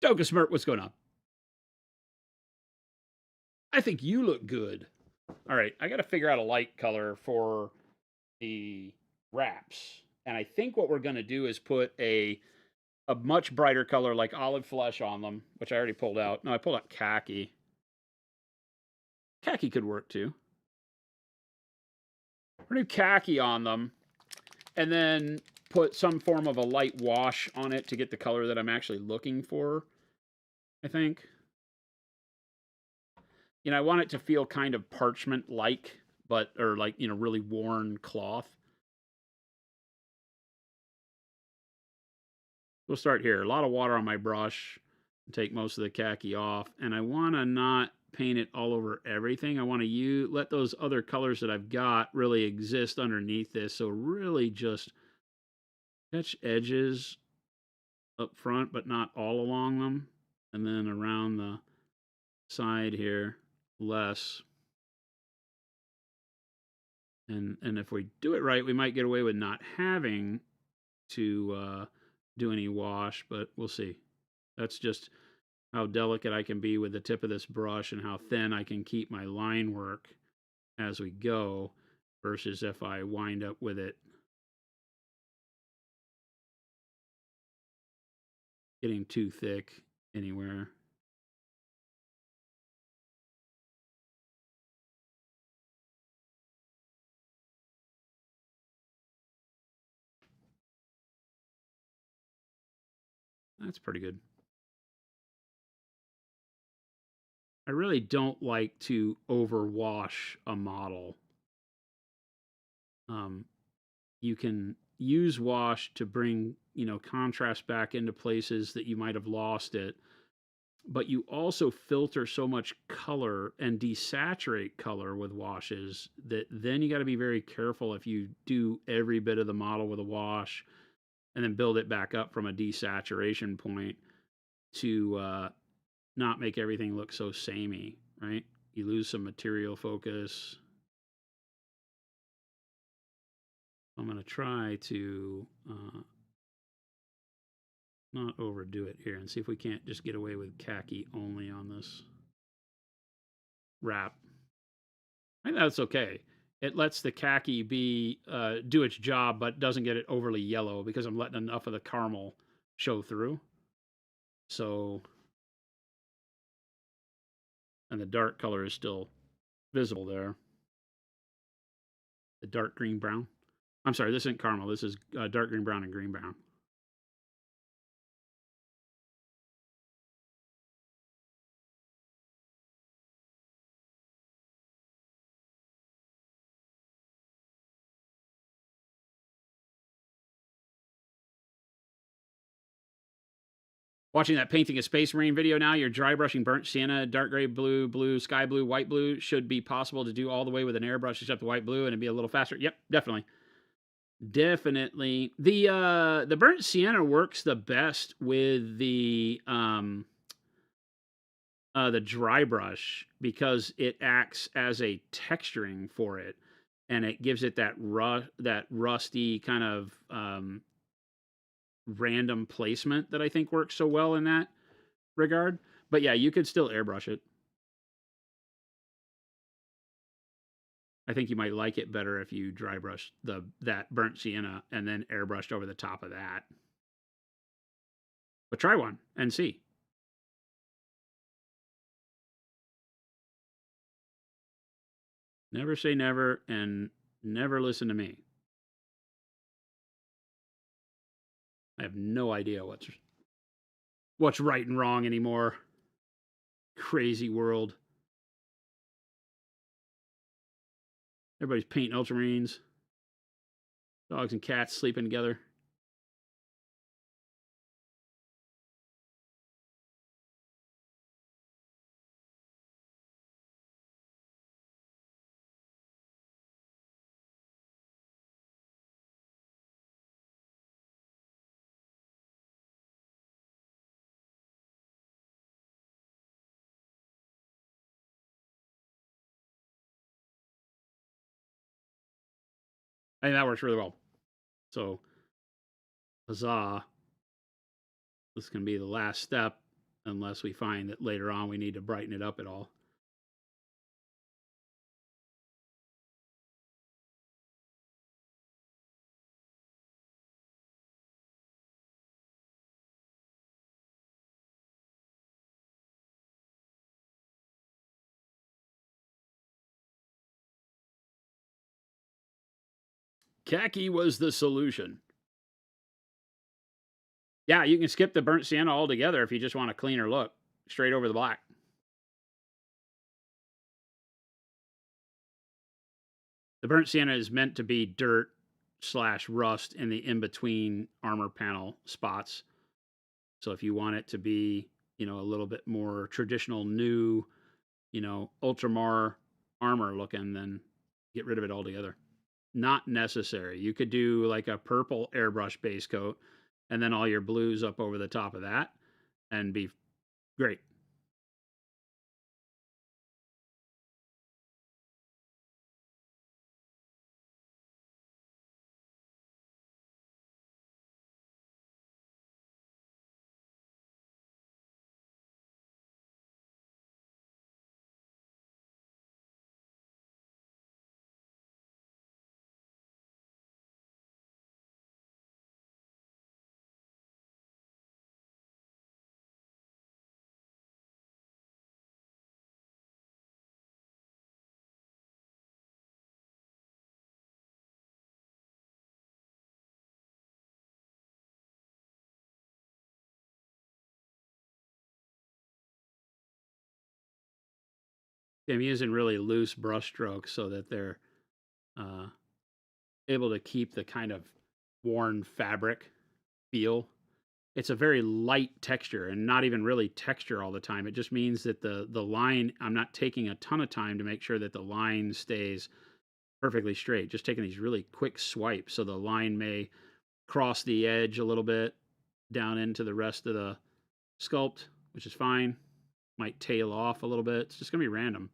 Doga Smirt, what's going on? I think you look good. All right, I got to figure out a light color for the wraps. And I think what we're going to do is put a much brighter color like olive flesh on them, which I already pulled out. No, I pulled out khaki. Khaki could work too. We're going to do khaki on them and then put some form of a light wash on it to get the color that I'm actually looking for, I think. You know, I want it to feel kind of parchment-like but or like, you know, really worn cloth. We'll start here. A lot of water on my brush. Take most of the khaki off, and I want to not paint it all over everything. I want to let those other colors that I've got really exist underneath this. So really just sketch edges up front, but not all along them, and then around the side here less. And if we do it right, we might get away with not having to do any wash, but we'll see. That's just how delicate I can be with the tip of this brush and how thin I can keep my line work as we go versus if I wind up with it getting too thick anywhere. That's pretty good. I really don't like to overwash a model. You can use wash to bring, you know, contrast back into places that you might have lost it, but you also filter so much color and desaturate color with washes that then you got to be very careful if you do every bit of the model with a wash and then build it back up from a desaturation point to not make everything look so samey, right? You lose some material focus. I'm going to try to not overdo it here and see if we can't just get away with khaki only on this wrap. I think that's okay. It lets the khaki be do its job, but doesn't get it overly yellow because I'm letting enough of the caramel show through. So, and the dark color is still visible there. The dark green brown. I'm sorry, this isn't caramel. This is dark green brown and green brown. Watching that painting a space marine video now, your dry brushing burnt sienna, dark gray, blue, blue, sky blue, white blue should be possible to do all the way with an airbrush except the white blue and it'd be a little faster. Yep, definitely. Definitely. The burnt sienna works the best with the dry brush because it acts as a texturing for it and it gives it that rusty kind of random placement that I think works so well in that regard. But yeah, you could still airbrush it. I think you might like it better if you dry brush that burnt sienna and then airbrushed over the top of that. But try one and see. Never say never and never listen to me. I have no idea what's right and wrong anymore. Crazy world. Everybody's painting ultramarines. Dogs and cats sleeping together. I think that works really well. So, huzzah. This can be the last step unless we find that later on we need to brighten it up at all. Khaki was the solution. Yeah, you can skip the burnt sienna altogether if you just want a cleaner look. Straight over the black. The burnt sienna is meant to be dirt / rust in the in-between armor panel spots. So if you want it to be, a little bit more traditional, new, ultramar armor looking, then get rid of it altogether. Not necessary. You could do like a purple airbrush base coat and then all your blues up over the top of that and be great. I'm using really loose brush strokes so that they're uh, able to keep the kind of worn fabric feel. It's a very light texture and not even really texture all the time. It just means that the line, I'm not taking a ton of time to make sure that the line stays perfectly straight. Just taking these really quick swipes so the line may cross the edge a little bit down into the rest of the sculpt, which is fine. Might tail off a little bit. It's just going to be random.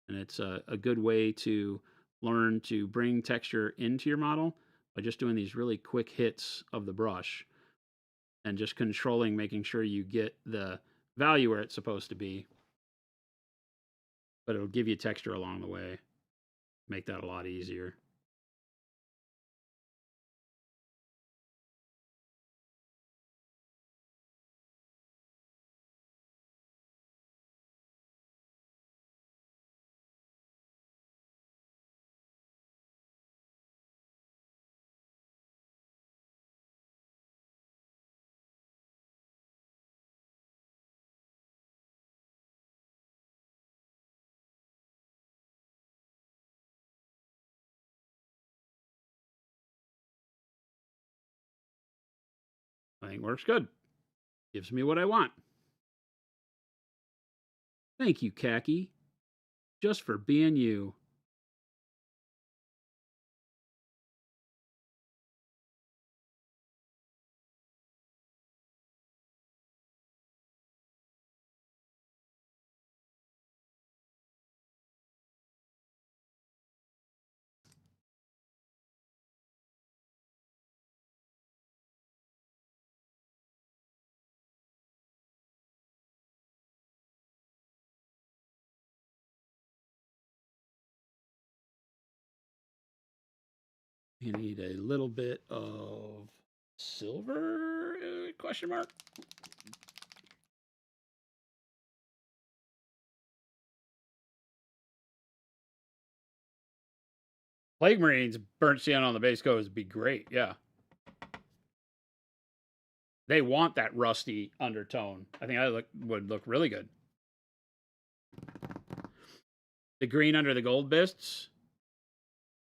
And it's a good way to learn to bring texture into your model by just doing these really quick hits of the brush and just controlling, making sure you get the value where it's supposed to be. But it'll give you texture along the way. Make that a lot easier. I think works good. Gives me what I want. Thank you, Khaki, just for being you. You need a little bit of silver? Question mark. Plague Marines burnt sienna on the base coat would be great. Yeah. They want that rusty undertone. I think that would look really good. The green under the gold bists.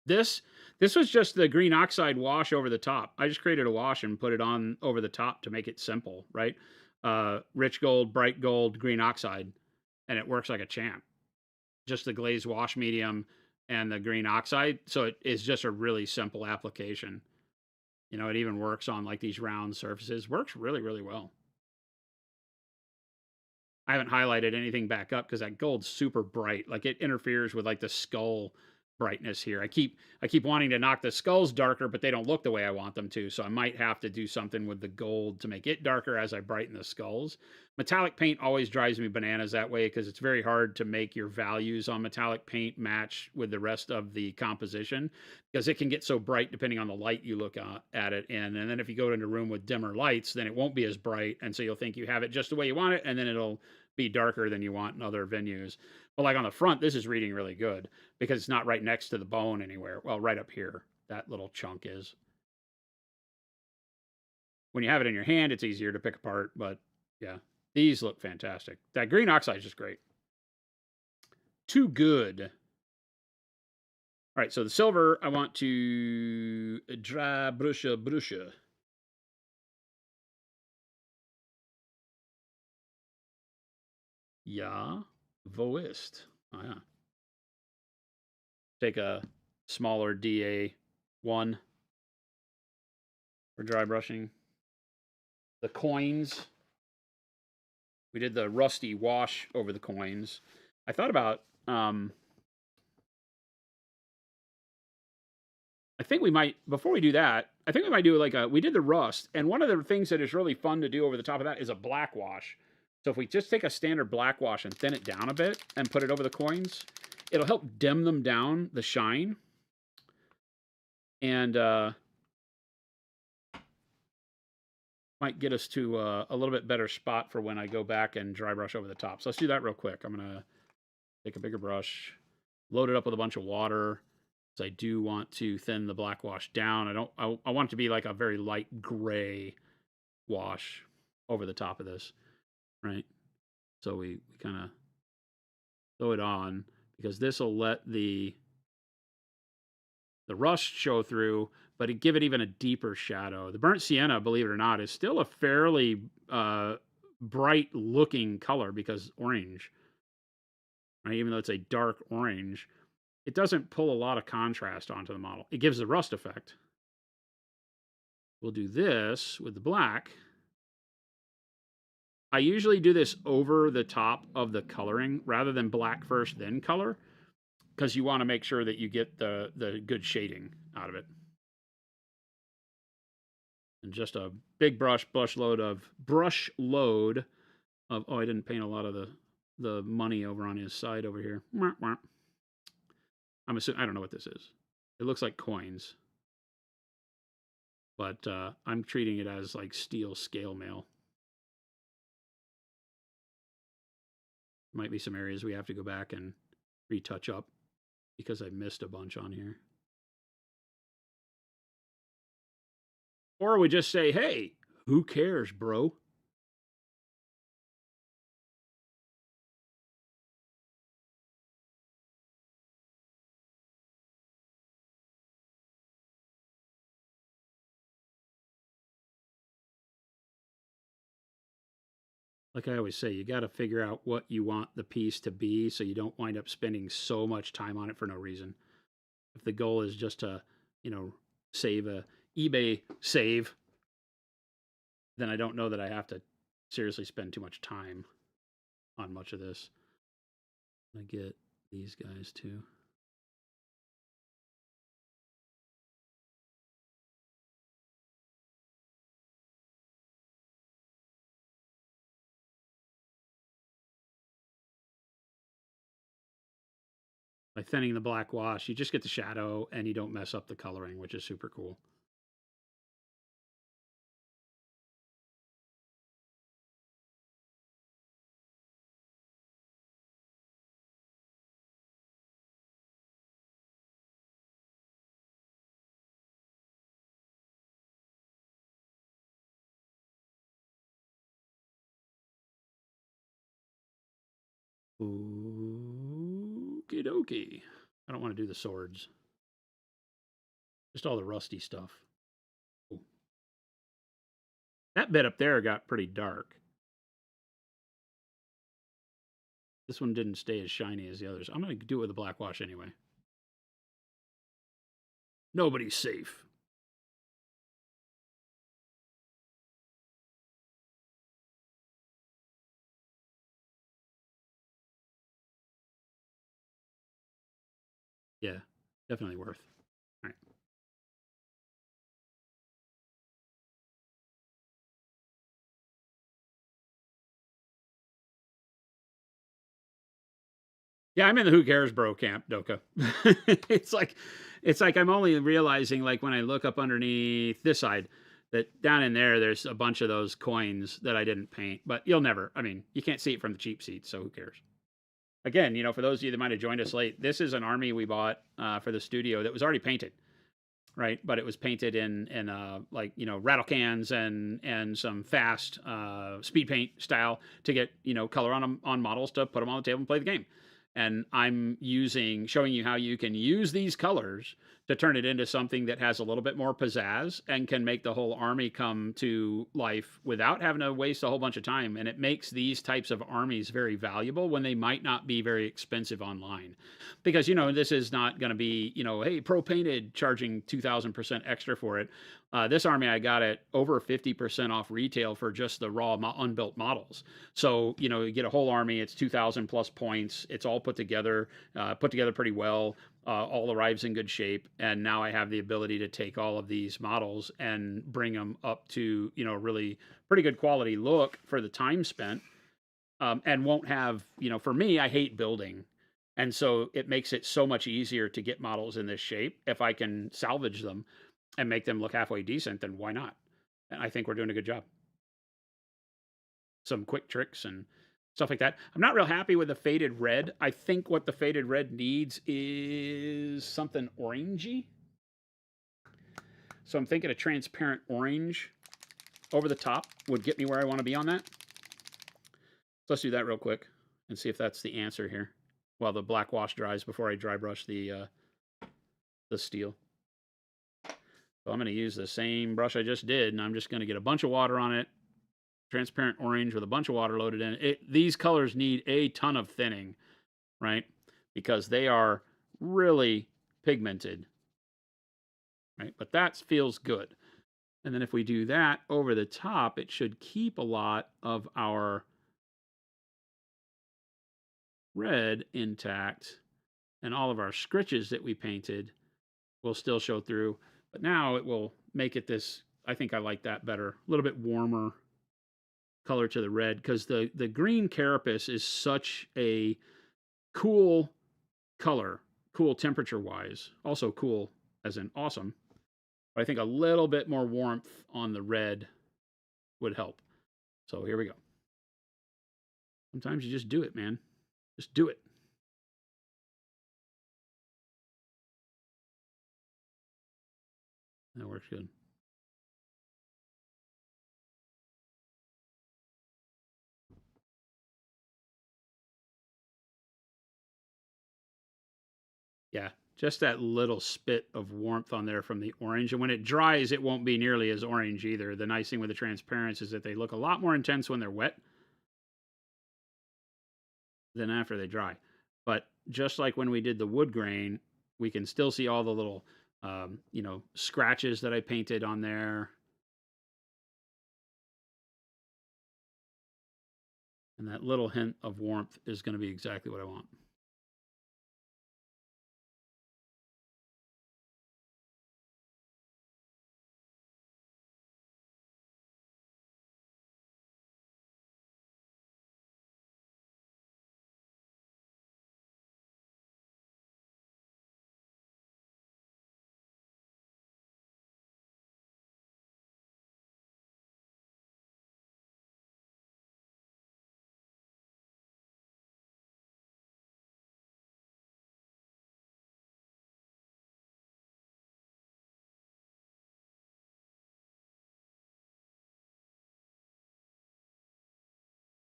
This was just the green oxide wash over the top. I just created a wash and put it on over the top to make it simple, right? Rich gold, bright gold, green oxide, and it works like a champ. Just the glazed wash medium and the green oxide. So it is just a really simple application. It even works on like these round surfaces. Works really, really well. I haven't highlighted anything back up because that gold's super bright. Like it interferes with like the skull brightness here. I keep wanting to knock the skulls darker, but they don't look the way I want them to. So I might have to do something with the gold to make it darker as I brighten the skulls. Metallic paint always drives me bananas that way because it's very hard to make your values on metallic paint match with the rest of the composition because it can get so bright depending on the light you look at it in. And then if you go into a room with dimmer lights, then it won't be as bright. And so you'll think you have it just the way you want it, and then it'll be darker than you want in other venues. But like on the front, this is reading really good because it's not right next to the bone anywhere. Well, right up here, that little chunk is. When you have it in your hand, it's easier to pick apart, but yeah, these look fantastic. That green oxide is just great. Too good. All right, so the silver, I want to dry brush. Ja, wo ist? Oh, yeah. Take a smaller DA1 for dry brushing. The coins, we did the rusty wash over the coins. I thought about, I think we might, before we do that, I think we might do like we did the rust, and one of the things that is really fun to do over the top of that is a black wash. So if we just take a standard black wash and thin it down a bit and put it over the coins, it'll help dim them down, the shine. And might get us to a little bit better spot for when I go back and dry brush over the top. So let's do that real quick. I'm going to take a bigger brush, load it up with a bunch of water. I do want to thin the black wash down. I want it to be like a very light gray wash over the top of this, right? So we kind of throw it on because this will let the rust show through, but it give it even a deeper shadow. The burnt sienna, believe it or not, is still a fairly bright looking color because orange, right? Even though it's a dark orange, it doesn't pull a lot of contrast onto the model. It gives the rust effect. We'll do this with the black. I usually do this over the top of the coloring rather than black first, then color, because you want to make sure that you get the good shading out of it. And just a big brush load of, oh, I didn't paint a lot of the money over on his side over here. I'm assuming, I don't know what this is. It looks like coins. But I'm treating it as like steel scale mail. Might be some areas we have to go back and retouch up because I missed a bunch on here. Or we just say, hey, who cares, bro? Like I always say, you got to figure out what you want the piece to be so you don't wind up spending so much time on it for no reason. If the goal is just to, save a eBay save, then I don't know that I have to seriously spend too much time on much of this. I get these guys too. By thinning the black wash, you just get the shadow and you don't mess up the coloring, which is super cool. Okie dokie. I don't want to do the swords. Just all the rusty stuff. Ooh. That bit up there got pretty dark. This one didn't stay as shiny as the others. I'm going to do it with a black wash anyway. Nobody's safe. Yeah, definitely worth. All right. Yeah, I'm in the who cares bro camp, Doka. it's like I'm only realizing like when I look up underneath this side that down in there's a bunch of those coins that I didn't paint. But you'll never, I mean, you can't see it from the cheap seats, so who cares? Again, for those of you that might have joined us late, this is an army we bought for the studio that was already painted, right? But it was painted in like rattle cans and some fast speed paint style to get color on models to put them on the table and play the game. And I'm showing you how you can use these colors to turn it into something that has a little bit more pizzazz and can make the whole army come to life without having to waste a whole bunch of time. And it makes these types of armies very valuable when they might not be very expensive online. Because, this is not going to be, hey, pro painted charging 2000% extra for it. This army I got at over 50% off retail for just the raw unbuilt models. So, you get a whole army, it's 2,000 plus points, it's all put together pretty well. All arrives in good shape, and now I have the ability to take all of these models and bring them up to really pretty good quality look for the time spent, and won't have for me, I hate building, and so it makes it so much easier to get models in this shape. If I can salvage them and make them look halfway decent, then why not? And I think we're doing a good job. Some quick tricks and stuff like that. I'm not real happy with the faded red. I think what the faded red needs is something orangey. So I'm thinking a transparent orange over the top would get me where I want to be on that. So let's do that real quick and see if that's the answer here while the black wash dries before I dry brush the steel. So I'm going to use the same brush I just did, and I'm just going to get a bunch of water on it. Transparent orange with a bunch of water loaded in it. These colors need a ton of thinning, right? Because they are really pigmented, right? But that feels good. And then if we do that over the top, it should keep a lot of our red intact, and all of our scritches that we painted will still show through. But now it will make it this, I think I like that better, a little bit warmer color to the red, because the green carapace is such a cool color, cool temperature wise, also cool as in awesome. But I think a little bit more warmth on the red would help. So here we go. Sometimes you just do it, man. Just do it. That works good. Yeah, just that little spit of warmth on there from the orange. And when it dries, it won't be nearly as orange either. The nice thing with the transparents is that they look a lot more intense when they're wet than after they dry. But just like when we did the wood grain, we can still see all the little, scratches that I painted on there. And that little hint of warmth is going to be exactly what I want.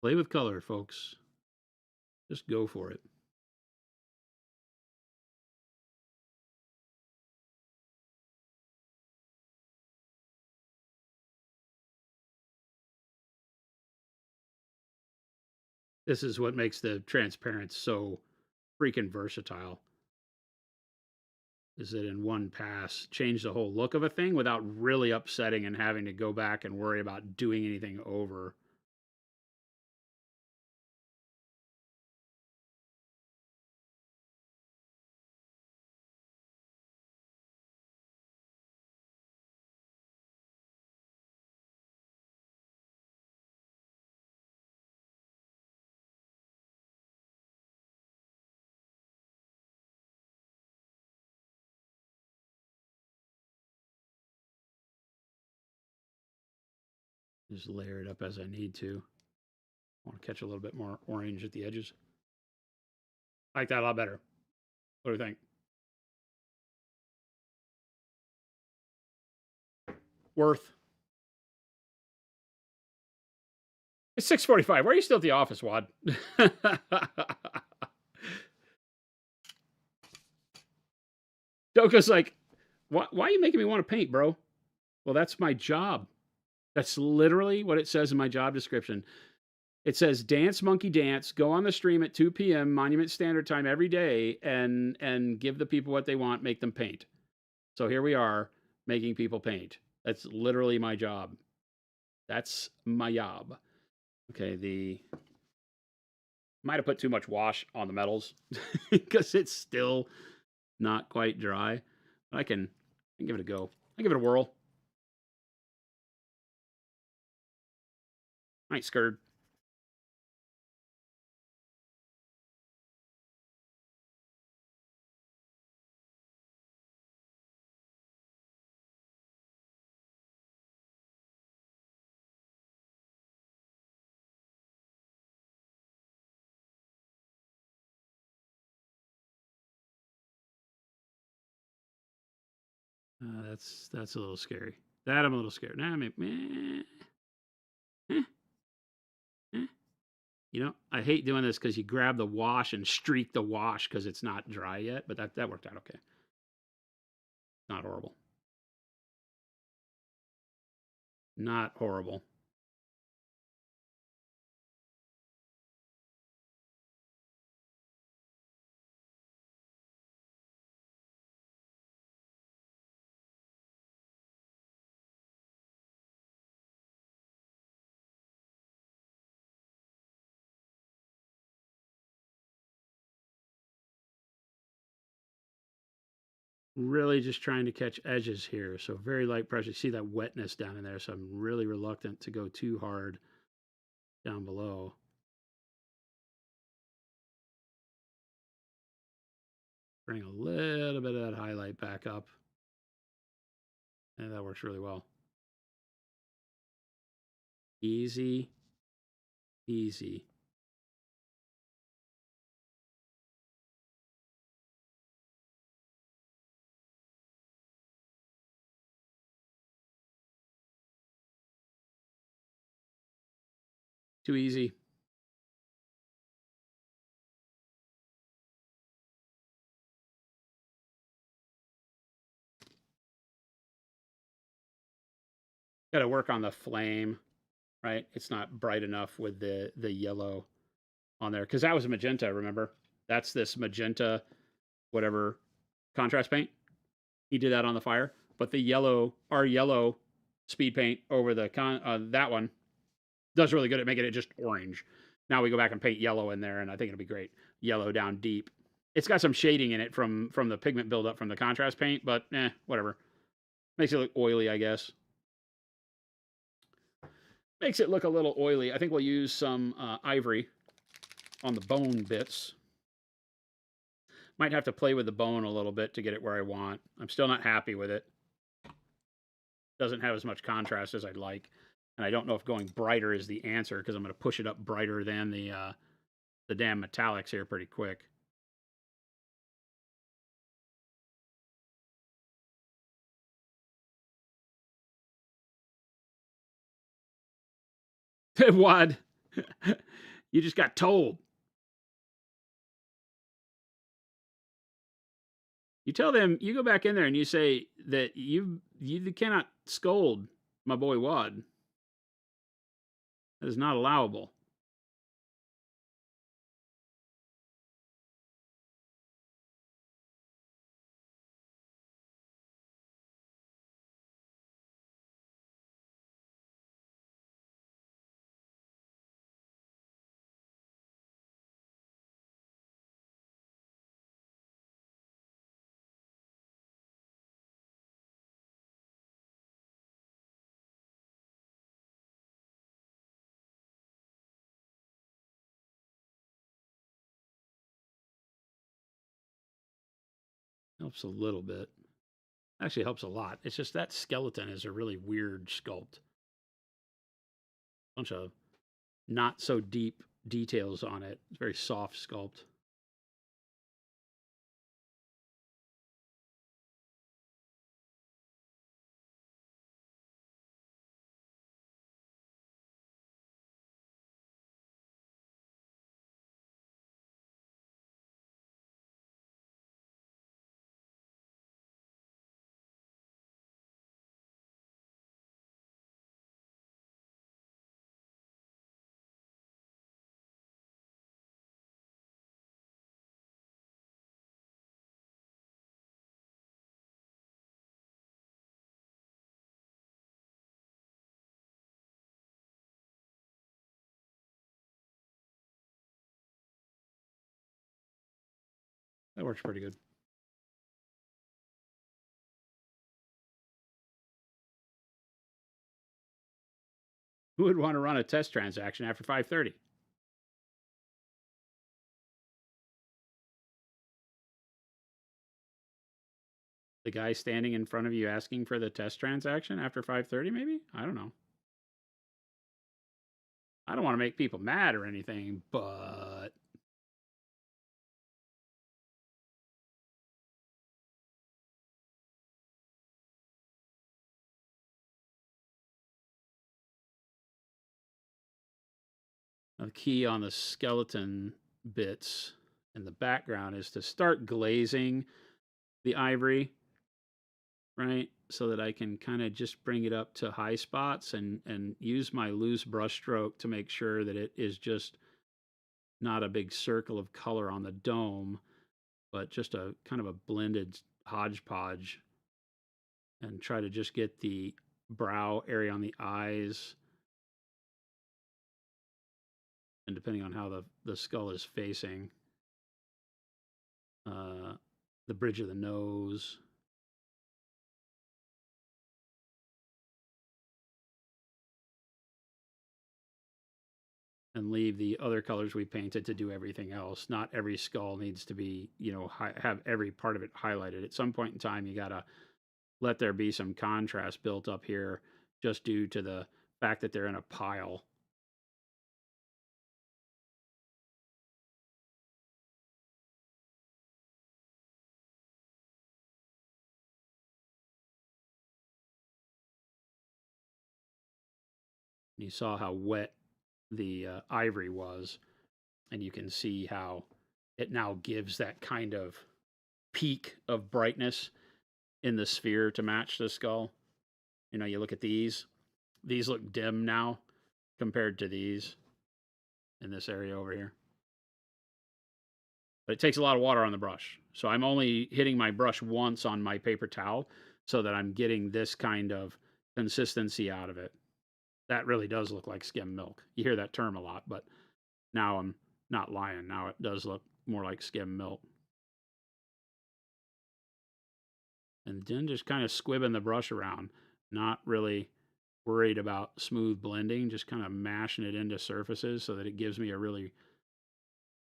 Play with color, folks. Just go for it. This is what makes the transparent so freaking versatile. Is that in one pass, change the whole look of a thing without really upsetting and having to go back and worry about doing anything over. Just layer it up as I need to. I want to catch a little bit more orange at the edges. I like that a lot better. What do you think? Worth. It's 6:45. Why are you still at the office, Wad? Doko's like, why are you making me want to paint, bro? Well, that's my job. That's literally what it says in my job description. It says dance monkey dance, go on the stream at 2 p.m. Monument Standard Time every day and give the people what they want, make them paint. So here we are making people paint. That's literally my job. That's my job. Okay, the might have put too much wash on the metals because it's still not quite dry. But I can give it a go. I give it a whirl. Night skirt. That's a little scary. That I'm a little scared. Nah, eh, eh. You know, I hate doing this because you grab the wash and streak the wash because it's not dry yet, but that worked out okay. Not horrible. Not horrible. Really just trying to catch edges here. So very light pressure. See that wetness down in there. So I'm really reluctant to go too hard down below. Bring a little bit of that highlight back up. And that works really well. Easy, easy. Too easy. Got to work on the flame, right? It's not bright enough with the yellow on there because that was a magenta. Remember, that's this magenta, whatever contrast paint. He did that on the fire, but the yellow, our yellow speed paint over the that one does really good at making it just orange. Now we go back and paint yellow in there, and I think it'll be great. Yellow down deep. It's got some shading in it from the pigment buildup from the contrast paint, but whatever. Makes it look oily, I guess. Makes it look a little oily. I think we'll use some ivory on the bone bits. Might have to play with the bone a little bit to get it where I want. I'm still not happy with it. Doesn't have as much contrast as I'd like. And I don't know if going brighter is the answer because I'm going to push it up brighter than the damn metallics here pretty quick. What? You just got told. You tell them, you go back in there and you say that you cannot scold my boy Wad. That is not allowable. Helps a little bit. Actually helps a lot. It's just that skeleton is a really weird sculpt. Bunch of not so deep details on it. It's very soft sculpt. That works pretty good. Who would want to run a test transaction after 5:30? The guy standing in front of you asking for the test transaction after 5:30, maybe? I don't know. I don't want to make people mad or anything, but the key on the skeleton bits in the background is to start glazing the ivory, right? So that I can kind of just bring it up to high spots and use my loose brush stroke to make sure that it is just not a big circle of color on the dome, but just a kind of a blended hodgepodge, and try to just get the brow area on the eyes, and depending on how the skull is facing, the bridge of the nose. And leave the other colors we painted to do everything else. Not every skull needs to be, have every part of it highlighted. At some point in time, you got to let there be some contrast built up here just due to the fact that they're in a pile. You saw how wet the ivory was, and you can see how it now gives that kind of peak of brightness in the sphere to match the skull. You look at these look dim now compared to these in this area over here. But it takes a lot of water on the brush. So I'm only hitting my brush once on my paper towel so that I'm getting this kind of consistency out of it. That really does look like skim milk. You hear that term a lot, but now I'm not lying. Now it does look more like skim milk. And then just kind of squibbing the brush around, not really worried about smooth blending, just kind of mashing it into surfaces so that it gives me a really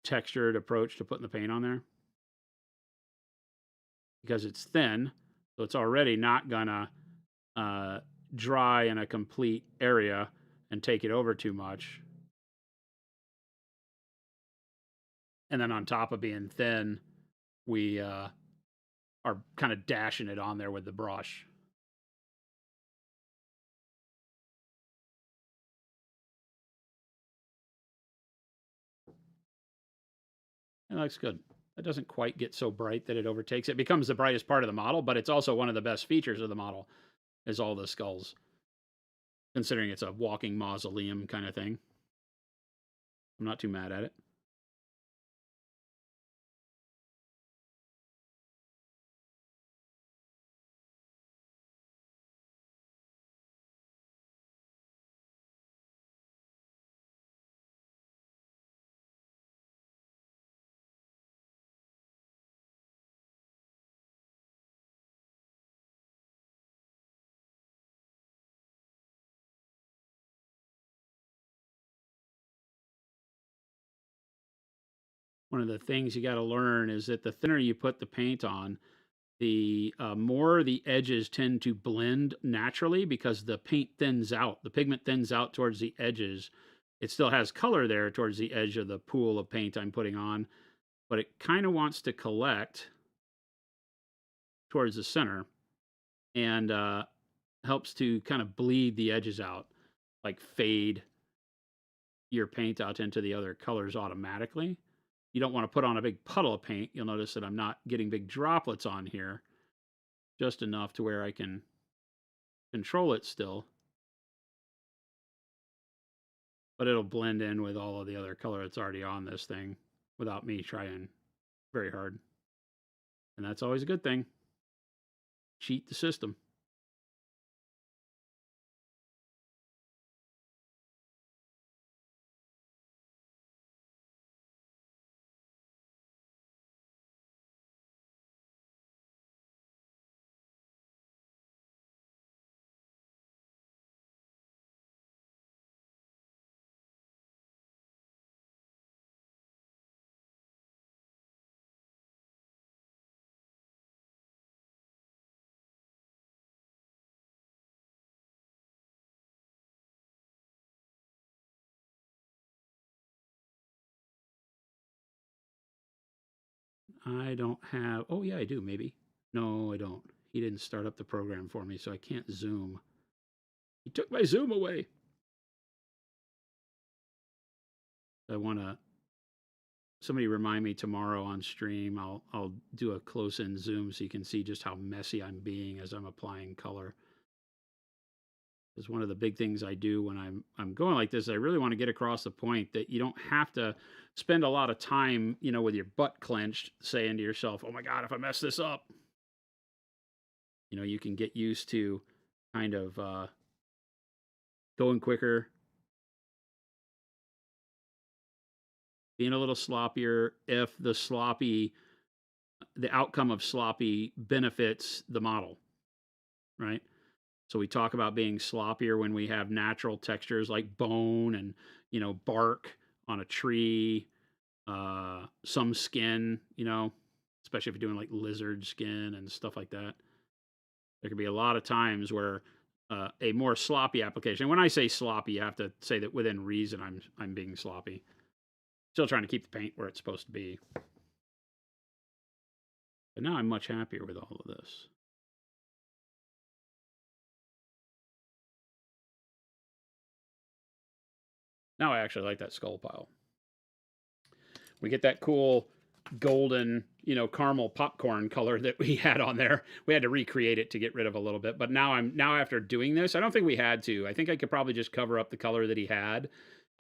textured approach to putting the paint on there. Because it's thin, so it's already not gonna dry in a complete area and take it over too much. And then on top of being thin, we are kind of dashing it on there with the brush. It looks good. It doesn't quite get so bright that it overtakes. It becomes the brightest part of the model, but it's also one of the best features of the model is all the skulls, considering it's a walking mausoleum kind of thing. I'm not too mad at it. One of the things you got to learn is that the thinner you put the paint on, the more the edges tend to blend naturally because the paint thins out. The pigment thins out towards the edges. It still has color there towards the edge of the pool of paint I'm putting on, but it kind of wants to collect towards the center and helps to kind of bleed the edges out, like fade your paint out into the other colors automatically. You don't want to put on a big puddle of paint. You'll notice that I'm not getting big droplets on here, just enough to where I can control it still. But it'll blend in with all of the other color that's already on this thing without me trying very hard. And that's always a good thing. Cheat the system. I don't have, oh yeah, I do, maybe. No, I don't. He didn't start up the program for me, so I can't zoom. He took my zoom away. I want to, somebody remind me tomorrow on stream. I'll do a close-in zoom so you can see just how messy I'm being as I'm applying color. Is one of the big things I do when I'm going like this. I really want to get across the point that you don't have to spend a lot of time, you know, with your butt clenched, saying to yourself, "Oh my God, if I mess this up," you know, you can get used to kind of going quicker, being a little sloppier if the outcome of sloppy benefits the model, right? So we talk about being sloppier when we have natural textures like bone and, you know, bark on a tree, some skin, you know, especially if you're doing like lizard skin and stuff like that. There could be a lot of times where a more sloppy application. When I say sloppy, you have to say that within reason I'm being sloppy. Still trying to keep the paint where it's supposed to be. But now I'm much happier with all of this. Now I actually like that skull pile. We get that cool golden, you know, caramel popcorn color that we had on there. We had to recreate it to get rid of a little bit. But now after doing this, I don't think we had to. I think I could probably just cover up the color that he had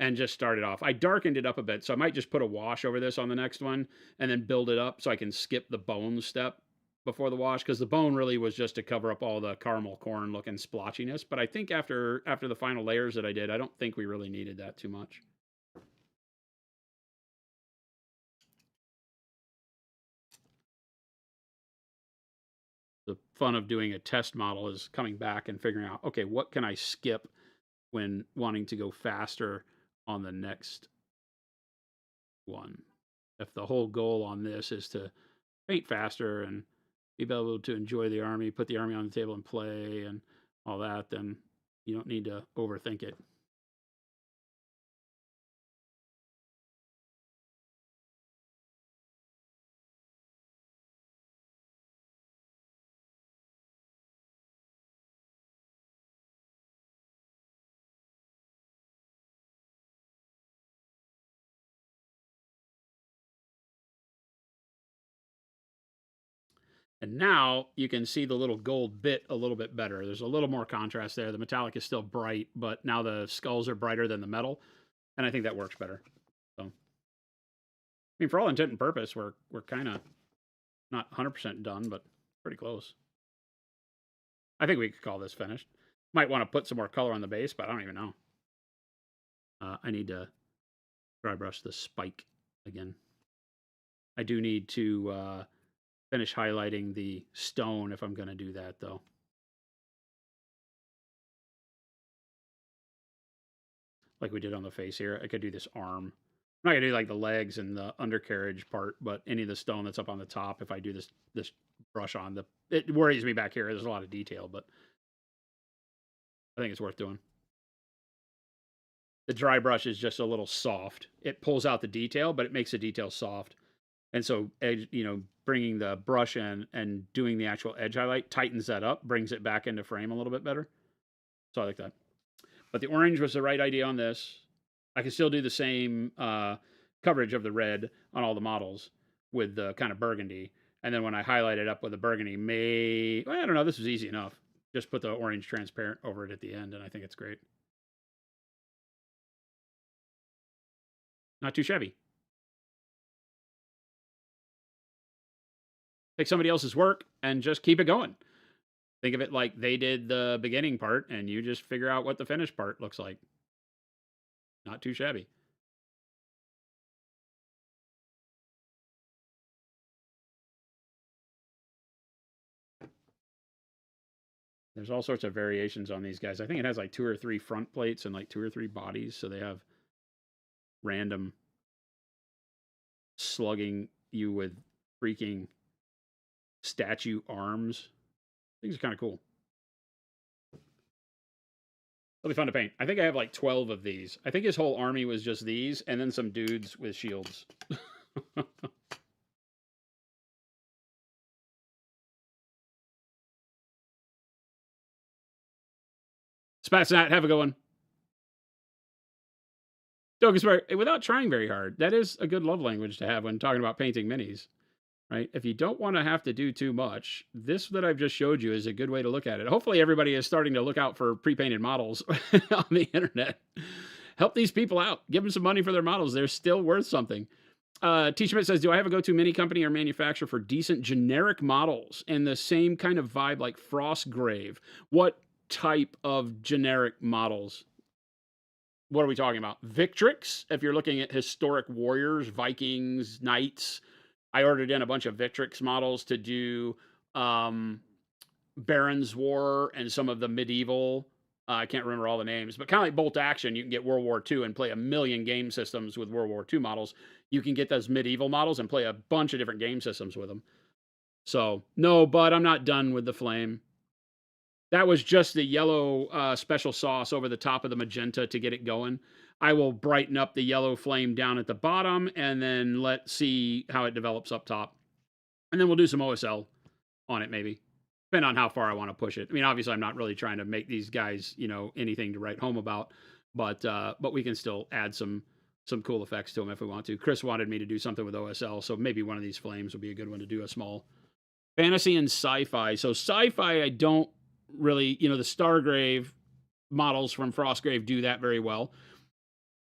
and just start it off. I darkened it up a bit, so I might just put a wash over this on the next one and then build it up so I can skip the bone step before the wash, because the bone really was just to cover up all the caramel corn looking splotchiness. But I think after the final layers that I did, I don't think we really needed that too much. The fun of doing a test model is coming back and figuring out, okay, what can I skip when wanting to go faster on the next one? If the whole goal on this is to paint faster and be able to enjoy the army, put the army on the table and play and all that, then you don't need to overthink it. And now you can see the little gold bit a little bit better. There's a little more contrast there. The metallic is still bright, but now the skulls are brighter than the metal, and I think that works better. So, I mean, for all intent and purpose, we're kind of not 100% done, but pretty close. I think we could call this finished. Might want to put some more color on the base, but I don't even know. I need to dry brush the spike again. I do need to finish highlighting the stone if I'm going to do that, though. Like we did on the face here. I could do this arm. I'm not going to do like the legs and the undercarriage part, but any of the stone that's up on the top, if I do this brush on, it worries me back here. There's a lot of detail, but I think it's worth doing. The dry brush is just a little soft. It pulls out the detail, but it makes the detail soft. And so, you know, bringing the brush in and doing the actual edge highlight tightens that up, brings it back into frame a little bit better. So I like that. But the orange was the right idea on this. I can still do the same coverage of the red on all the models with the kind of burgundy. And then when I highlight it up with the burgundy, I don't know, this was easy enough. Just put the orange transparent over it at the end, and I think it's great. Not too shabby. Take somebody else's work and just keep it going. Think of it like they did the beginning part, and you just figure out what the finished part looks like. Not too shabby. There's all sorts of variations on these guys. I think it has like 2 or 3 front plates and like 2 or 3 bodies, so they have random slugging you with freaking statue arms. Things are kind of cool. It'll be fun to paint. I think I have like 12 of these. I think his whole army was just these, and then some dudes with shields. Spatsnat, have a good one. Dogasberg, without trying very hard, that is a good love language to have when talking about painting minis, right? If you don't want to have to do too much, this that I've just showed you is a good way to look at it. Hopefully everybody is starting to look out for pre-painted models on the internet. Help these people out. Give them some money for their models. They're still worth something. T. Schmidt says, do I have a go-to mini company or manufacturer for decent generic models and the same kind of vibe like Frostgrave? What type of generic models? What are we talking about? Victrix, if you're looking at historic warriors, Vikings, knights. I ordered in a bunch of Victrix models to do Baron's War and some of the medieval. I can't remember all the names, but kind of like Bolt Action, you can get World War II and play a million game systems with World War II models. You can get those medieval models and play a bunch of different game systems with them. So, no, but I'm not done with the flame. That was just the yellow special sauce over the top of the magenta to get it going. I will brighten up the yellow flame down at the bottom and then let's see how it develops up top. And then we'll do some OSL on it maybe, depending on how far I want to push it. I mean, obviously I'm not really trying to make these guys, you know, anything to write home about, but we can still add some cool effects to them if we want to. Chris wanted me to do something with OSL, so maybe one of these flames would be a good one to do a small fantasy and sci-fi. So sci-fi, I don't really, you know, the Stargrave models from Frostgrave do that very well.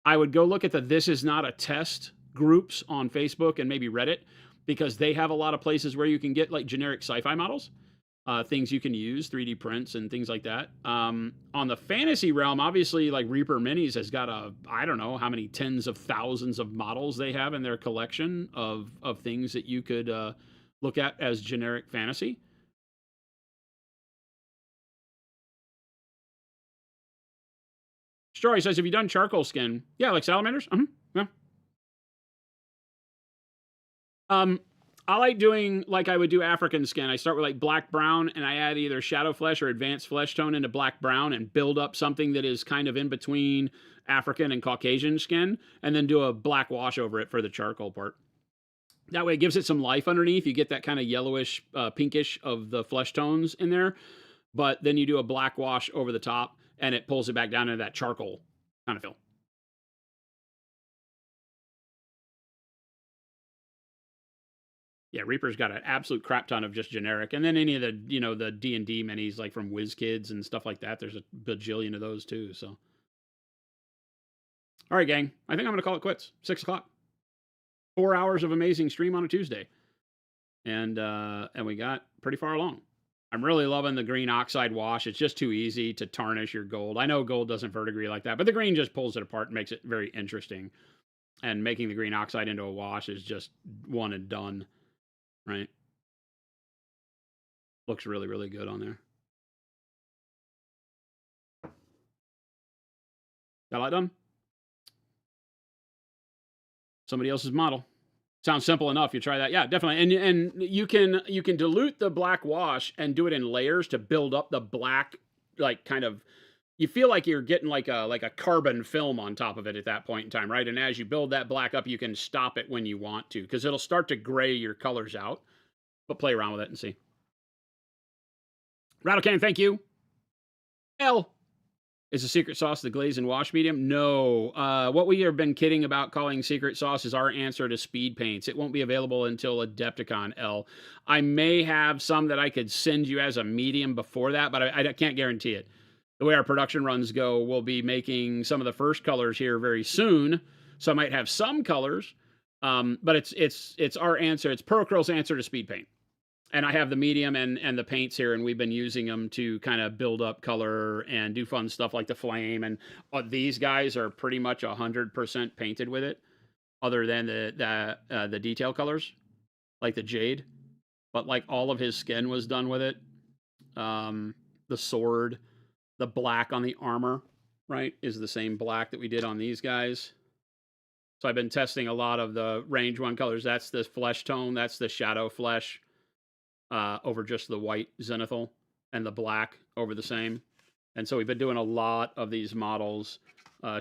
I would go look at the This Is Not a Test groups on Facebook and maybe Reddit, because they have a lot of places where you can get like generic sci-fi models, things you can use, 3D prints and things like that. On the fantasy realm, obviously like Reaper Minis has got I don't know how many tens of thousands of models they have in their collection of things that you could look at as generic fantasy. Story says, have you done charcoal skin? Yeah, like salamanders? Yeah. I like doing like I would do African skin. I start with like black brown and I add either shadow flesh or advanced flesh tone into black brown and build up something that is kind of in between African and Caucasian skin, and then do a black wash over it for the charcoal part. That way it gives it some life underneath. You get that kind of yellowish, pinkish of the flesh tones in there, but then you do a black wash over the top and it pulls it back down into that charcoal kind of feel. Yeah, Reaper's got an absolute crap ton of just generic. And then any of the, you know, the D&D minis like from WizKids and stuff like that, there's a bajillion of those too, so. All right, gang. I think I'm going to call it quits. 6 o'clock. 4 hours of amazing stream on a Tuesday. And we got pretty far along. I'm really loving the green oxide wash. It's just too easy to tarnish your gold. I know gold doesn't verdigris like that, but the green just pulls it apart and makes it very interesting. And making the green oxide into a wash is just one and done, right? Looks really, really good on there. Got a lot done? Somebody else's model. Sounds simple enough. You try that. Yeah, definitely. And you can dilute the black wash and do it in layers to build up the black, like kind of, you feel like you're getting like a carbon film on top of it at that point in time, right? And as you build that black up, you can stop it when you want to, because it'll start to gray your colors out. But play around with it and see. Rattlecan, thank you. L. Is the secret sauce the glaze and wash medium? No. What we have been kidding about calling secret sauce is our answer to speed paints. It won't be available until Adepticon, L. I may have some that I could send you as a medium before that, but I can't guarantee it. The way our production runs go, we'll be making some of the first colors here very soon. So I might have some colors, but it's our answer. It's Perlcurl's answer to speed paint. And I have the medium and the paints here, and we've been using them to kind of build up color and do fun stuff like the flame. And these guys are pretty much 100% painted with it, other than the detail colors, like the jade. But like all of his skin was done with it. The sword, the black on the armor, right, is the same black that we did on these guys. So I've been testing a lot of the range 1 colors. That's the flesh tone. That's the shadow flesh. Over just the white zenithal and the black over the same. And so we've been doing a lot of these models,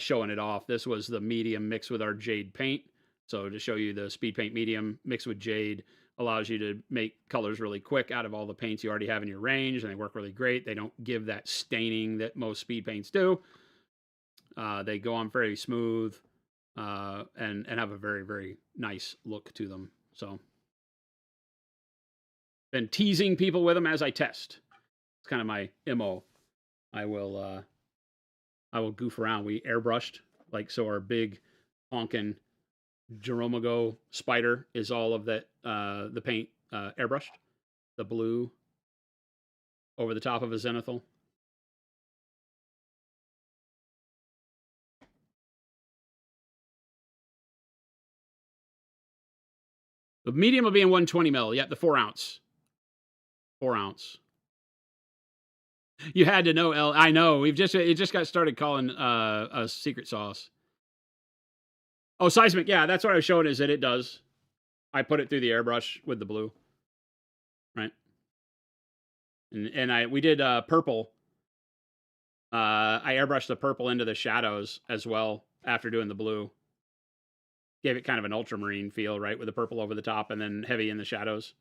showing it off. This was the medium mixed with our jade paint. So to show you the speed paint medium mixed with jade, allows you to make colors really quick out of all the paints you already have in your range, and they work really great. They don't give that staining that most speed paints do. They go on very smooth and have a very, very nice look to them. So, been teasing people with them as I test. It's kind of my MO. I will goof around. We airbrushed, like, so our big honkin' Jeromago spider is all of that, the paint airbrushed. The blue over the top of a zenithal. The medium will be in 120 mil. Yep, the 4 ounce. 4 ounce. You had to know, L. I know. It just got started calling a secret sauce. Oh, seismic. Yeah, that's what I was showing, is that it does. I put it through the airbrush with the blue. Right. And we did purple. I airbrushed the purple into the shadows as well after doing the blue. Gave it kind of an ultramarine feel, right, with the purple over the top and then heavy in the shadows.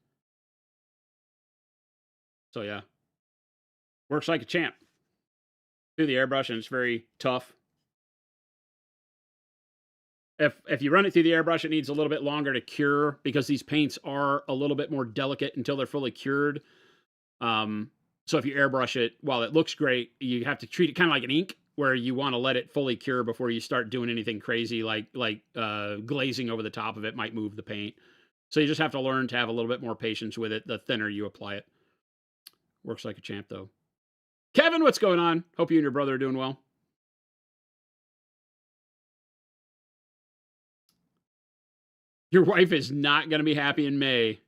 So yeah, works like a champ. Through the airbrush, and it's very tough. If you run it through the airbrush, it needs a little bit longer to cure because these paints are a little bit more delicate until they're fully cured. So if you airbrush it, while it looks great, you have to treat it kind of like an ink, where you want to let it fully cure before you start doing anything crazy, like glazing over the top of it might move the paint. So you just have to learn to have a little bit more patience with it the thinner you apply it. Works like a champ, though. Kevin, what's going on? Hope you and your brother are doing well. Your wife is not going to be happy in May.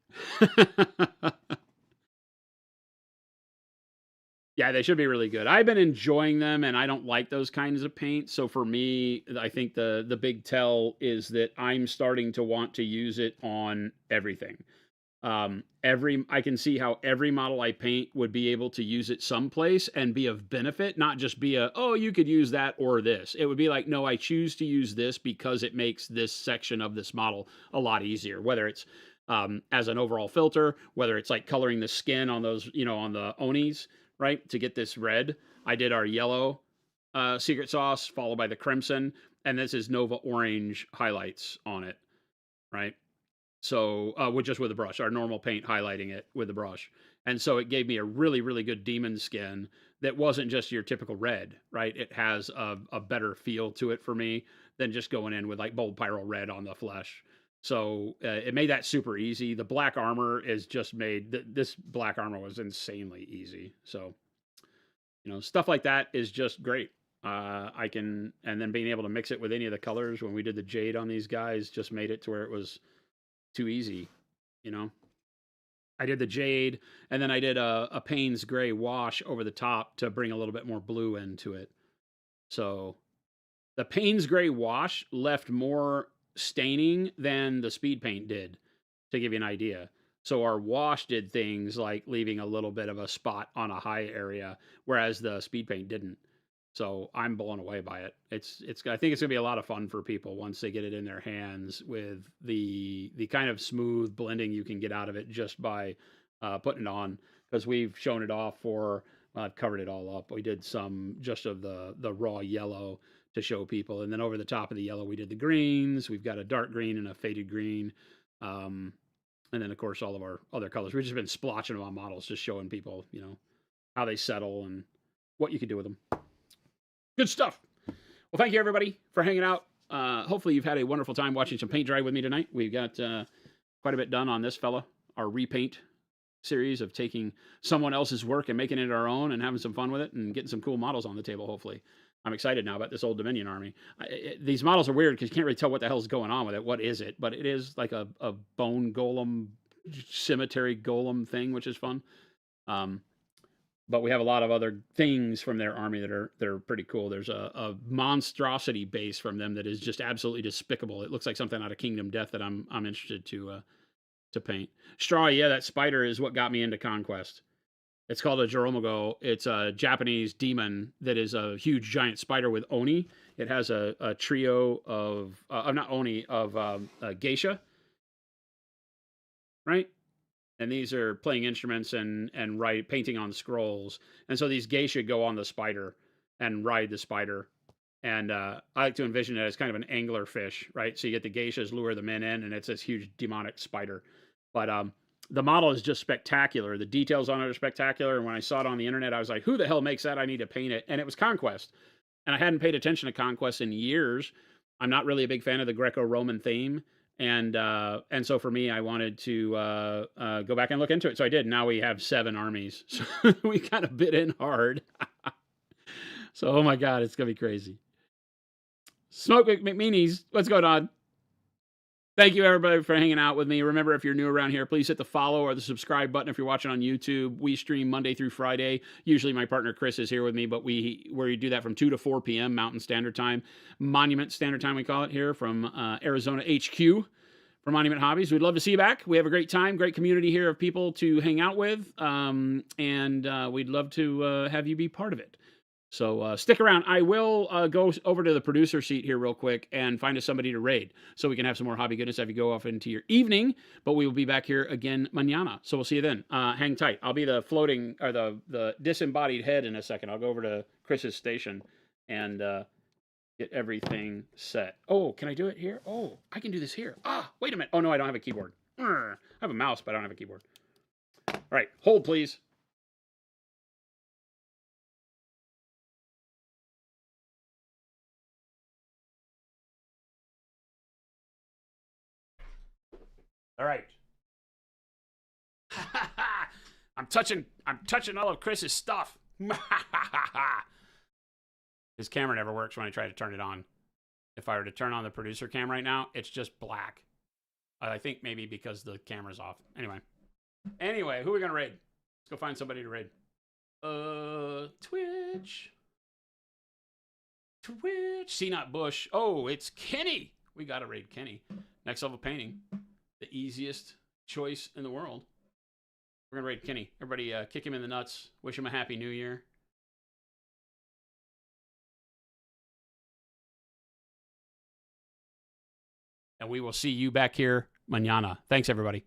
Yeah, they should be really good. I've been enjoying them, and I don't like those kinds of paints. So for me, I think the big tell is that I'm starting to want to use it on everything. I can see how every model I paint would be able to use it someplace and be of benefit, not just be oh, you could use that or this. It would be like, no, I choose to use this because it makes this section of this model a lot easier, whether it's as an overall filter, whether it's like coloring the skin on those, on the Onis, right? To get this red, I did our yellow secret sauce followed by the crimson, and this is Nova orange highlights on it, right? So just with a brush, our normal paint highlighting it with the brush. And so it gave me a really, really good demon skin that wasn't just your typical red, right? It has a better feel to it for me than just going in with like bold pyro red on the flesh. So it made that super easy. The black armor is just made, this black armor was insanely easy. So, stuff like that is just great. And then being able to mix it with any of the colors when we did the jade on these guys just made it to where it was too easy, I did the jade, and then I did a Payne's gray wash over the top to bring a little bit more blue into it. So the Payne's gray wash left more staining than the speed paint did, to give you an idea. So our wash did things like leaving a little bit of a spot on a high area, whereas the speed paint didn't. So I'm blown away by it. I think it's gonna be a lot of fun for people once they get it in their hands with the kind of smooth blending you can get out of it just by putting it on. Because we've shown it off for, I've covered it all up. We did some just of the raw yellow to show people, and then over the top of the yellow we did the greens. We've got a dark green and a faded green, and then of course all of our other colors. We've just been splotching them on models, just showing people, how they settle and what you can do with them. Good stuff. Well, thank you everybody for hanging out. Hopefully you've had a wonderful time watching some paint dry with me tonight. We've got quite a bit done on this fella, our repaint series of taking someone else's work and making it our own and having some fun with it and getting some cool models on the table, hopefully. I'm excited now about this Old Dominion army. These models are weird because you can't really tell what the hell's going on with it. What is it? But it is like a bone golem, cemetery golem thing, which is fun. But we have a lot of other things from their army that are pretty cool. There's a monstrosity base from them that is just absolutely despicable. It looks like something out of Kingdom Death that I'm interested to paint. Straw, yeah, that spider is what got me into Conquest. It's called a Jeromago. It's a Japanese demon that is a huge giant spider with Oni. It has a trio of, not Oni, of geisha, right? and these are playing instruments and painting on scrolls. And so these geisha go on the spider and ride the spider. And I like to envision it as kind of an angler fish, right? So you get the geishas lure the men in, and it's this huge demonic spider. But the model is just spectacular. The details on it are spectacular. And when I saw it on the internet, I was like, who the hell makes that? I need to paint it. And it was Conquest. And I hadn't paid attention to Conquest in years. I'm not really a big fan of the Greco-Roman theme. And so for me, I wanted to go back and look into it. So I did. Now we have 7 armies. So we kind of bit in hard. So, oh my God, it's going to be crazy. Smoke McMeanies, what's going on? Thank you, everybody, for hanging out with me. Remember, if you're new around here, please hit the follow or the subscribe button if you're watching on YouTube. We stream Monday through Friday. Usually my partner Chris is here with me, but we do that from 2 to 4 p.m. Mountain Standard Time. Monument Standard Time, we call it here, from Arizona HQ for Monument Hobbies. We'd love to see you back. We have a great time, great community here of people to hang out with, and we'd love to have you be part of it. So stick around. I will go over to the producer seat here real quick and find us somebody to raid so we can have some more hobby goodness as you go off into your evening. But we will be back here again mañana. So we'll see you then. Hang tight. I'll be the floating or the disembodied head in a second. I'll go over to Chris's station and get everything set. Oh, can I do it here? Oh, I can do this here. Wait a minute. Oh, no, I don't have a keyboard. I have a mouse, but I don't have a keyboard. All right. Hold, please. All right. I'm touching all of Chris's stuff. His camera never works when I try to turn it on. If I were to turn on the producer cam right now, it's just black. I think maybe because the camera's off. Anyway, who are we gonna raid? Let's go find somebody to raid. Twitch. See not Bush. Oh, it's Kenny. We gotta raid Kenny. Next level painting. The easiest choice in the world. We're going to raid Kenny. Everybody kick him in the nuts. Wish him a happy new year. And we will see you back here mañana. Thanks, everybody.